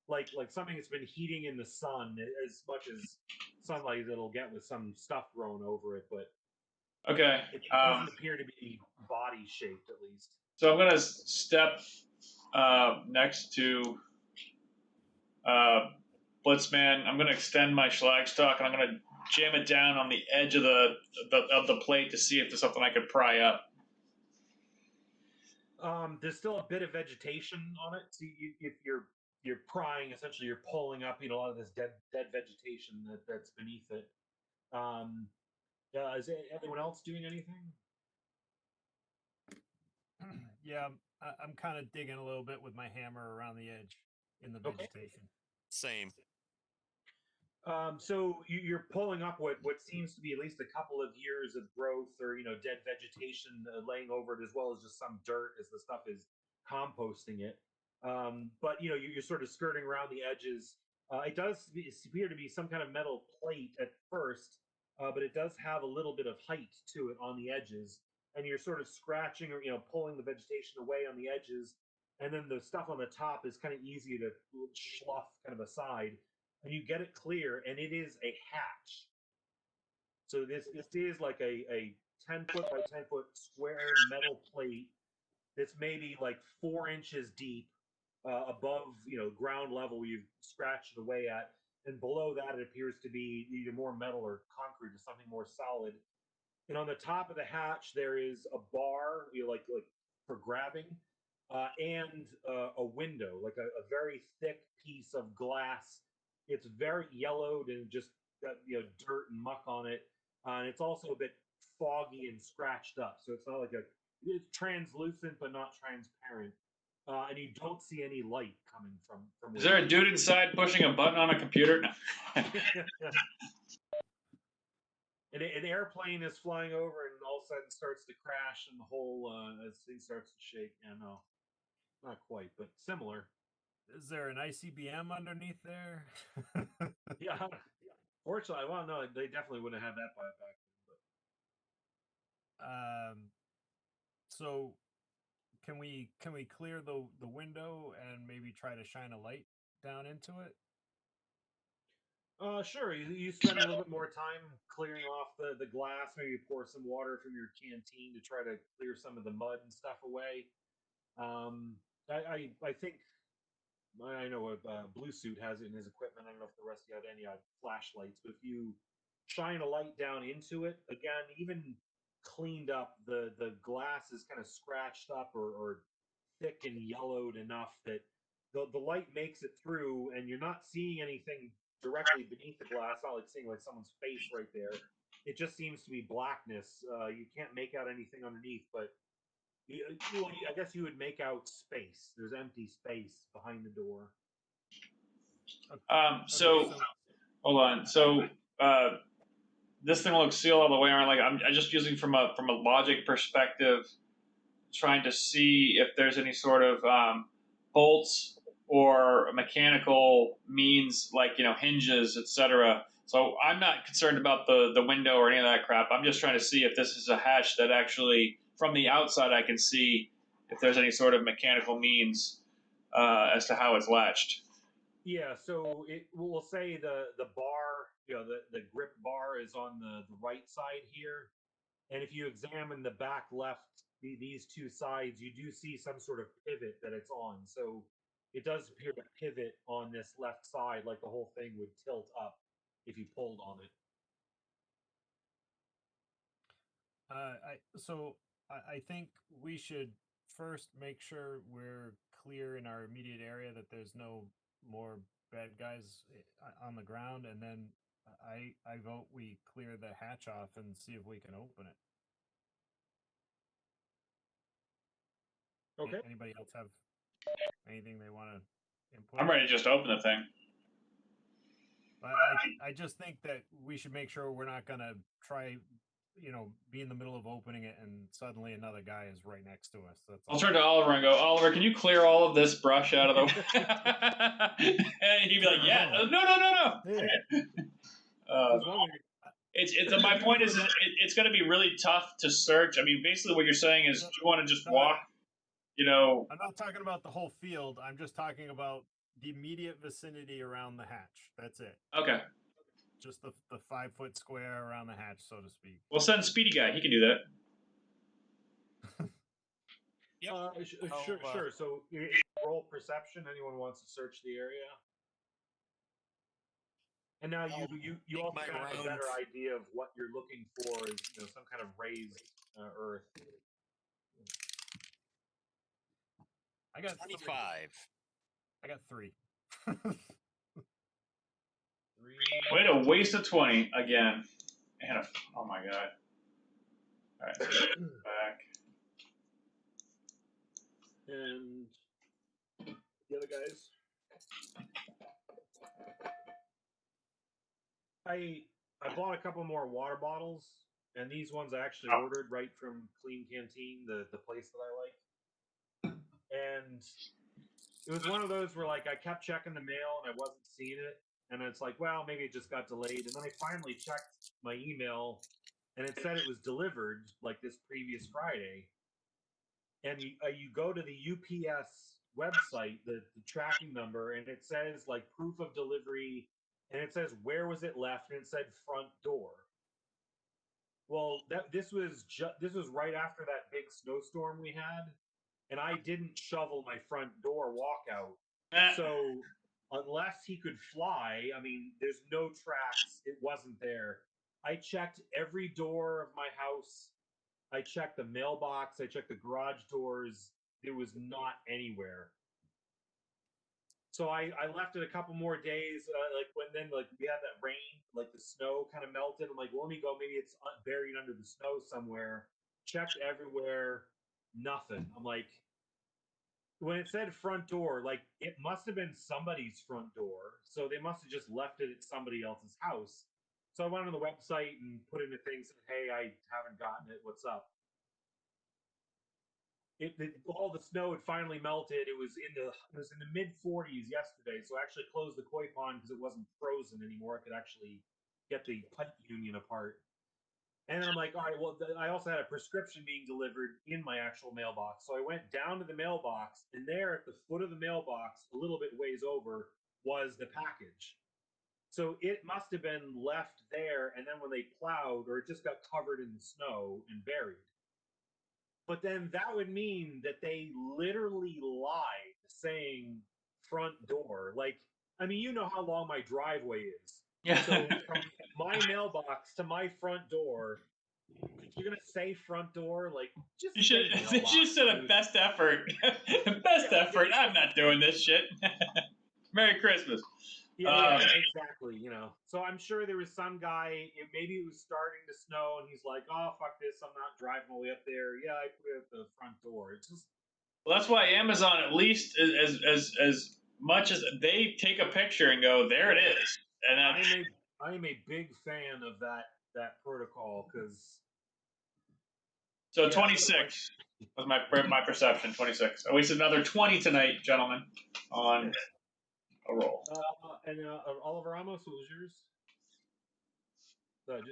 like something that's been heating in the sun as much as sunlight it'll get with some stuff thrown over it, but Okay. it doesn't appear to be body shaped, at least. So I'm gonna step next to Blitzman. I'm gonna extend my Schlagstock and I'm gonna jam it down on the edge of the plate to see if there's something I could pry up. There's still a bit of vegetation on it. So if you're prying, essentially you're pulling up, a lot of this dead vegetation that's beneath it. Is anyone else doing anything? Yeah, I'm kind of digging a little bit with my hammer around the edge in the vegetation. Same. So you're pulling up what seems to be at least a couple of years of growth or dead vegetation laying over it, as well as just some dirt as the stuff is composting it. But you're sort of skirting around the edges. It does appear to be some kind of metal plate at first, but it does have a little bit of height to it on the edges, and you're sort of scratching or pulling the vegetation away on the edges, and then the stuff on the top is kind of easy to slough kind of aside, and you get it clear, and it is a hatch. So this is like a 10-foot by 10-foot square metal plate that's maybe like 4 inches deep above ground level. You've scratched it away at, and below that it appears to be either more metal or concrete or something more solid. And on the top of the hatch there is a bar, like for grabbing, and a window, like a very thick piece of glass. It's very yellowed and just got dirt and muck on it, and it's also a bit foggy and scratched up. So it's not like it's translucent but not transparent, and you don't see any light coming from. Is there a dude inside pushing a button on a computer? No. An airplane is flying over, and all of a sudden starts to crash, and the whole as thing starts to shake. Yeah, no, not quite, but similar. Is there an ICBM underneath there? Yeah. Fortunately, well, no, they definitely wouldn't have that back then. So can we clear the window and maybe try to shine a light down into it? Sure. You spend a little bit more time clearing off the glass. Maybe pour some water from your canteen to try to clear some of the mud and stuff away. I think I know Blue Suit has it in his equipment. I don't know if the rest of you have any flashlights, but if you shine a light down into it, again, even cleaned up, the glass is kind of scratched up or thick and yellowed enough that the light makes it through, and you're not seeing anything directly beneath the glass. Not like seeing like someone's face right there. It just seems to be blackness. You can't make out anything underneath, but I guess you would make out space. There's empty space behind the door. So hold on. So this thing looks sealed all the way around. Like I'm just using from a logic perspective, trying to see if there's any sort of bolts or mechanical means, like hinges, etc. So I'm not concerned about the window or any of that crap. I'm just trying to see if this is a hatch that actually, from the outside, I can see if there's any sort of mechanical means as to how it's latched. Yeah, so we'll say the bar, the grip bar is on the right side here, and if you examine the back left, these two sides, you do see some sort of pivot that it's on. So it does appear to pivot on this left side, like the whole thing would tilt up if you pulled on it. I think we should first make sure we're clear in our immediate area, that there's no more bad guys on the ground, and then I vote we clear the hatch off and see if we can open it. Okay. Anybody else have anything they want to input? I'm ready to just open the thing. I just think that we should make sure we're not going to try, be in the middle of opening it and suddenly another guy is right next to us. I'll turn to Oliver and go, Oliver, can you clear all of this brush out of the way? And he'd be like, yeah, no. My point is, it's going to be really tough to search. I mean, basically what you're saying is, do you want to just walk, I'm not talking about the whole field. I'm just talking about the immediate vicinity around the hatch. That's it. Okay. Just the 5-foot square around the hatch, so to speak. We'll send Speedy Guy. He can do that. Yep. Sure. So roll perception. Anyone wants to search the area? And now you also kind of have a better idea of what you're looking for is some kind of raised earth. I got 25. I got 3. 3. Way to waste a 20 again. And oh my god. All right, back. And the other guys. I bought a couple more water bottles, and these ones I actually ordered right from Clean Canteen, the place that I like. And it was one of those where like I kept checking the mail and I wasn't seeing it, And it's like, well, maybe it just got delayed. And then I finally checked my email, and it said it was delivered like this previous Friday. And you go to the UPS website, the tracking number, and it says like proof of delivery, and it says where was it left, and it said front door. Well, this was right after that big snowstorm we had, and I didn't shovel my front door walkout. So unless he could fly, I mean, there's no tracks. It wasn't there. I checked every door of my house. I checked the mailbox. I checked the garage doors. It was not anywhere. So I left it a couple more days. Like we had that rain, like the snow kind of melted. I'm like, well, let me go. Maybe it's buried under the snow somewhere. Checked everywhere, nothing. I'm like, when it said front door, like it must have been somebody's front door. So they must have just left it at somebody else's house. So I went on the website and put in a thing saying, hey, I haven't gotten it. What's up? All the snow had finally melted. It was in the mid 40s yesterday, so I actually closed the koi pond because it wasn't frozen anymore. I could actually get the pipe union apart. And then I'm like, all right, well, I also had a prescription being delivered in my actual mailbox. So I went down to the mailbox, and there at the foot of the mailbox, a little bit ways over, was the package. So it must have been left there, and then when they plowed, or it just got covered in the snow and buried. But then that would mean that they literally lied saying front door. Like, I mean, you know how long my driveway is. Yeah. So from my mailbox to my front door, if you're gonna say front door, like just You should. say They mailbox, just said a dude. best effort. Best Yeah, effort. I'm not doing this shit. Merry Christmas. Yeah, exactly. You know, so I'm sure there was some guy. Maybe it was starting to snow, and he's like, "Oh, fuck this! I'm not driving all the way up there." Yeah, I put it at the front door. It's just Well, that's why Amazon, at least as much as they take a picture and go, there it is, and then I am a big fan of that protocol because so yeah, 26 was my perception. 26. I wasted another 20 tonight, gentlemen, on a roll. and Oliver Ramos, what was yours?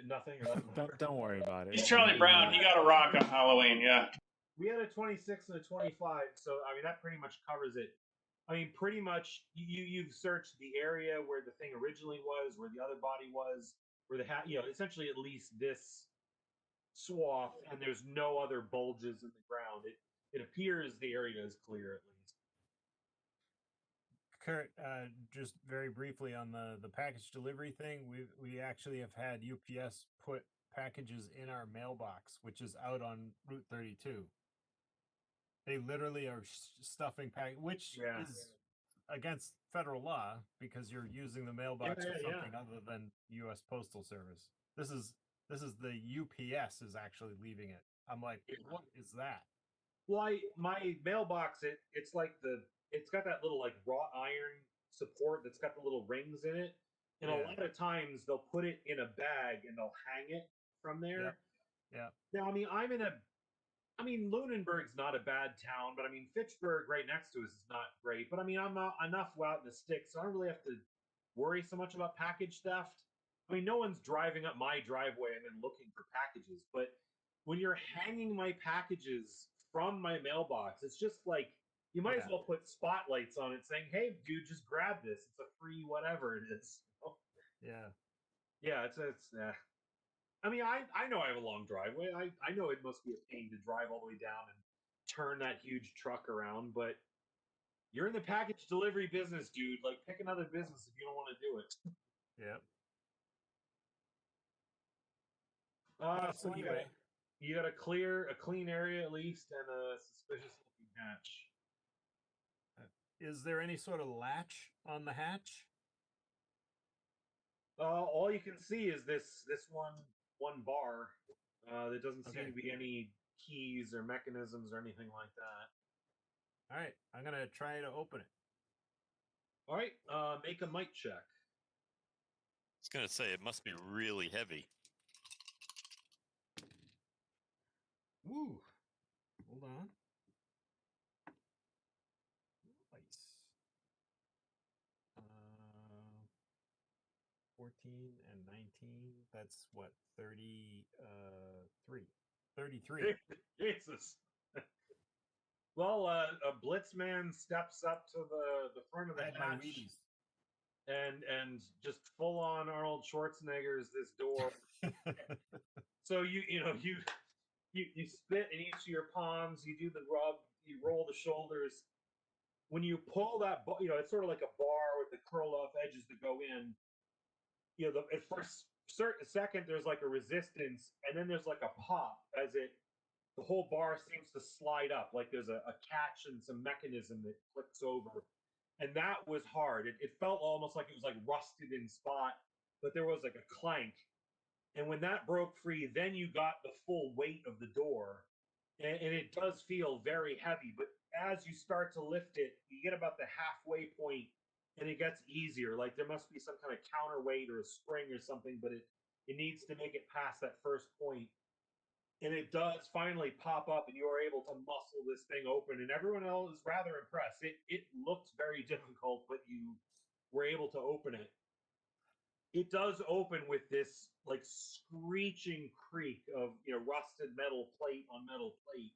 Nothing or nothing. Don't worry about it. He's Charlie Brown. He got a rock on Halloween. Yeah. We had a 26 and a 25, so I mean that pretty much covers it. I mean, pretty much you've searched the area where the thing originally was, where the other body was, where essentially at least this swath, and there's no other bulges in the ground. It appears the area is clear at least. Kurt, just very briefly on the package delivery thing, we actually have had UPS put packages in our mailbox, which is out on Route 32. They literally are stuffing which is against federal law because you're using the mailbox for something other than U.S. Postal Service. This is the UPS is actually leaving it. I'm like, what is that? Well, my mailbox, it's like it's got that little like wrought iron support that's got the little rings in it, and a lot of times they'll put it in a bag and they'll hang it from there. Yeah. Now, I mean, Lunenburg's not a bad town, but I mean, Fitchburg right next to us is not great. But I mean, I'm not enough out in the sticks, so I don't really have to worry so much about package theft. I mean, no one's driving up my driveway and then looking for packages, but when you're hanging my packages from my mailbox, it's just like you might as well put spotlights on it saying, "Hey, dude, just grab this. It's a free whatever it is." Yeah, it's I mean, I know I have a long driveway. I know it must be a pain to drive all the way down and turn that huge truck around, but you're in the package delivery business, dude. Like, pick another business if you don't want to do it. So anyway, you got a clean area at least, and a suspicious looking hatch. Is there any sort of latch on the hatch? All you can see is this one bar. There doesn't seem to be any keys or mechanisms or anything like that. All right, I'm gonna try to open it. All right, make a might check. I was gonna say it must be really heavy. Ooh, hold on. Nice. and 19. That's what, 33. Jesus. Well, a Blitzman steps up to the front of I the had my hatch Wheaties. and just full on Arnold Schwarzenegger's this door. So you spit in each of your palms. You do the rub. You roll the shoulders. When you pull that, it's sort of like a bar with the curled off edges that go in. At first certain second there's like a resistance, and then there's like a pop as the whole bar seems to slide up, like there's a catch and some mechanism that clicks over. And that was hard. It felt almost like it was like rusted in spot, but there was like a clank. And when that broke free, then you got the full weight of the door. And it does feel very heavy. But as you start to lift it, you get about the halfway point and it gets easier. Like there must be some kind of counterweight or a spring or something, but it needs to make it past that first point. And it does finally pop up, and you are able to muscle this thing open. And everyone else is rather impressed. It looked very difficult, but you were able to open it. It does open with this like screeching creak of rusted metal plate on metal plate.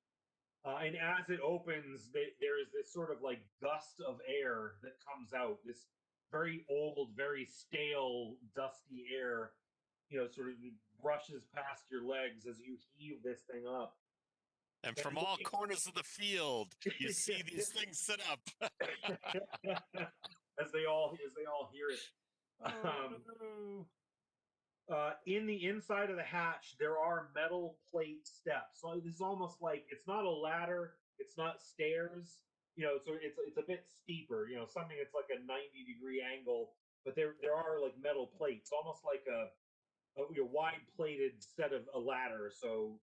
And as it opens, there is this sort of like gust of air that comes out. This very old, very stale, dusty air, sort of brushes past your legs as you heave this thing up. And from all corners of the field, you see these things set up. as they all hear it. In the inside of the hatch, there are metal plate steps. So this is almost like it's not a ladder, it's not stairs. So it's a bit steeper. Something that's like a 90-degree angle, but there are like metal plates, almost like a wide-plated set of a ladder. So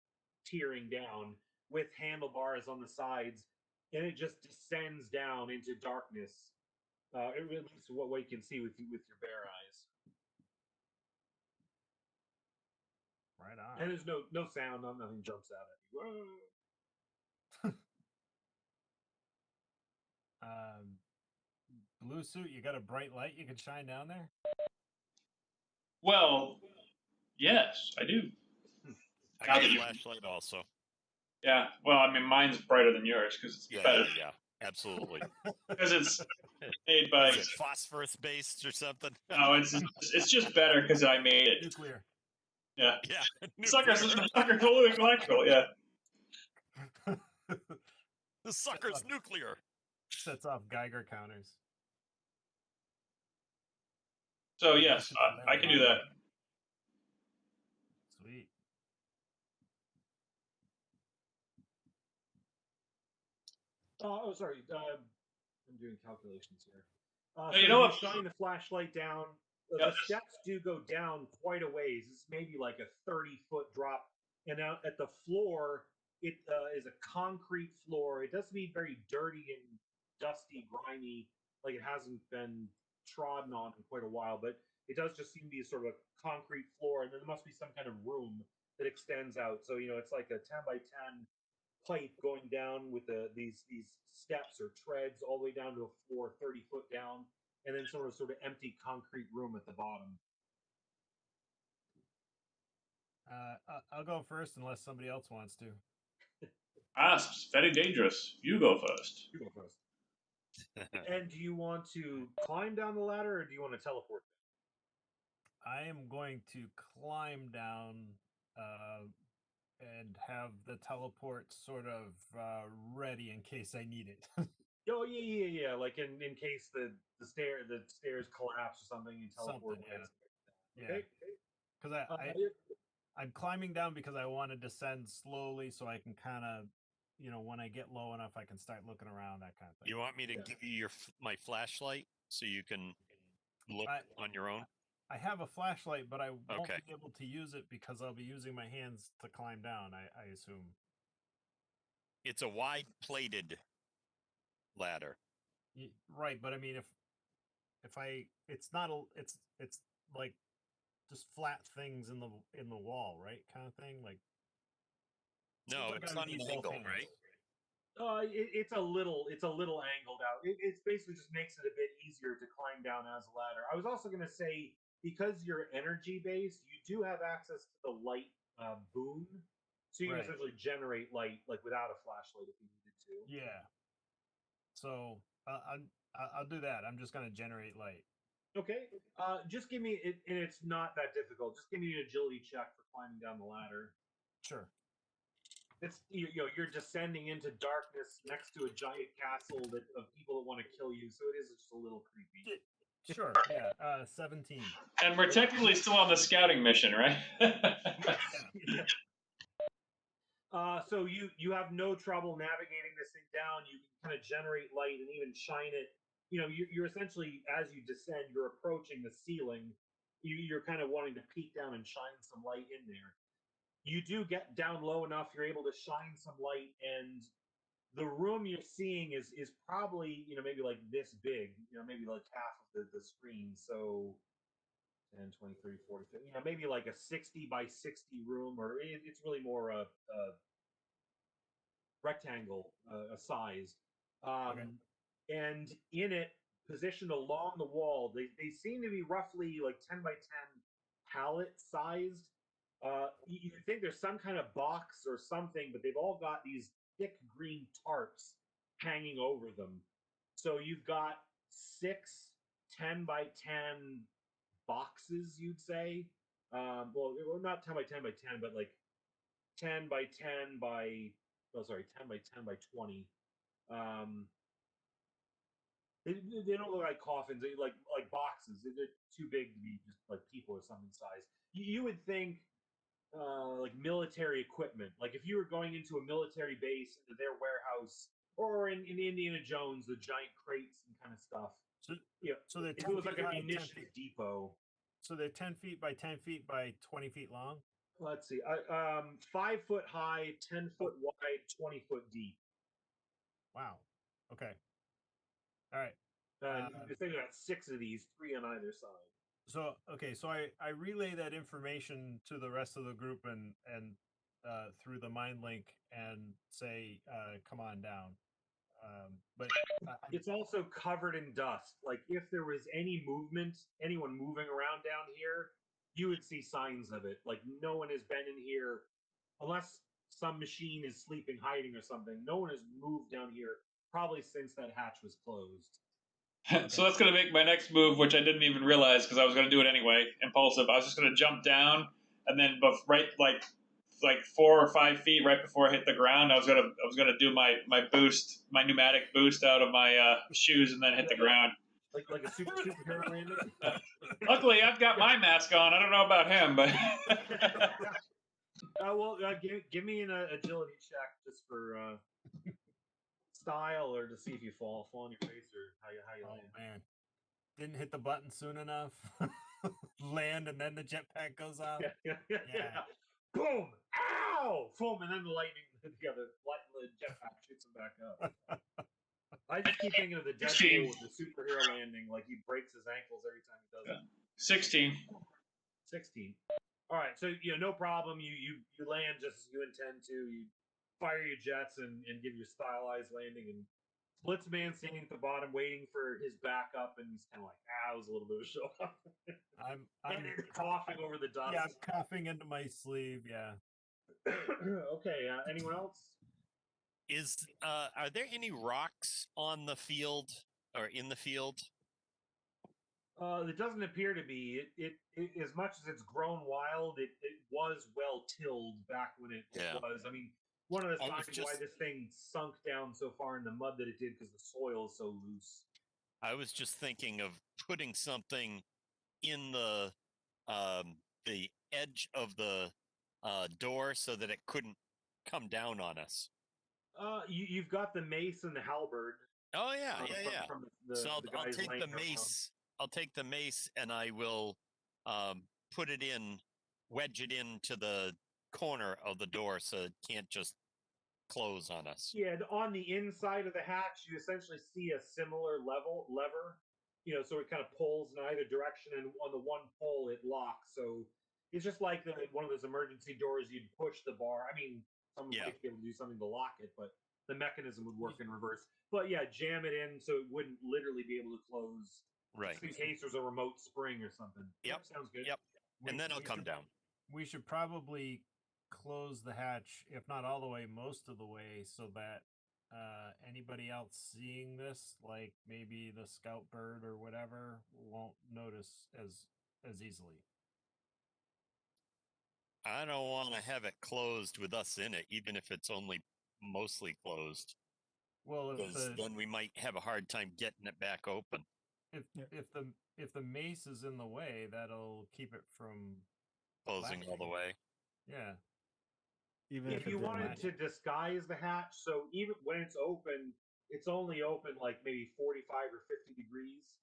tearing down with handlebars on the sides, and it just descends down into darkness. At least what you can see with your bare eyes. Right on. And there's no sound, nothing jumps out at you. Blue suit, you got a bright light you can shine down there? Well, yes, I do. I got a flashlight also. Yeah. Well, I mean, mine's brighter than yours because it's better. Yeah, absolutely. Because it's made by. Is it phosphorus based or something? No, it's just better because I made it. Nuclear. Yeah. Yeah. Sucker's totally electrical. Yeah. The sucker's nuclear. Sets off Geiger counters. So yes, I can do that. Sweet. Oh, sorry. I'm doing calculations here. Now, so you know what? shine the flashlight down. Yep. The steps do go down quite a ways. It's maybe like a 30-foot drop. And out at the floor, it is a concrete floor. It does seem very dirty and dusty, grimy, like it hasn't been trodden on in quite a while. But it does just seem to be sort of a concrete floor. And then there must be some kind of room that extends out. So, it's like a 10 by 10 pipe going down with these steps or treads all the way down to a floor 30 foot down, and then sort of empty concrete room at the bottom. I'll go first unless somebody else wants to. It's very dangerous. You go first. You go first. And do you want to climb down the ladder, or do you want to teleport down? I am going to climb down and have the teleport sort of ready in case I need it. Oh yeah. Like in case the stairs collapse or something, you teleport. Yeah. Okay. Because I'm climbing down because I want to descend slowly so I can kind of, when I get low enough, I can start looking around, that kind of thing. You want me to give you my flashlight so you can look on your own? I have a flashlight, but I won't Okay. be able to use it because I'll be using my hands to climb down, I assume. It's a wide-plated ladder. Right, but I mean, it's not it's like just flat things in the wall, right? Kind of thing, like. No, it's on an angle, right? It's a little angled out. It basically just makes it a bit easier to climb down as a ladder. I was also going to say because you're energy based, you do have access to the light boon, so you can Right. essentially generate light like without a flashlight if you needed to. Yeah. So I'll do that. I'm just gonna generate light. Okay. Just give me it, and it's not that difficult. Just give me an agility check for climbing down the ladder. Sure. It's you're descending into darkness next to a giant castle of people that want to kill you, so it is just a little creepy. Sure. Yeah. 17. And we're technically still on the scouting mission, right? Yeah. So you have no trouble navigating this thing down. You can kind of generate light and even shine it. You're essentially, as you descend, you're approaching the ceiling. You're kind of wanting to peek down and shine some light in there. You do get down low enough, you're able to shine some light, and the room you're seeing is probably maybe like this big, maybe like half of the screen. So 10, 20, 30, 40, 50, maybe like a 60 by 60 room, or it's really more a rectangle a size. Okay. And in it, positioned along the wall, they seem to be roughly like 10 by 10 pallet sized. You think there's some kind of box or something, but they've all got these thick green tarps hanging over them. So you've got 6 10 by 10 boxes, you'd say. Well, not 10 by 10 by 10, but like 10 by 10 by, oh, sorry, 10 by 10 by 20. They don't look like coffins. They like boxes. They're too big to be just like people or something size. You would think like military equipment. Like if you were going into a military base, into their warehouse, or in Indiana Jones, the giant crates and kind of stuff. So, Yeah, so they're it 10 was feet like a high, 10 munitions feet. depot. So they're 10 feet by 10 feet by 20 feet long. Let's see. 5 foot high, 10 foot wide, 20 foot deep. Wow. Okay. All right. I think I got 6 of these, 3 on either side. So okay, so I relay that information to the rest of the group and through the mind link and say come on down. But It's also covered in dust. Like if there was any movement, anyone moving around down here, you would see signs of it. Like no one has been in here unless some machine is sleeping, hiding, or something. No one has moved down here probably since that hatch was closed. So that's going to make my next move, which I didn't even realize because I was going to do it anyway. Impulsive. I was just going to jump down, and then right like 4 or 5 feet right before I hit the ground, I was gonna do my boost, my pneumatic boost out of my shoes, and then hit the ground. Like a superhero landing. Luckily, I've got my mask on. I don't know about him, but give me an agility check just for style, or to see if you fall on your face, or how you oh land. man, didn't hit the button soon enough. Land and then the jetpack goes off. Yeah. Boom! Ow! Boom! And then the lightning, the jetpack shoots him back up. I just keep thinking of the Deadpool with the superhero landing, like he breaks his ankles every time he does it. 16. 16. All right, so no problem. You land just as you intend to. You fire your jets and give your stylized landing, and Blitzman standing at the bottom waiting for his backup, and he's kind of like, it was a little bit of a show off. I'm coughing over the dust. Yeah, I'm coughing into my sleeve. Yeah. Okay. Anyone else? Are there any rocks on the field or in the field? It doesn't appear to be. It as much as it's grown wild, it was well tilled back when it was. I mean, one of the signs why this thing sunk down so far in the mud that it did because the soil is so loose. I was just thinking of putting something in the edge of the door so that it couldn't come down on us. You've got the mace and the halberd. Oh yeah, yeah. From So I'll take the mace. I'll take the mace and I will put it in, wedge it into the corner of the door so it can't just close on us. Yeah, on the inside of the hatch, you essentially see a similar lever. So it kind of pulls in either direction, and on the one pull, it locks. So it's just like one of those emergency doors. You'd push the bar. I mean, someone might be able to do something to lock it, but the mechanism would work in reverse. But yeah, jam it in so it wouldn't literally be able to close Right. Just in case there's a remote spring or something. Yep. Sounds good. Yep. We- And then I'll we come should- down. We should probably close the hatch, if not all the way, most of the way, so that anybody else seeing this, like maybe the scout bird or whatever, won't notice as easily. I don't want to have it closed with us in it, even if it's only mostly closed, Well, if because the then we might have a hard time getting it back open. if the mace is in the way, that'll keep it from Closing all the latching. way. Yeah. Even If it you didn't wanted latch. to disguise the hatch, so even when it's open, it's only open like maybe 45 or 50 degrees,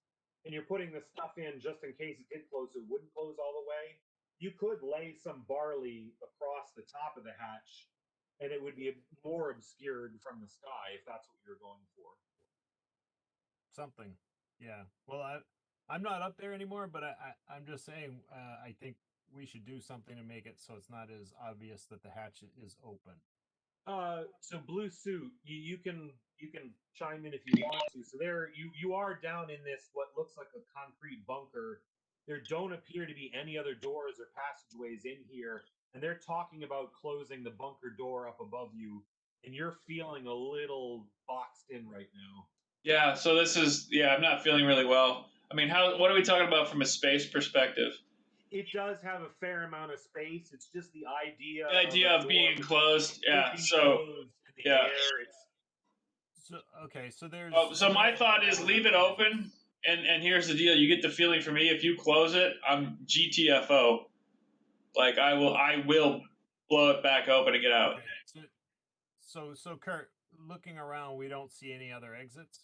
and you're putting the stuff in just in case it did close, it wouldn't close all the way. You could lay some barley across the top of the hatch, and it would be more obscured from the sky if that's what you're going for. Something. Yeah. Well, I'm not up there anymore, but I'm just saying I think we should do something to make it so it's not as obvious that the hatch is open. So blue suit, you can chime in if you want to. So there, you are down in this what looks like a concrete bunker. There don't appear to be any other doors or passageways in here, and they're talking about closing the bunker door up above you, and you're feeling a little boxed in right now. Yeah. So this is I'm not feeling really well. I mean, what are we talking about from a space perspective? It does have a fair amount of space. It's just the idea. The idea a of being door enclosed. Yeah. being So closed in the yeah. air. It's So okay, so there's So my thought is leave it open. And here's the deal: you get the feeling from me. If you close it, I'm GTFO. Like I will blow it back open and get out. Okay. So Kurt, looking around, we don't see any other exits.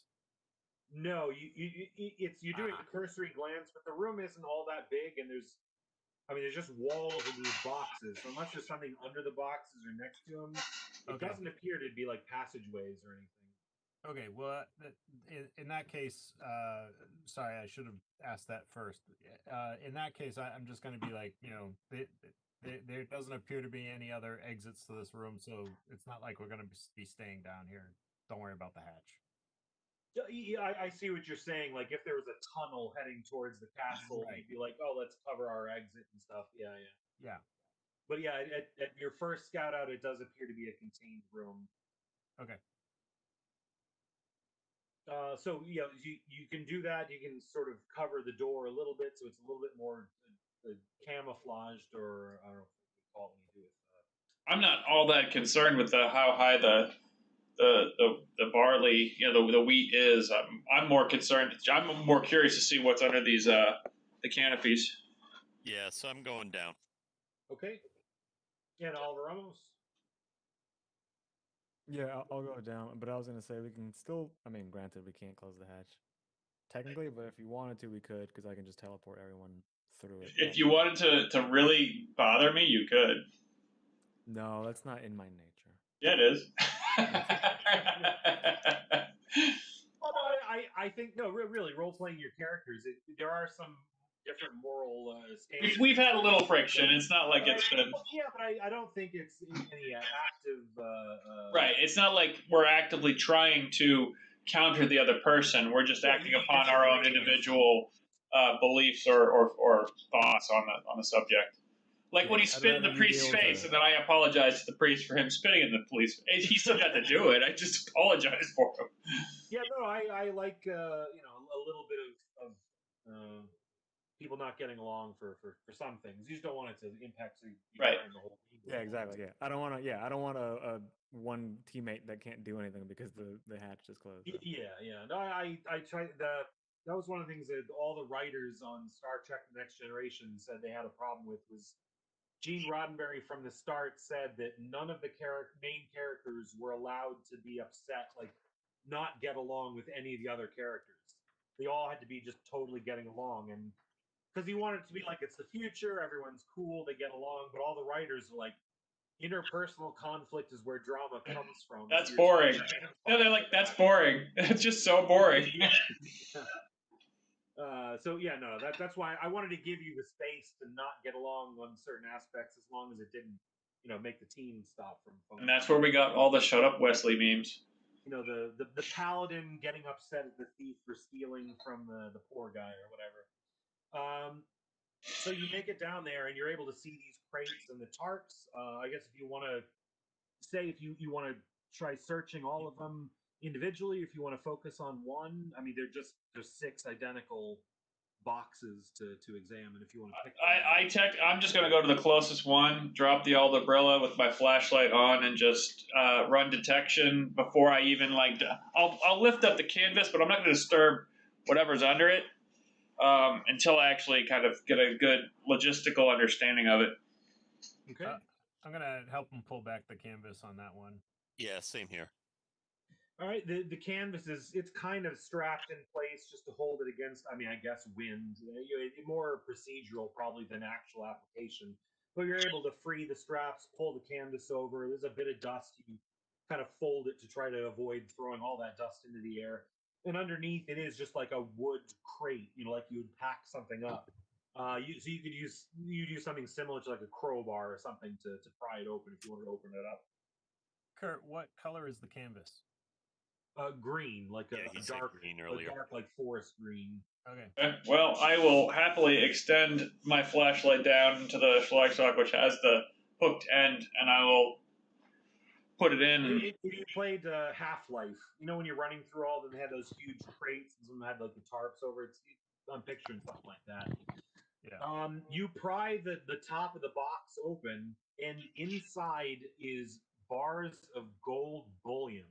No, you're doing a cursory glance, but the room isn't all that big, and there's just walls of these boxes. So unless there's something under the boxes or next to them, it Okay. doesn't appear to be like passageways or anything. Okay, well, in that case, sorry, I should have asked that first. In that case, I'm just going to be like, there doesn't appear to be any other exits to this room, so it's not like we're going to be staying down here. Don't worry about the hatch. Yeah, I see what you're saying. Like if there was a tunnel heading towards the castle, Right. you'd be like, "Oh, let's cover our exit and stuff." Yeah. Yeah. But yeah, at your first scout out, it does appear to be a contained room. Okay. So you can do that. You can sort of cover the door a little bit, so it's a little bit more camouflaged, or I don't know what you call it when you do it. I'm not all that concerned with how high the barley, the wheat is. I'm more concerned. I'm more curious to see what's under these the canopies. Yeah, so I'm going down. Okay. And Oliver Ramos. Yeah, I'll go down. But I was gonna say we can still. I mean, granted, we can't close the hatch technically, but if you wanted to, we could, because I can just teleport everyone through it. If you wanted to really bother me, you could. No, that's not in my nature. Yeah, it is. Well, no, I think no, really role playing your characters. There are some different moral standards. We've had a little friction. It's not like it's been Yeah, but I don't think it's any active. right. It's not like we're actively trying to counter the other person. We're just acting upon our own individual beliefs or thoughts on the subject. Like when he spit in the priest's face, and then I apologized to the priest for him spitting in the police. He still got to do it. I just apologized for him. Yeah, no, I like a little bit of people not getting along for some things. You just don't want it to impact the whole team. Yeah, exactly. Yeah, I don't want to. Yeah, I don't want a one teammate that can't do anything because the hatch is closed. So. Yeah. No, I tried that was one of the things that all the writers on Star Trek: The Next Generation said they had a problem with. Was Gene Roddenberry from the start said that none of the main characters were allowed to be upset, like not get along with any of the other characters. They all had to be just totally getting along, and because he wanted it to be like it's the future, everyone's cool, they get along, but all the writers are like, interpersonal conflict is where drama comes from. That's boring. No, they're like, that's boring. It's just so boring. So yeah, no, that's why I wanted to give you the space to not get along on certain aspects, as long as it didn't, make the team stop from. And that's where we got all the "Shut Up, Wesley" memes. the paladin getting upset at the thief for stealing from the poor guy or whatever. So you make it down there and you're able to see these crates and the tarps. I guess if you want to say if you want to try searching all of them individually, if you want to focus on one, I mean there's 6 identical boxes to examine if you want to pick one. I'm just gonna go to the closest one, drop the Aldebrilla with my flashlight on, and just run detection before I even I'll lift up the canvas, but I'm not gonna disturb whatever's under it until I actually kind of get a good logistical understanding of it. Okay. I'm gonna help him pull back the canvas on that one. Yeah, same here. All right, the canvas it's kind of strapped in place just to hold it against. I mean, I guess wind. More procedural probably than actual application. But you're able to free the straps, pull the canvas over. There's a bit of dust. You kind of fold it to try to avoid throwing all that dust into the air. And underneath it is just like a wood crate, like you would pack something up. So you could use something similar to like a crowbar or something to pry it open if you wanted to open it up. Kurt, what color is the canvas? Green, like Yeah, a he said dark, green earlier. dark like forest green. Okay. Well, I will happily extend my flashlight down to the Schlagstock, which has the hooked end, and I will put it in. If you played Half-Life, when you're running through all of them, they had those huge crates, and some had like the tarps over it. I'm picturing something like that. Yeah. You pry the top of the box open, and inside is bars of gold bullion.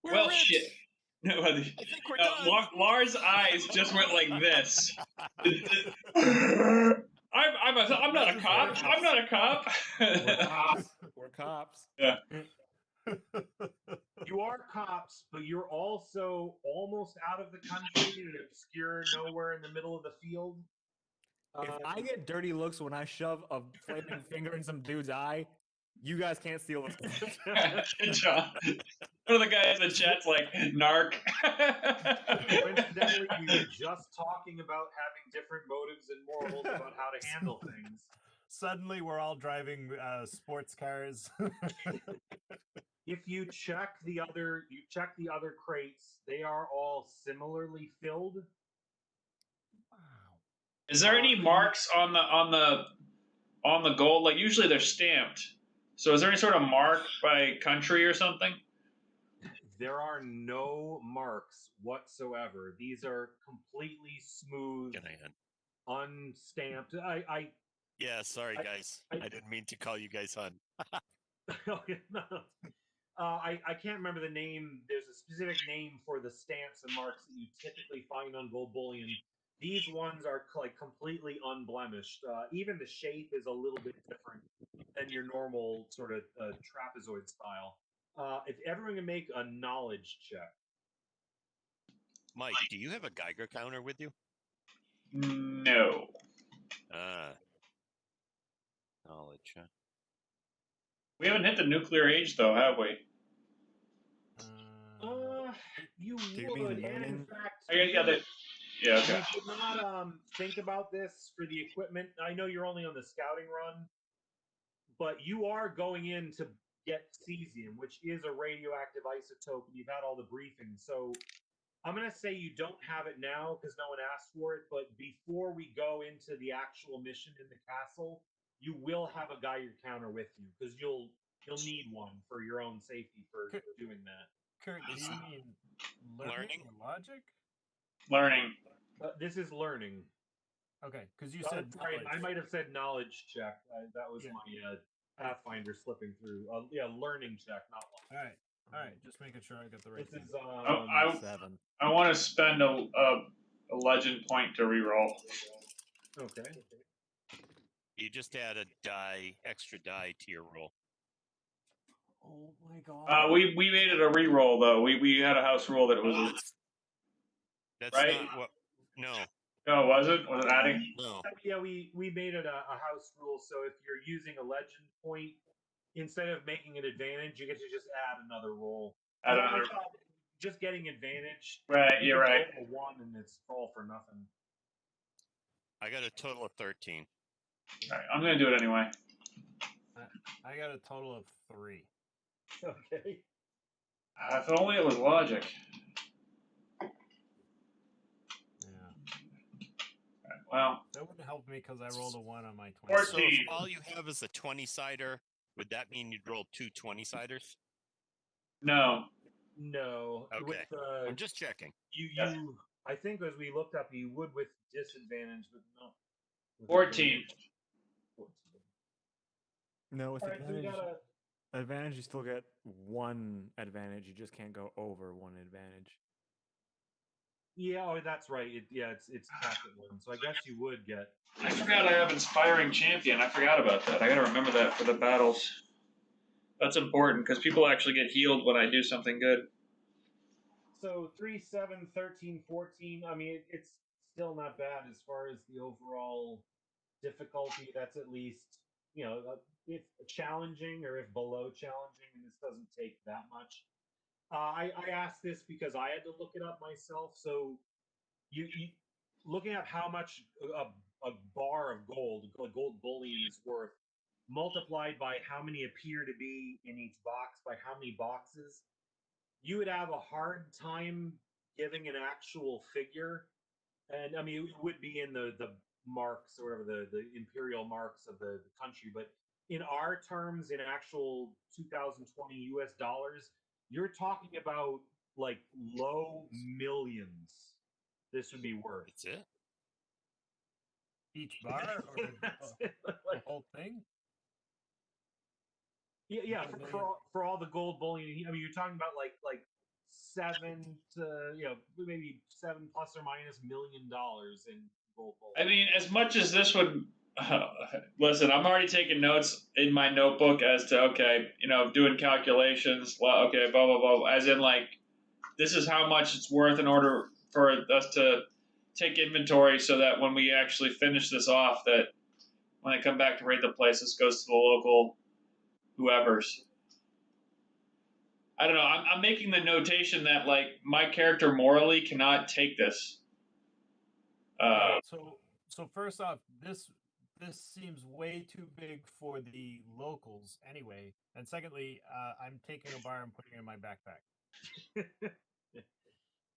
Well, shit. I think we're done. Lars' eyes just went like this. I'm not a cop. I'm not a cop. We're cops. We're cops. Yeah. You are cops, but you're also almost out of the country, obscure, nowhere in the middle of the field. If I get dirty looks when I shove a flaming finger in some dude's eye, you guys can't steal this. Good job. One of the guys in the chat's like, narc. Coincidentally, we were just talking about having different motives and morals about how to handle things. Suddenly, we're all driving sports cars. If you check the other crates, they are all similarly filled. Wow. Is there any marks on the gold? Like usually they're stamped. So is there any sort of mark by country or something? There are no marks whatsoever. These are completely smooth, unstamped. Yeah, sorry guys. I didn't mean to call you guys hun. No. I can't remember the name. There's a specific name for the stamps and marks that you typically find on gold bullion. These ones are like completely unblemished. Even the shape is a little bit different than your normal sort of trapezoid style. If everyone can make a knowledge check. Mike, do you have a Geiger counter with you? No. Knowledge, huh? We haven't hit the nuclear age, though, have we? You Do you would, mean and in learning? fact, Yeah, okay. you did not think about this for the equipment. I know you're only on the scouting run, but you are going in to get cesium, which is a radioactive isotope, and you've had all the briefings. So I'm going to say you don't have it now because no one asked for it, but before we go into the actual mission in the castle, you will have a Geiger counter with you because you'll need one for your own safety for doing that. Kurt, do you mean learning or logic? Learning. This is learning. Okay, because you said sorry, knowledge. I might have said knowledge check. That was my Pathfinder slipping through. Learning check, not logic. All right. Just making sure I got the right This thing. is 7. I want to spend a legend point to reroll. Okay. You just add a extra die to your roll. Oh my god. We made it a reroll though. We had a house rule that it was. That's right? not what. No. No, was it? Was it adding? No. Yeah, we made it a house rule. So if you're using a legend point, instead of making an advantage, you get to just add another roll. Add another. Just getting advantage. Right, you're right. Roll a 1 and it's all for nothing. I got a total of 13. All right, I'm gonna do it anyway. I got a total of 3. Okay. If only it was logic. Yeah. Well, That wouldn't help me because I rolled a 1 on my 20. 14. So if all you have is a 20-sider, would that mean you'd roll 2 20-siders? No. No. Okay. With I'm just checking. you I think as we looked up, you would with disadvantage, but not with 14. advantage. 14. No, with All right, so we advantage, got a advantage, you still get 1 advantage. You just can't go over 1 advantage. yeah. Oh, that's right. It's capped at 1. So I guess you would get. I forgot I have Inspiring Champion. I forgot about that. I gotta remember that for the battles. That's important because people actually get healed when I do something good. So 3, 7, 13, 14. I mean, it's still not bad as far as the overall difficulty. That's at least, if challenging or if below challenging, and this doesn't take that much. I asked this because I had to look it up myself. So you looking at how much a bar of gold, gold bullion is worth, multiplied by how many appear to be in each box, by how many boxes, you would have a hard time giving an actual figure. And I mean, it would be in the marks or whatever the imperial marks of the country, but in our terms, in actual 2020 US dollars, you're talking about like low millions. This would be worth. That's it. Each bar or That's the it. Like, whole thing? yeah, Million. for all the gold bullion. I mean, you're talking about like 7 to maybe 7 plus or minus $1 million in gold bullion. I mean, as much as this would. Listen, I'm already taking notes in my notebook as to, okay, doing calculations. Well, okay, blah, blah, blah. As in, like, this is how much it's worth in order for us to take inventory so that when we actually finish this off, that when I come back to raid the place, this goes to the local whoever's. I don't know. I'm making the notation that, like, my character morally cannot take this. Right, so first off, this seems way too big for the locals anyway. And secondly, I'm taking a bar and putting it in my backpack.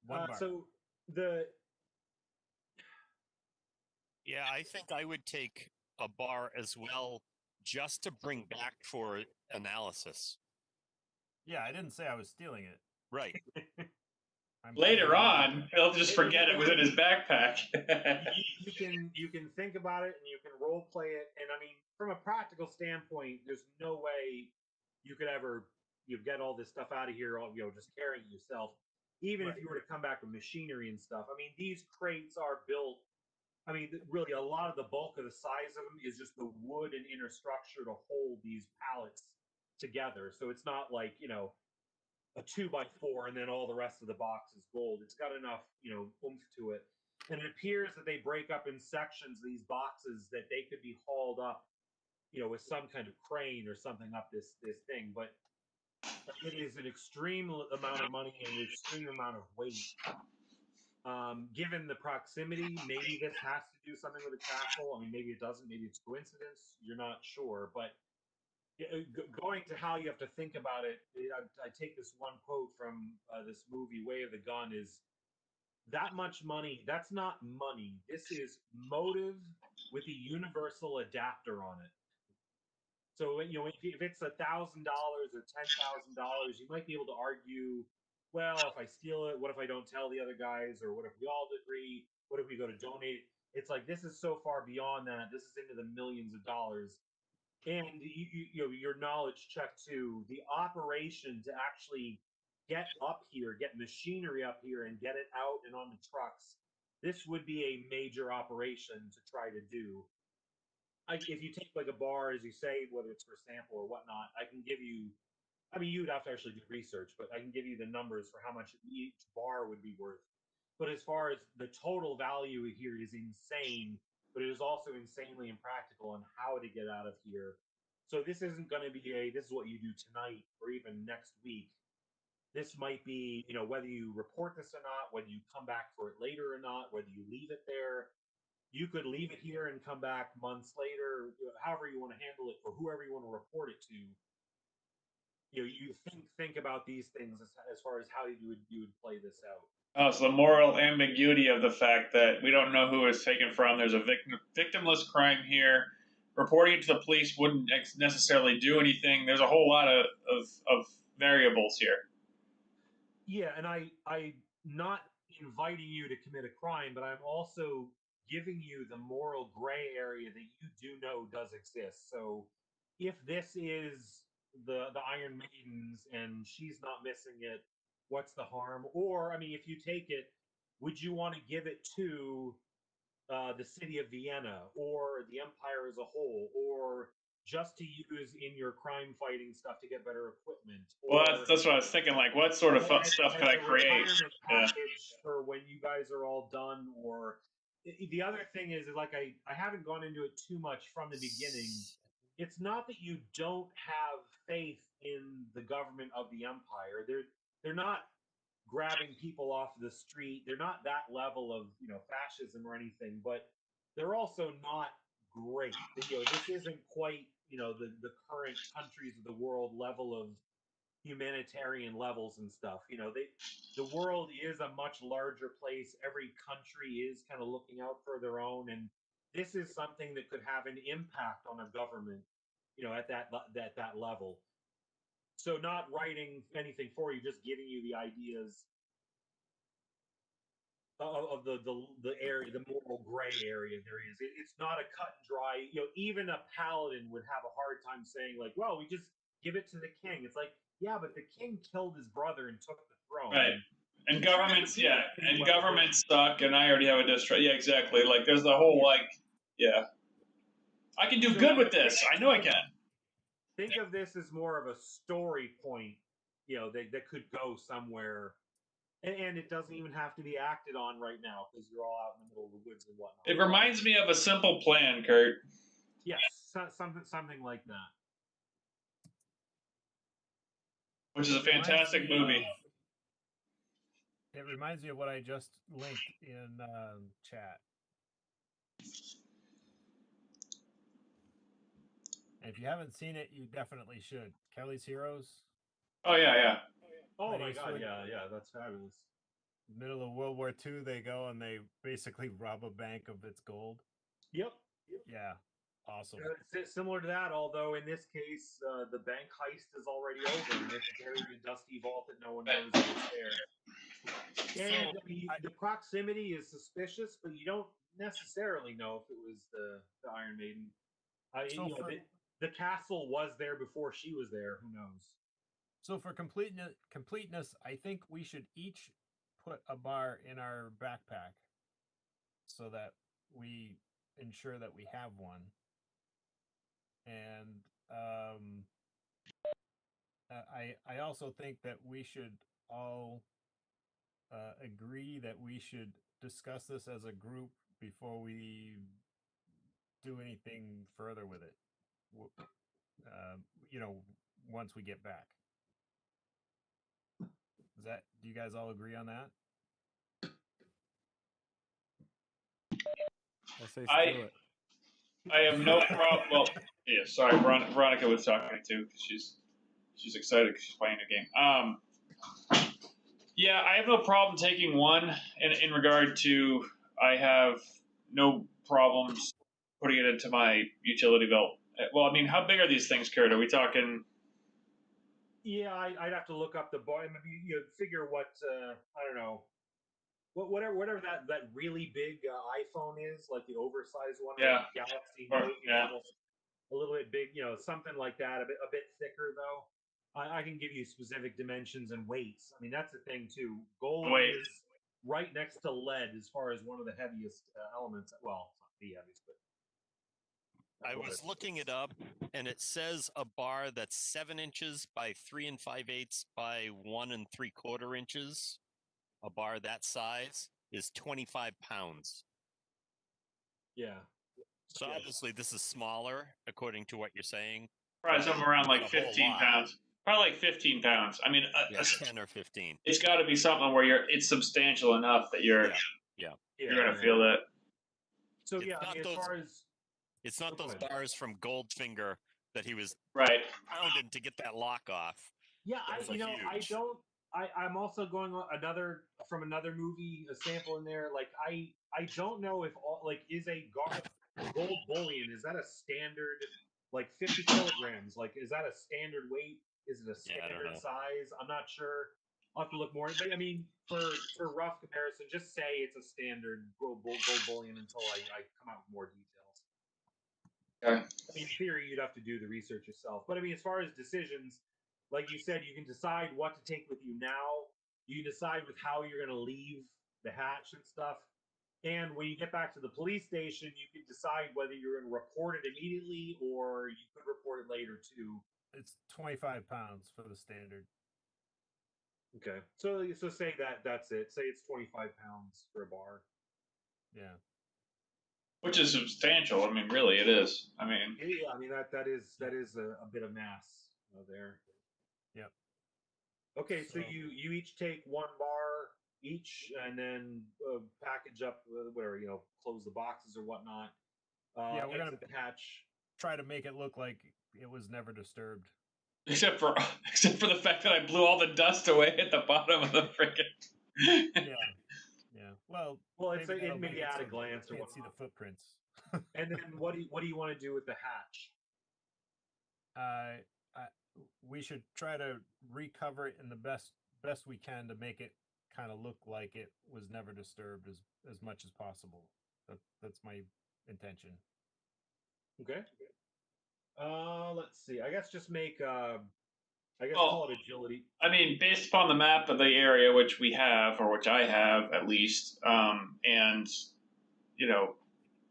1 bar. So the Yeah, I think I would take a bar as well, just to bring back for analysis. Yeah, I didn't say I was stealing it. Right. I'm Later putting it in my on, backpack. he'll just forget it was in his backpack. you can think about it and you can role play it, and I mean, from a practical standpoint, there's no way you could ever get all this stuff out of here, just carrying it yourself. Even if Right. you were to come back with machinery and stuff, I mean, these crates are built. I mean, really, a lot of the bulk of the size of them is just the wood and inner structure to hold these pallets together. So it's not like a 2x4 and then all the rest of the box is gold. It's got enough oomph to it, and it appears that they break up in sections these boxes that they could be hauled up, with some kind of crane or something up this thing. But it is an extreme amount of money and an extreme amount of weight. Given the proximity, maybe this has to do something with the castle. I mean, maybe it doesn't. Maybe it's coincidence. You're not sure, but going to how you have to think about it, I take this one quote from this movie, Way of the Gun, is that much money, that's not money. This is motive with a universal adapter on it. So, if it's $1,000 or $10,000, you might be able to argue, well, if I steal it, what if I don't tell the other guys? Or what if we all agree? What if we go to donate? It's like, this is so far beyond that. This is into the millions of dollars. And your knowledge check too, the operation to actually get up here, get machinery up here, and get it out and on the trucks. This would be a major operation to try to do. If you take like a bar, as you say, whether it's for sample or whatnot, I can give you. I mean, you'd have to actually do research, but I can give you the numbers for how much each bar would be worth. But as far as the total value here is insane, but it is also insanely impractical on how to get out of here. So this isn't going to be this is what you do tonight or even next week. This might be, whether you report this or not, whether you come back for it later or not, whether you leave it there. you could leave it here and come back months later, however you want to handle it, or whoever you want to report it to. You think about these things as far as how you would play this out. Oh, so the moral ambiguity of the fact that we don't know who it's taken from. There's a victimless crime here. Reporting it to the police wouldn't necessarily do anything. There's a whole lot of variables here. Yeah, and I not inviting you to commit a crime, but I'm also giving you the moral gray area that you do know does exist. So if this is the Iron Maidens and she's not missing it, what's the harm? Or I mean, if you take it, would you want to give it to the city of Vienna or the Empire as a whole, or just to use in your crime fighting stuff to get better equipment? Well, that's what I was thinking. Like, what sort of stuff could I create? Retirement package for when you guys are all done, or the other thing is like I haven't gone into it too much from the beginning. It's not that you don't have faith in the government of the Empire. They're not grabbing people off the street. They're not that level of fascism or anything, but they're also not great. This isn't quite the current countries of the world level of humanitarian levels and stuff. The world is a much larger place. Every country is kind of looking out for their own, and this is something that could have an impact on a government, at that level. So not writing anything for you, just giving you the ideas of the area, the moral gray area there is. It's not a cut and dry. Even a paladin would have a hard time saying like, "Well, we just give it to the king." It's like, yeah, but the king killed his brother and took the throne. Right. And governments, and governments suck, and I already have a distrust. Yeah, exactly. Like, there's the whole I can do good with this. I know I can. Think of this as more of a story point, that could go somewhere. And it doesn't even have to be acted on right now because you're all out in the middle of the woods and whatnot. It reminds me of A Simple Plan, Kurt. Yes, something like that. Which is a fantastic movie. It reminds me of what I just linked in chat. And if you haven't seen it, you definitely should. Kelly's Heroes. Oh, yeah. Oh my god, yeah, that's fabulous. Middle of World War II, they go and they basically rob a bank of its gold. Yep. Yeah, awesome. It's similar to that, although in this case, the bank heist is already over, and it's buried in a dusty vault that no one knows is there. And the proximity is suspicious, but you don't necessarily know if it was the Iron Maiden. The castle was there before she was there. Who knows? So for completeness, I think we should each put a bar in our backpack so that we ensure that we have one. And I also think that we should all agree that we should discuss this as a group before we do anything further with it. Once we get back. Do you guys all agree on that? I say screw it. I have no problem. Well, yeah, sorry, Veronica was talking too because she's excited because she's playing a game. Yeah, I have no problem taking one. In regard to, I have no problems putting it into my utility belt. Well, I mean, how big are these things, Kurt? Are we talking? Yeah, I'd have to look up the bar. Maybe figure what I don't know, whatever that really big iPhone is, like the oversized one, Yeah. like Galaxy Or, Note, yeah. a little bit big, something like that, a bit thicker though. I can give you specific dimensions and weights. I mean, that's the thing too. Gold is right next to lead as far as one of the heaviest elements. Well, it's not the heaviest, but. I was looking it up, and it says a bar that's 7 inches by 3 5/8 by 1 3/4 inches. A bar that size is 25 pounds. Yeah. So obviously this is smaller, according to what you're saying. Probably somewhere around like 15 pounds. Probably like 15 pounds. I mean, 10 or 15. It's got to be something where it's substantial enough that you're going to feel that. So It's yeah, I not mean, as those- far as It's not Oh, go those ahead. bars from Goldfinger that he was Right. pounding to get that lock off. yeah, Those are I huge. don't. I'm also going on from another movie, a sample in there. Like I don't know if all like is a gold bullion, is that a standard like 50 kilograms? Like is that a standard weight? Is it a Yeah, I don't standard know. size? I'm not sure. I'll have to look more. But I mean, for rough comparison, just say it's a standard gold bullion until I come out with more details. Okay. I mean, in theory, you'd have to do the research yourself. But I mean, as far as decisions, like you said, you can decide what to take with you now. You can decide with how you're going to leave the hatch and stuff. And when you get back to the police station, you can decide whether you're going to report it immediately or you could report it later too. It's 25 pounds for the standard. Okay, so say that's it. Say it's 25 pounds for a bar. Yeah. Which is substantial. I mean, really, it is. I mean, Yeah, I mean that is a bit of mass there. Yep. Okay, so So- you each take one bar each, and then package up whatever, close the boxes or whatnot. Yeah, we're exit the hatch. Try to make it look like it was never disturbed. except for the fact that I blew all the dust away at the bottom of the freaking. Yeah. Yeah. Well, Well, it's maybe that'll maybe make it at so a glance or you can't see the whatnot. footprints. And then what do you want to do with the hatch? We should try to recover it in the best we can to make it kind of look like it was never disturbed as much as possible. That's my intention. Okay. Let's see. I guess just make I guess Oh. call it agility. I mean, based upon the map of the area, which we have, or which I have at least, and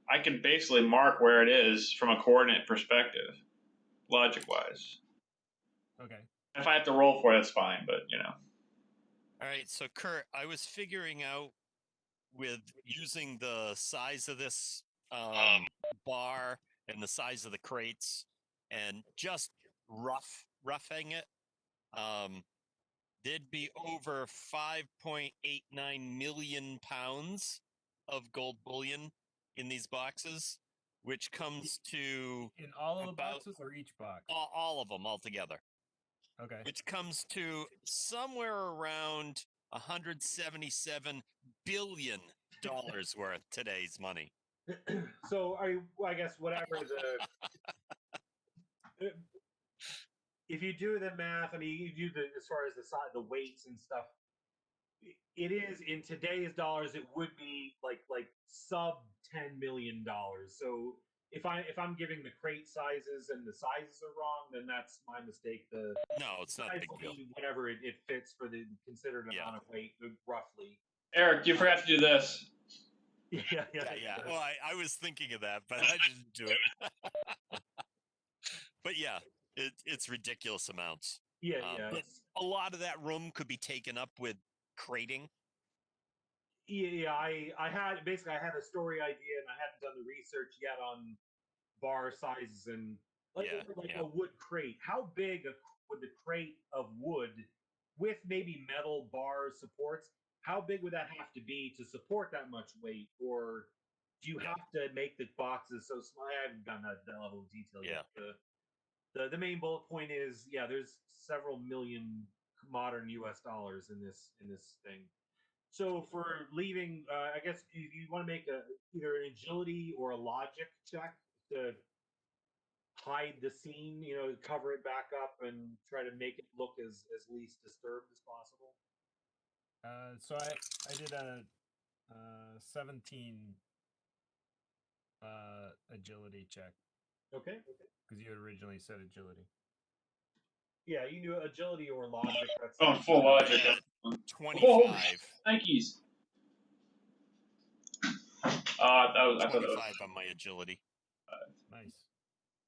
I can basically mark where it is from a coordinate perspective, logic-wise. Okay. If I have to roll for it, that's fine. But All right, so Kurt, I was figuring out with using the size of this bar and the size of the crates and just roughing it, there'd be over 5.89 million pounds of gold bullion in these boxes, which comes to In all of the About- boxes or each box? all of them altogether, Okay. which comes to somewhere around 177 billion dollars worth today's money. So I guess whatever the if you do the math, I mean, you do as far as the weights and stuff. It is in today's dollars. It would be like sub $10 million. So if I'm giving the crate sizes and the sizes are wrong, then that's my mistake. The No, it's not a size big will deal. be whatever it fits for the considered Yeah. amount of weight, roughly. Eric, you forgot to do this. Yeah. Yeah. Well, I was thinking of that, but I didn't do it. But yeah, it's ridiculous amounts. Yeah. But a lot of that room could be taken up with crating. Yeah, I had a story idea and I hadn't done the research yet on bar sizes and Yeah. a wood crate. How big would the crate of wood with maybe metal bar supports? How big would that have to be to support that much weight, or do you have to make the boxes so small? I haven't done that level of detail yet. The main bullet point is there's several million modern U.S. dollars in this thing. So for leaving, I guess you want to make either an agility or a logic check to hide the scene, cover it back up and try to make it look as least disturbed as possible. So I did a 17 agility check Okay. because you had originally said agility. Yeah, you do agility or logic. That's Oh, full logic. Yeah. Oh, 25. Nikes. I thought that was 25 on my agility. Nice.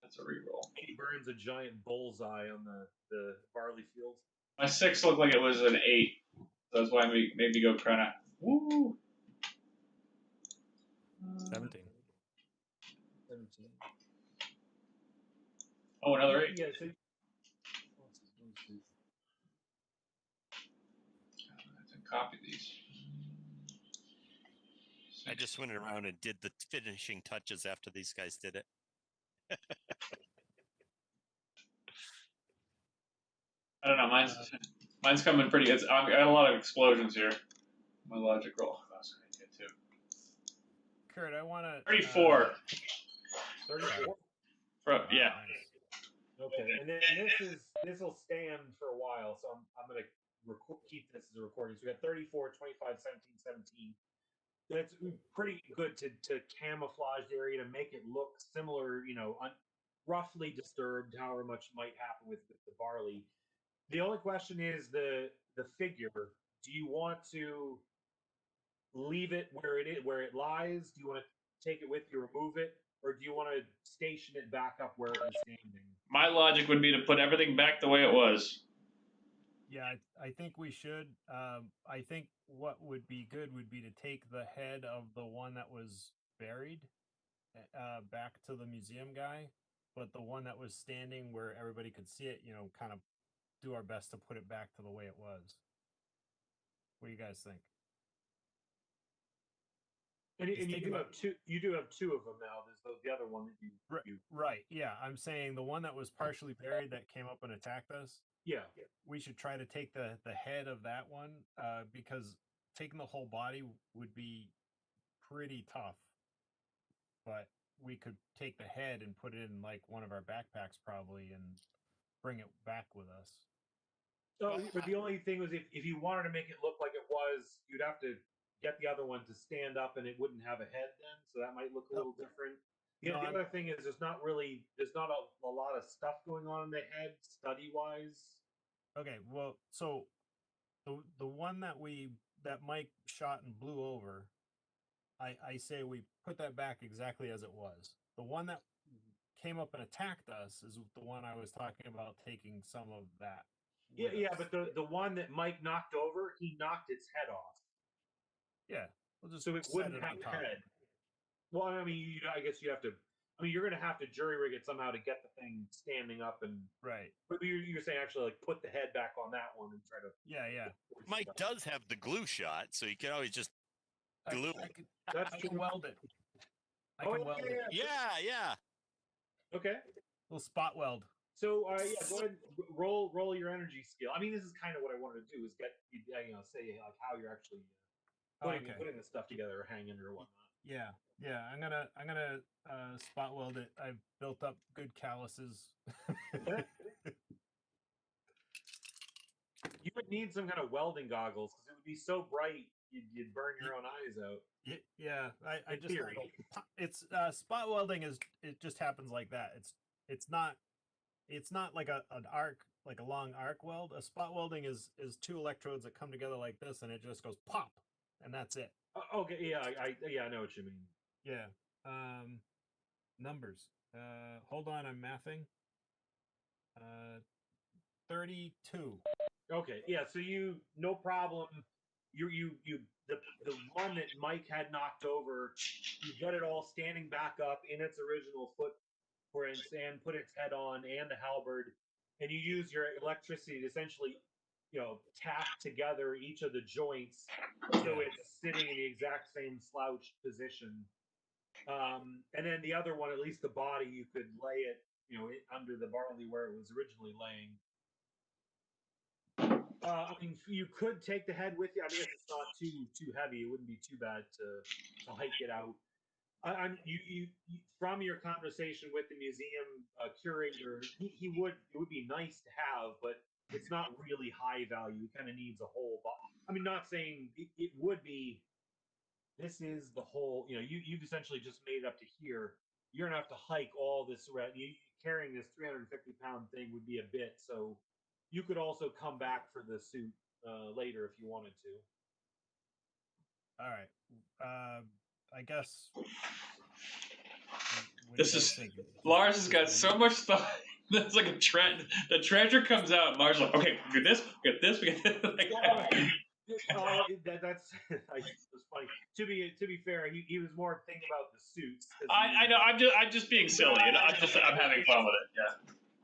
that's a reroll. He burns a giant bullseye on the barley field. My 6 looked like it was an 8. So that's why I made me go kind of woo. 17. 17. Oh, another 8. Yeah. So, I have to copy these. I just went around and did the finishing touches after these guys did it. I don't know. Mine's coming pretty. I got a lot of explosions here. My logic roll. That's gonna get too. Kurt, I want to. 34. 34. Yeah. Nice. Okay, and then this will stand for a while, so I'm gonna keep this as a recording. So we got 34, 25, 17, 17. That's pretty good to camouflage the area to make it look similar, roughly disturbed, however much might happen with the barley. The only question is the figure. Do you want to leave it where it lies? Do you want to take it with you, remove it, or do you want to station it back up where it was standing? My logic would be to put everything back the way it was. Yeah, I think we should. I think what would be good would be to take the head of the one that was buried back to the museum guy, but the one that was standing where everybody could see it, kind of do our best to put it back to the way it was. What do you guys think? And you do have two. You do have two of them now. There's the other one that you. Right. Yeah, I'm saying the one that was partially buried that came up and attacked us. Yeah. We should try to take the head of that one because taking the whole body would be pretty tough. But we could take the head and put it in like one of our backpacks probably and bring it back with us. So, but the only thing was if you wanted to make it look like it was, you'd have to get the other one to stand up and it wouldn't have a head then, so that might look a little different. The other thing is there's not a lot of stuff going on in the head study wise. Okay, well, so the one that Mike shot and blew over, I say we put that back exactly as it was. The one that came up and attacked us is the one I was talking about taking some of that. Yeah, but the one that Mike knocked over, he knocked its head off. Yeah, we'll just so it wouldn't have a head. Well, I mean, I guess you have to. I mean, you're going to have to jury rig it somehow to get the thing standing up and right. But you're saying actually like put the head back on that one and try to. Yeah. Mike does have the glue shot, so you can always just glue it. I can weld it. I can weld it. Yeah. Okay. Little spot weld. So go ahead, roll your energy skill. I mean, this is kind of what I wanted to do is get say like how you're actually putting the stuff together or hanging or whatnot. Yeah. I'm gonna spot weld it. I've built up good calluses. You would need some kind of welding goggles because it would be so bright you'd burn your own eyes out. Yeah, I just it's spot welding it just happens like that. It's not like an arc, like a long arc weld. A spot welding is two electrodes that come together like this, and it just goes pop, and that's it. Okay, yeah, I know what you mean. Yeah. Numbers. Hold on, I'm mathing. 32. Okay, yeah. So no problem. The one that Mike had knocked over, you got it all standing back up in its original footprint and put its head on and the halberd, and you use your electricity to essentially, tack together each of the joints so it's sitting in the exact same slouched position. And then the other one, at least the body, you could lay it, under the barley where it was originally laying. I mean, you could take the head with you. I guess it's not too heavy. It wouldn't be too bad to hike it out. You from your conversation with the museum curator, it would be nice to have, but it's not really high value. It kind of needs a whole. I mean, not saying it would be. This is the whole. You've essentially just made it up to here. You're gonna have to hike all this around. Carrying this 350-pound thing would be a bit. So you could also come back for the suit later if you wanted to. All right. I guess. This is Lars has got so much stuff. That's like a trend. The treasure comes out, and Lars is like, okay, we get this, we get this. That's funny. To be fair, he was more thinking about the suits. I know. I'm just being silly. I'm having fun with it. Yeah.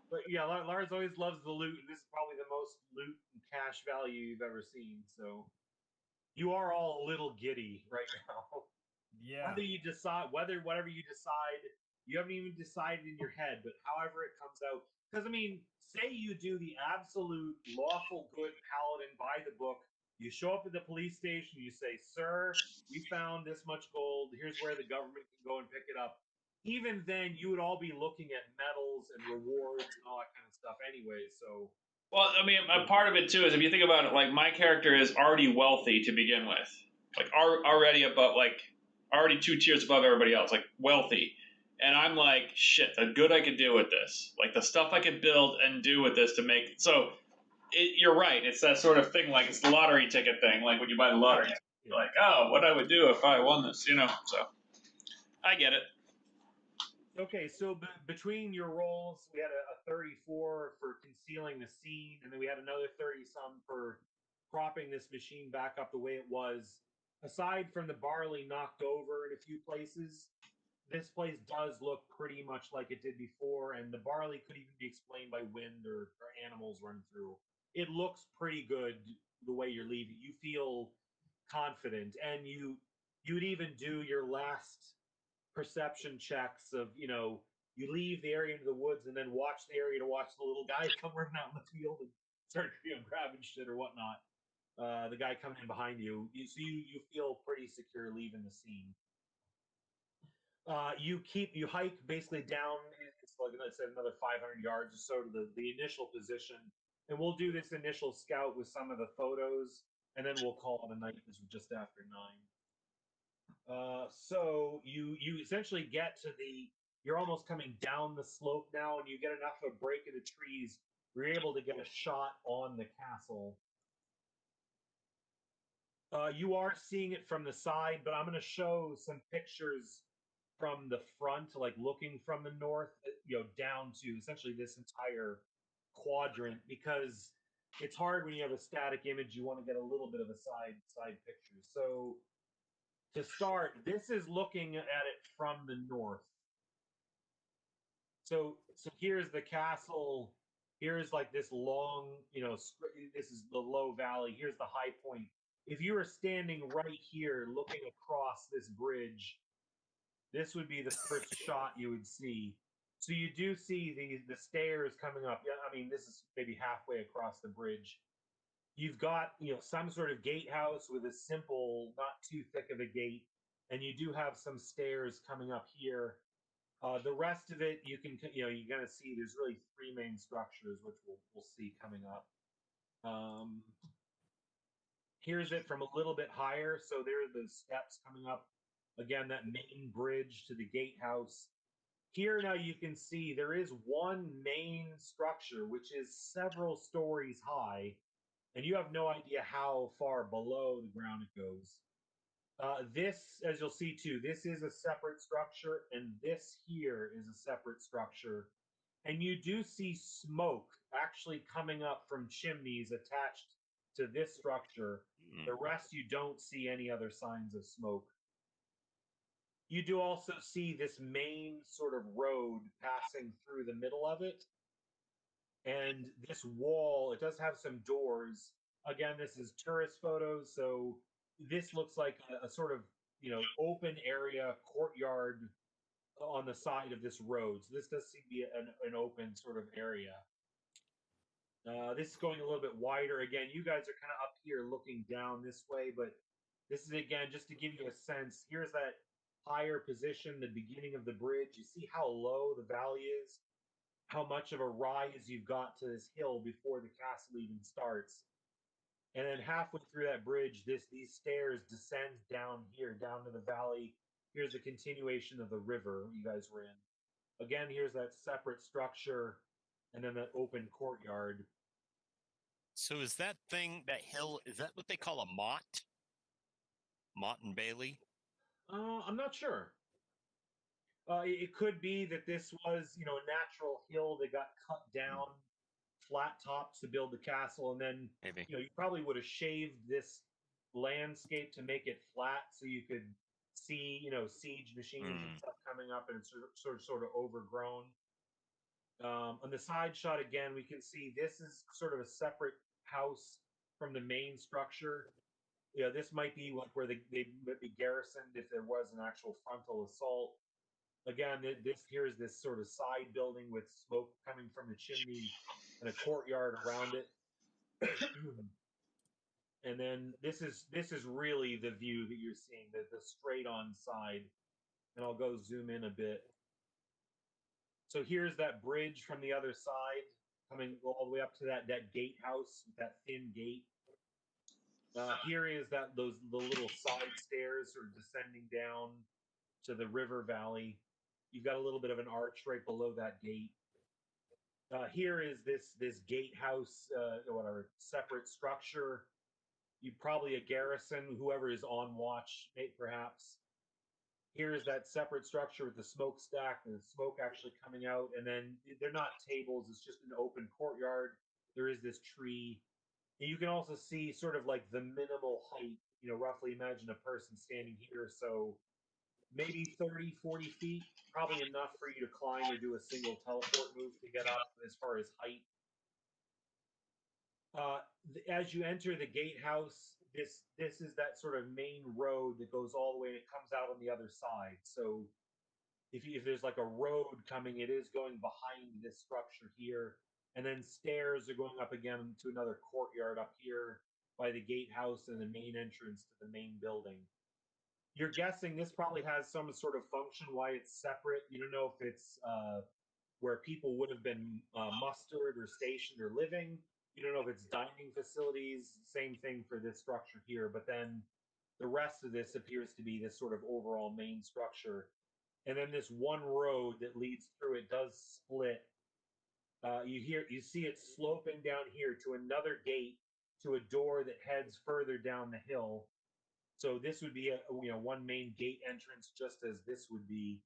But yeah, Lars always loves the loot, and this is probably the most loot and cash value you've ever seen. So you are all a little giddy right now. Yeah. Whether you decide, whatever you decide, you haven't even decided in your head, but however it comes out. Because I mean, say you do the absolute lawful good paladin by the book. You show up at the police station. You say, "Sir, we found this much gold. Here's where the government can go and pick it up." Even then, you would all be looking at medals and rewards and all that kind of stuff anyway. So Well, I mean, a part of it too is if you think about it, like my character is already wealthy to begin with, like already above, like already 2 tiers above everybody else, like wealthy. And I'm like, shit, the good I could do with this, like the stuff I could build and do with this to make. So you're right. It's that sort of thing, like it's the lottery ticket thing, like when you buy the lottery. Yeah. You're like, oh, what I would do if I won this, you know? So I get it. Okay, so between your rolls, we had a 34 for concealing the scene, and then we had another 30 some for propping this machine back up the way it was. Aside from the barley knocked over in a few places, this place does look pretty much like it did before, and the barley could even be explained by wind or animals running through. It looks pretty good the way you're leaving. You feel confident, and you'd even do your last perception checks of, you leave the area into the woods and then watch the area to watch the little guy come running out in the field and start grabbing shit or whatnot. The guy coming in behind you, so you feel pretty secure leaving the scene. You hike basically down. It's like I said, another 500 yards or so to the initial position, and we'll do this initial scout with some of the photos, and then we'll call it a night. This was just after 9. So you essentially get to you're almost coming down the slope now, and you get enough of a break in the trees. You're able to get a shot on the castle. You are seeing it from the side, but I'm going to show some pictures from the front, like looking from the north, down to essentially this entire quadrant, because it's hard when you have a static image. You want to get a little bit of a side picture. So to start, this is looking at it from the north. So here's the castle. Here's like this long, this is the low valley. Here's the high point. If you were standing right here looking across this bridge, this would be the first shot you would see. So you do see the stairs coming up. Yeah, I mean, this is maybe halfway across the bridge. You've got, some sort of gatehouse with a simple, not too thick of a gate, and you do have some stairs coming up here. The rest of it, you're gonna see. There's really 3 main structures, which we'll see coming up. Here's it from a little bit higher. So there are the steps coming up. Again, that main bridge to the gatehouse. Here now you can see there is one main structure, which is several stories high, and you have no idea how far below the ground it goes. This, as you'll see too, this is a separate structure, and this here is a separate structure. And you do see smoke actually coming up from chimneys attached to this structure. The rest, you don't see any other signs of smoke. You do also see this main sort of road passing through the middle of it. And this wall, it does have some doors. Again, this is tourist photos, so this looks like a sort of, open area, courtyard on the side of this road. So this does seem to be an open sort of area. This is going a little bit wider. Again, you guys are kind of up here looking down this way, but this is, again, just to give you a sense. Here's that higher position, the beginning of the bridge. You see how low the valley is, how much of a rise you've got to this hill before the castle even starts. And then halfway through that bridge, these stairs descend down here, down to the valley. Here's the continuation of the river you guys were in. Again, here's that separate structure, and then that open courtyard. So is that hill, is that what they call a motte? Motte and Bailey? I'm not sure. It could be that this was, a natural hill that got cut down, flat tops to build the castle, and then Maybe. you probably would have shaved this landscape to make it flat so you could see, siege machines and stuff coming up, and it's sort of overgrown. On the side shot again, we can see this is sort of a separate house from the main structure. This might be like where they might be garrisoned if there was an actual frontal assault. Again, this here's this sort of side building with smoke coming from the chimney and a courtyard around it. And then this is really the view that you're seeing, the straight on side. And I'll go zoom in a bit. So here's that bridge from the other side coming all the way up to that gatehouse, that thin gate. Here is the little side stairs sort of descending down to the river valley. You've got a little bit of an arch right below that gate. Here is this gatehouse, whatever, separate structure. You probably a garrison, whoever is on watch, perhaps. Here's that separate structure with the smokestack and the smoke actually coming out. And then they're not tables, it's just an open courtyard. There is this tree. And you can also see sort of like the minimal height, roughly imagine a person standing here. So maybe 30, 40 feet, probably enough for you to climb or do a single teleport move to get up as far as height. As you enter the gatehouse, this is that sort of main road that goes all the way and it comes out on the other side. So if there's like a road coming, it is going behind this structure here. And then stairs are going up again to another courtyard up here by the gatehouse and the main entrance to the main building. You're guessing this probably has some sort of function why it's separate. You don't know if it's where people would have been mustered or stationed or living. You don't know if it's dining facilities. Same thing for this structure here. But then the rest of this appears to be this sort of overall main structure. And then this one road that leads through it does split. You see it sloping down here to another gate to a door that heads further down the hill. So this would be one main gate entrance, just as this would be.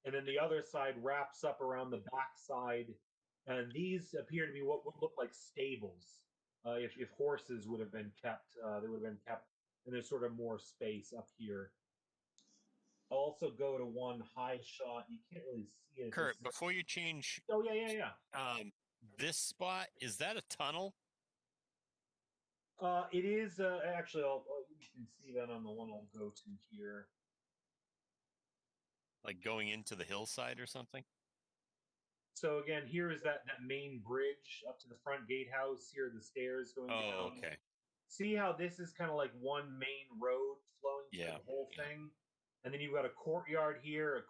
And then the other side wraps up around the back side. And these appear to be what would look like stables. If horses would have been kept, they would have been kept. And there's sort of more space up here. I'll also go to one high shot. You can't really see it. Kurt, before you change, Oh yeah. this spot, is that a tunnel? It is actually. You can see that on the one I'll go to here. Like going into the hillside or something? So again, here is that main bridge up to the front gatehouse. Here are the stairs going down. Oh, okay. See how this is kind of like one main road flowing through the whole thing? And then you've got a courtyard here,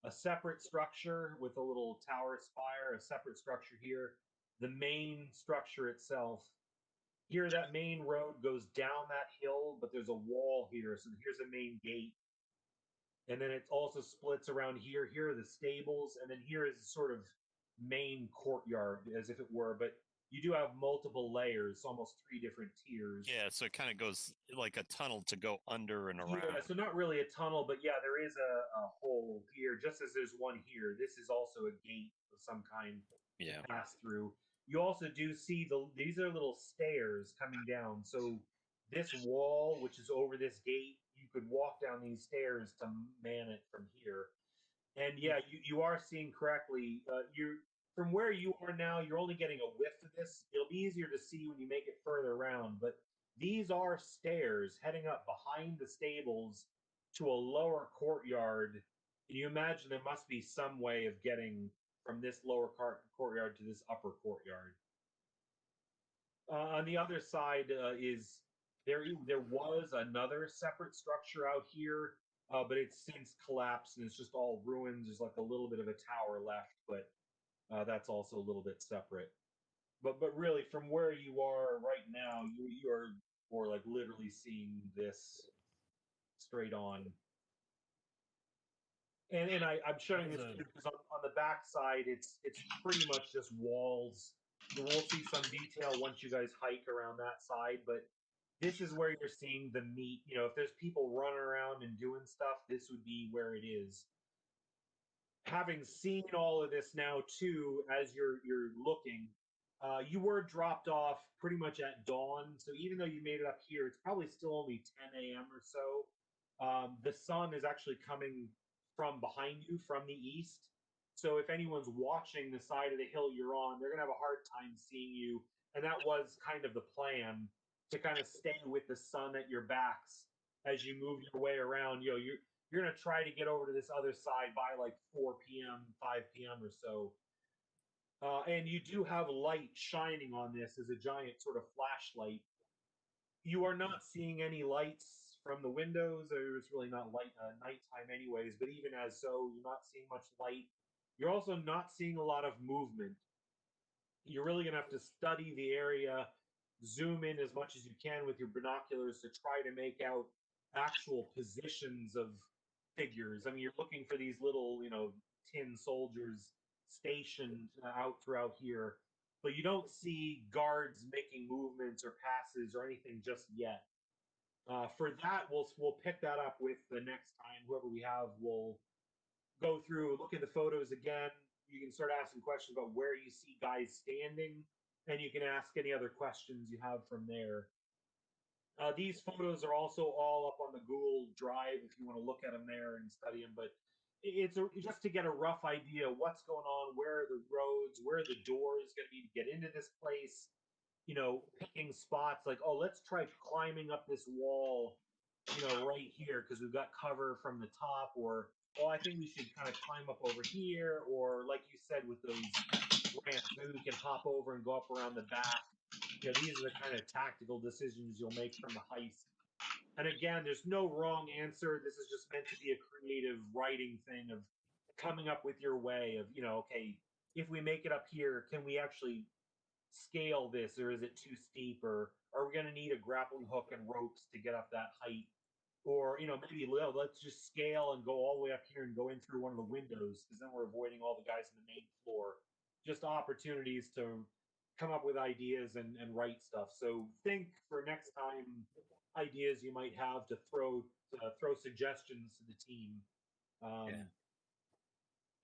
a separate structure with a little tower spire, a separate structure here, the main structure itself. Here, that main road goes down that hill, but there's a wall here. So here's a main gate. And then it also splits around here. Here are the stables. And then here is sort of main courtyard, as if it were. But you do have multiple layers, almost 3 different tiers. Yeah, so it kind of goes like a tunnel to go under and around. Yeah, so not really a tunnel, but yeah, there is a hole here, just as there's one here. This is also a gate of some kind to pass through. You also do see these are little stairs coming down. So this wall, which is over this gate, you could walk down these stairs to man it from here. And yeah, you are seeing correctly. From where you are now, you're only getting a whiff of this. It'll be easier to see when you make it further around, but these are stairs heading up behind the stables to a lower courtyard. Can you imagine there must be some way of getting from this lower courtyard to this upper courtyard? On the other side is there was another separate structure out here, but it's since collapsed and it's just all ruins. There's like a little bit of a tower left, but that's also a little bit separate. But really, from where you are right now, you are more like literally seeing this straight on. And I'm showing this because on the back side, it's pretty much just walls. You will see some detail once you guys hike around that side, but this is where you're seeing the meat. If there's people running around and doing stuff, this would be where it is. Having seen all of this now too, as you're looking, you were dropped off pretty much at dawn. So even though you made it up here, it's probably still only 10 a.m. or so. The sun is actually coming from behind you from the east. So if anyone's watching the side of the hill you're on, they're going to have a hard time seeing you. And that was kind of the plan. to kind of stay with the sun at your backs as you move your way around. You're going to try to get over to this other side by like 4 p.m., 5 p.m. or so. And you do have light shining on this as a giant sort of flashlight. You are not seeing any lights from the windows. It's really not light nighttime, anyways. But even as so, you're not seeing much light. You're also not seeing a lot of movement. You're really going to have to study the area, zoom in as much as you can with your binoculars to try to make out actual positions of figures. I mean, you're looking for these little, tin soldiers stationed out throughout here, but you don't see guards making movements or passes or anything just yet. For that, we'll pick that up with the next time. Whoever we have will go through, look at the photos again. You can start asking questions about where you see guys standing, and you can ask any other questions you have from there. These photos are also all up on the Google Drive if you want to look at them there and study them. But it's just to get a rough idea of what's going on, where are the roads, where are the doors going to be to get into this place. Picking spots like, oh, let's try climbing up this wall, right here because we've got cover from the top, or oh, I think we should kind of climb up over here, or like you said with those ramps, maybe we can hop over and go up around the back. These are the kind of tactical decisions you'll make from the heist. And again, there's no wrong answer. This is just meant to be a creative writing thing of coming up with your way of, okay, if we make it up here, can we actually scale this, or is it too steep, or are we going to need a grappling hook and ropes to get up that height? Or maybe let's just scale and go all the way up here and go in through one of the windows, because then we're avoiding all the guys on the main floor. Just opportunities to come up with ideas and write stuff. So think for next time ideas you might have to throw suggestions to the team.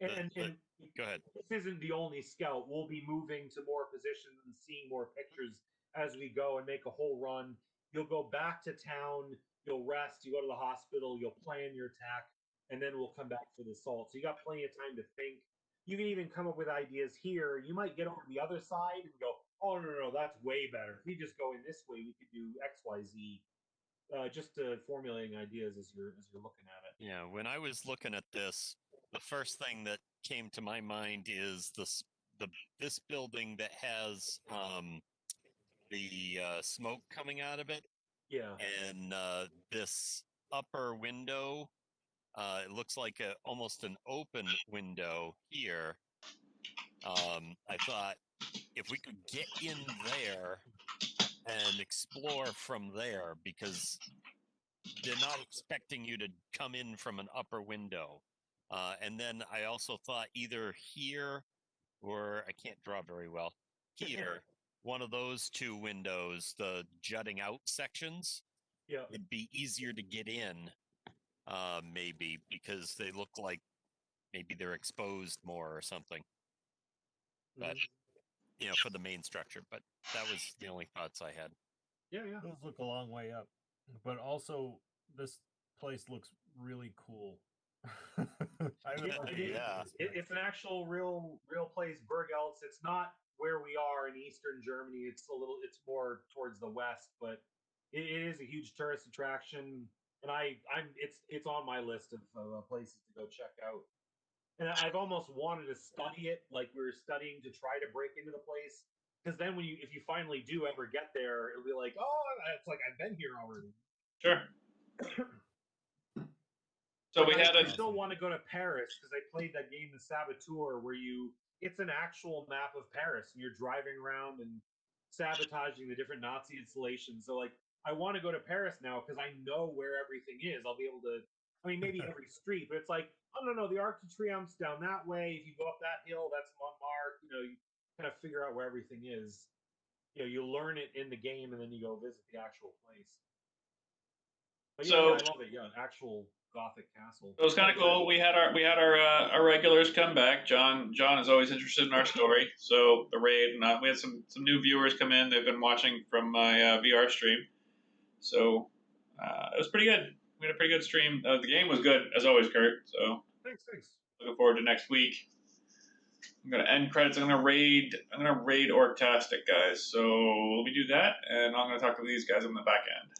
And go ahead. This isn't the only scout. We'll be moving to more positions and seeing more pictures as we go and make a whole run. You'll go back to town, you'll rest, you go to the hospital, you'll plan your attack, and then we'll come back for the assault. So you got plenty of time to think. You can even come up with ideas here. You might get over the other side and go, oh, no, that's way better. If we just go in this way, we could do X, Y, Z. Just formulating ideas as you're looking at it. Yeah, when I was looking at this, the first thing that came to my mind is this building that has the smoke coming out of it. Yeah. And this upper window, it looks like almost an open window here. I thought if we could get in there and explore from there, because they're not expecting you to come in from an upper window. And then I also thought either here, or I can't draw very well, here, one of those two windows, the jutting out sections, it'd be easier to get in, maybe, because they look like maybe they're exposed more or something. But, for the main structure. But that was the only thoughts I had. Yeah. Those look a long way up. But also, this place looks really cool. It's an actual real place, Burgeltz. It's not where we are in Eastern Germany. It's more towards the west, but it is a huge tourist attraction, and it's on my list of places to go check out. And I've almost wanted to study it, like we were studying to try to break into the place, because then if you finally do ever get there, it'll be like, oh, it's like I've been here already. Sure. So I still want to go to Paris because I played that game, The Saboteur, where it's an actual map of Paris and you're driving around and sabotaging the different Nazi installations. So I want to go to Paris now because I know where everything is. I'll be able to, maybe every street, but it's like, oh no, the Arc de Triomphe's down that way. If you go up that hill, that's Montmartre. You kind of figure out where everything is. You learn it in the game and then you go visit the actual place. But I love it. Yeah, actual Gothic castle. It was kind of cool. We had our regulars come back. John is always interested in our story. So the raid, and we had some new viewers come in. They've been watching from my VR stream. So it was pretty good. We had a pretty good stream. The game was good as always, Kurt. So thanks. Looking forward to next week. I'm gonna end credits. I'm gonna raid Orctastic, guys. So let me do that, and I'm gonna talk to these guys on the back end.